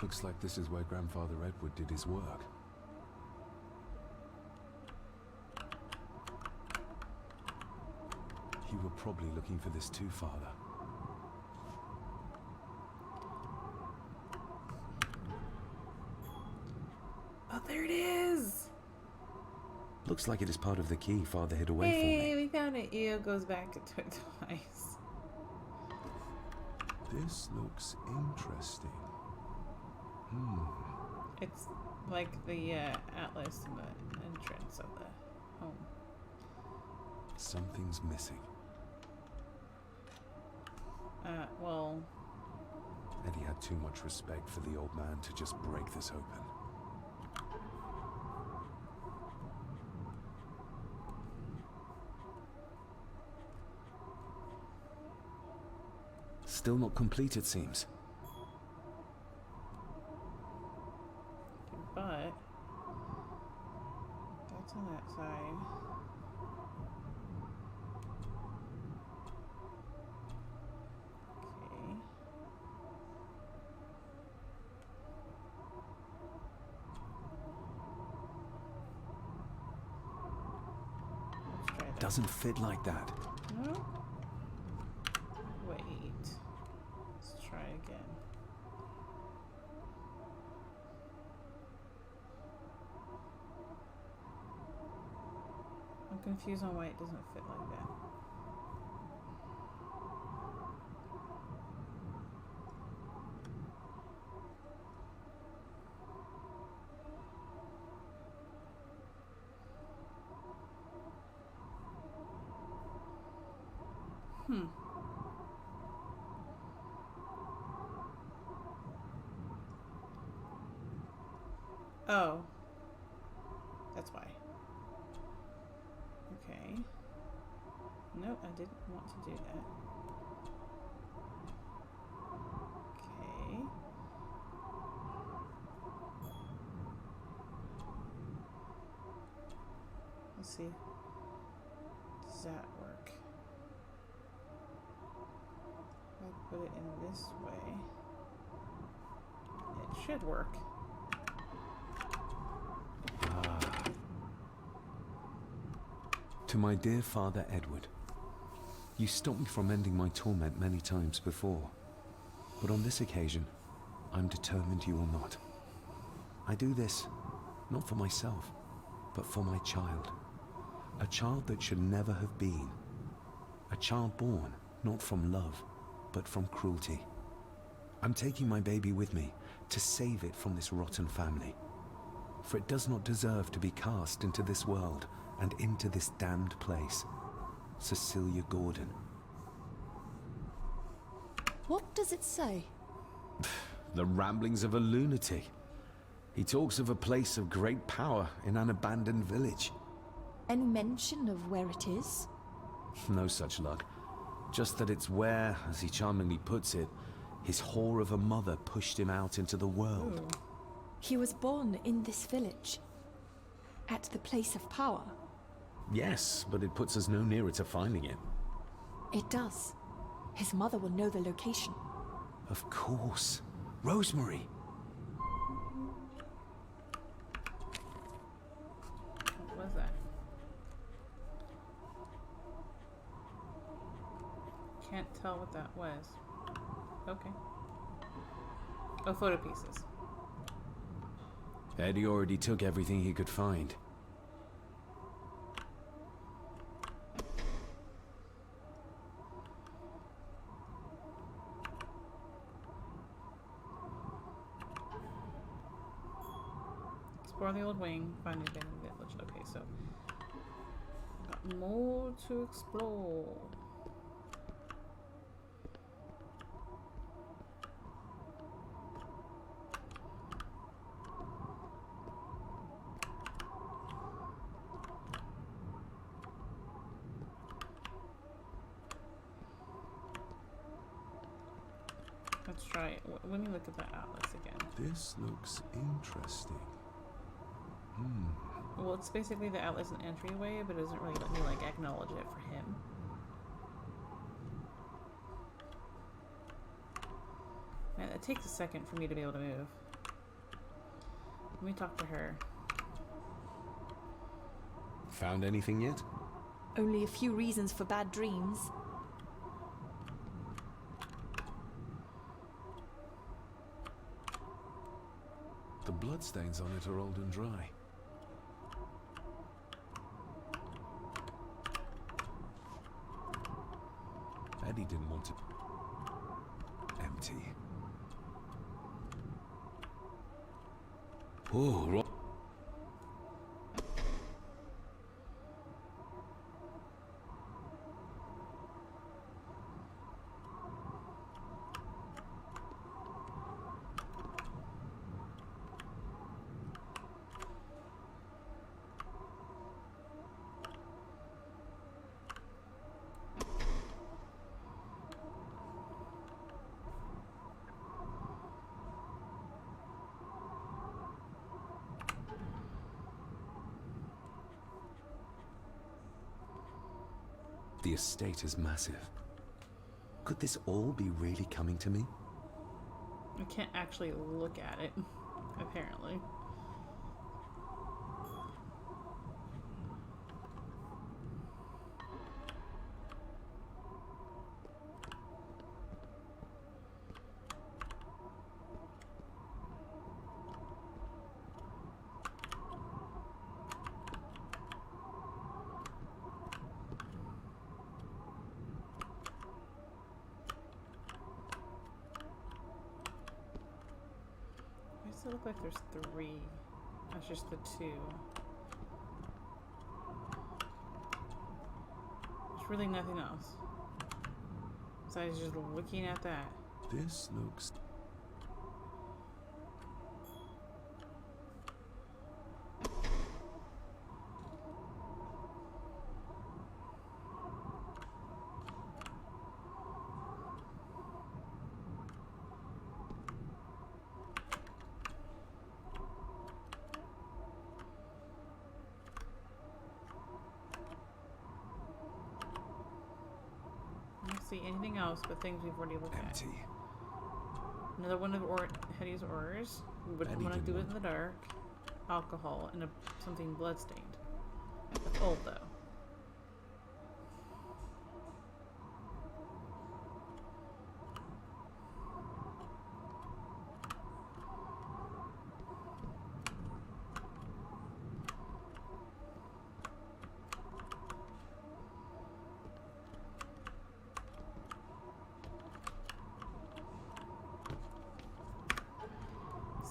Looks like this is where Grandfather Edward did his work. You were probably looking for this too, Father. Oh, there it is! Looks like it is part of the key Father hid away for Hey, me. we found it. Ew, goes back to it twice. This looks interesting. It's like the atlas in the entrance of the home. Something's missing. Well... Eddie had too much respect for the old man to just break this open. Still not complete, it seems. But... that's on that side. Okay. doesn't fit like that. No? Wait. Let's try again. I'm confused on why it doesn't fit like that. Oh. That's why. Okay. No, I didn't want to do that. Okay. Let's see. Does that work? If I put it in this way, it should work. To my dear Father Edward, you stopped me from ending my torment many times before, but on this occasion, I'm determined you will not. I do this, not for myself, but for my child. A child that should never have been. A child born, not from love, but from cruelty. I'm taking my baby with me to save it from this rotten family. For it does not deserve to be cast into this world and into this damned place. Cecilia Gordon. What does it say? The ramblings of a lunatic. He talks of a place of great power in an abandoned village. Any mention of where it is? No such luck. Just that it's where, as he charmingly puts it, his whore of a mother pushed him out into the world. Ooh. He was born in this village, at the place of power. Yes, but it puts us no nearer to finding it. It does. His mother will know the location. Of course. Rosemary. What was that? Can't tell what that was. Okay. Oh, photo pieces. Eddie already took everything he could find. Explore the old wing, find an abandoned village. Okay, so got more to explore. Let's try it. Let me look at the atlas again. This looks interesting. Well, it's basically the atlas and entryway, but it doesn't really let me like acknowledge it for him. Man, it takes a second for me to be able to move. Let me talk to her. Found anything yet? Only a few reasons for bad dreams. The bloodstains on it are old and dry. Eddie didn't want it empty. Oh, the estate is massive. Could this all be really coming to me? I can't actually look at it, apparently. does it look like there's 3? That's just the 2. There's really nothing else. Besides just looking at that. This looks... I don't see anything else but things we've already looked empty. at. Another one of Hetty's orders. We wouldn't want to do it in the dark. Alcohol and something bloodstained. That's old though.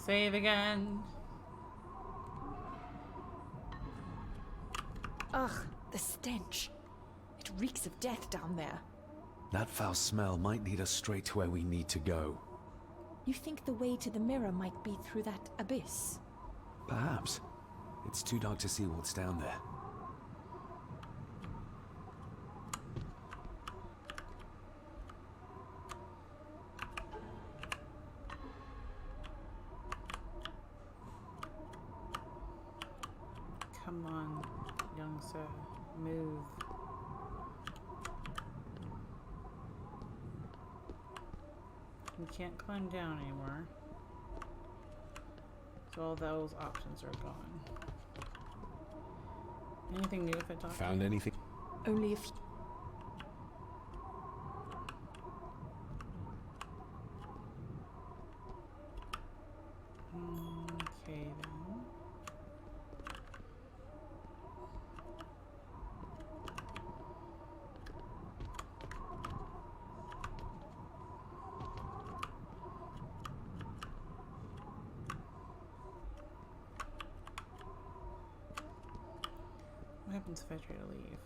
Save again. Ugh, the stench. It reeks of death down there. That foul smell might lead us straight to where we need to go. You think the way to the mirror might be through that abyss? Perhaps. It's too dark to see what's down there. Come on, young sir. Move. We can't climb down anymore. So all those options are gone. Anything new if I talk? Found anything? Only a few. Okay then. What happens if I try to leave?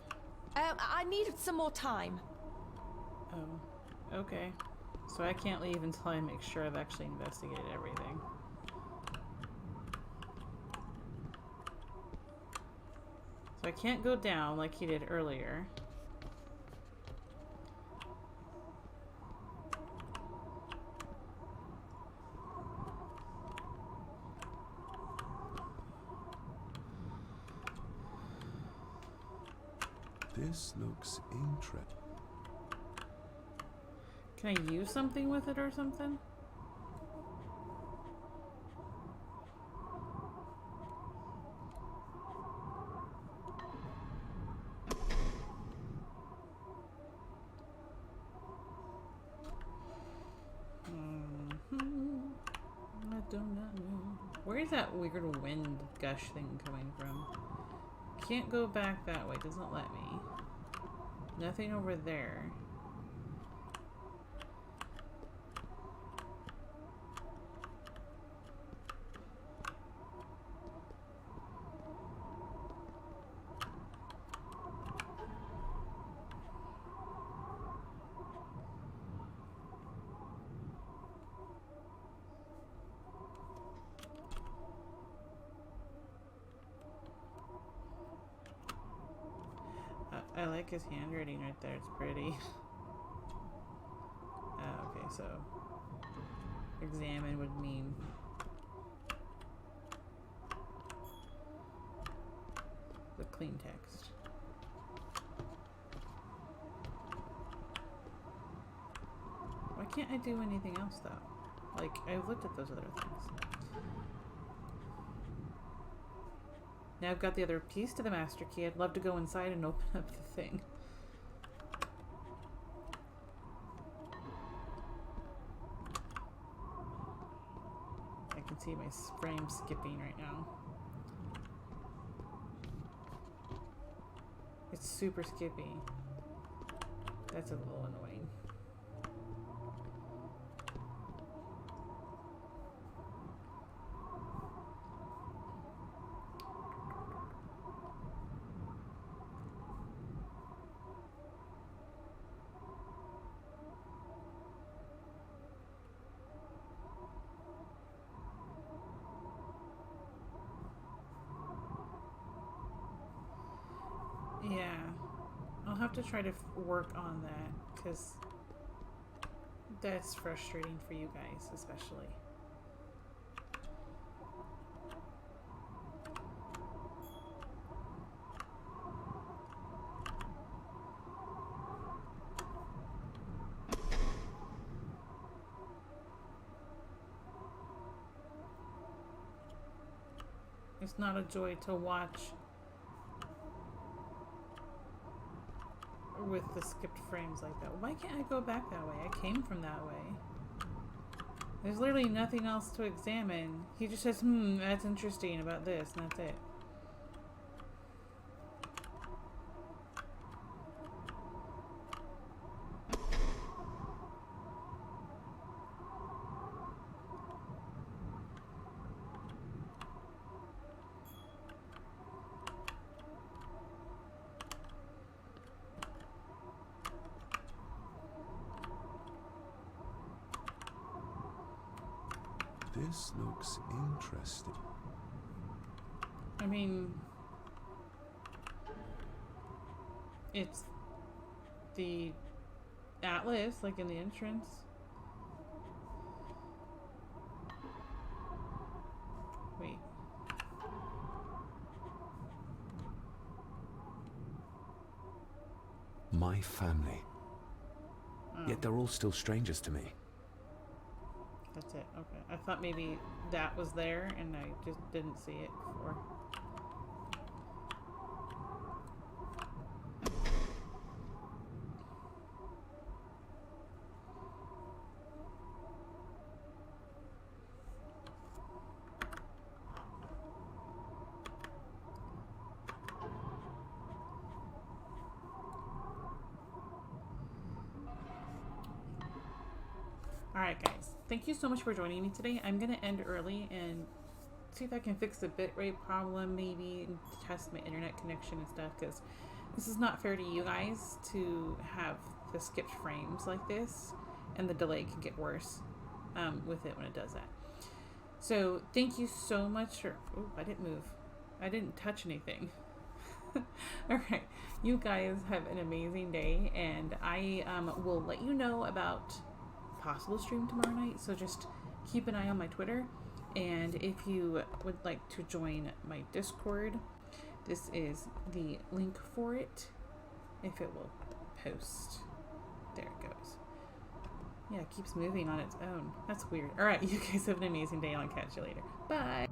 I needed some more time. Oh, okay. So I can't leave until I make sure I've actually investigated everything. So I can't go down like he did earlier. This looks interesting. Can I use something with it or something? I do not know. Where is that weird wind gush thing coming from? Can't go back that way. Doesn't let me. Nothing over there. I like his handwriting right there. It's pretty. Okay, so examine would mean the clean text. Why can't I do anything else though? Like, I've looked at those other things. Now I've got the other piece to the master key. I'd love to go inside and open up the thing. I can see my frame skipping right now. It's super skippy. That's a little annoying. have to try to work on that, because that's frustrating for you guys, especially. It's not a joy to watch with the skipped frames like that. Why can't I go back that way? I came from that way. There's literally nothing else to examine. He just says, that's interesting about this, and that's it. This looks interesting. I mean, it's the atlas, like in the entrance. Wait. My family. Oh. Yet they're all still strangers to me. That's it. Okay. I thought maybe that was there and I just didn't see it before. Alright guys, thank you so much for joining me today. I'm going to end early and see if I can fix the bitrate problem maybe and test my internet connection and stuff, because this is not fair to you guys to have the skipped frames like this, and the delay can get worse with it when it does that. So thank you so much for... Oh, I didn't move. I didn't touch anything. Alright, you guys have an amazing day, and I will let you know about possible stream tomorrow night, so just keep an eye on my Twitter. And if you would like to join my Discord, this is the link for it, if it will post. There it goes. Yeah, it keeps moving on its own. That's weird. Alright, you guys have an amazing day, and I'll catch you later. Bye!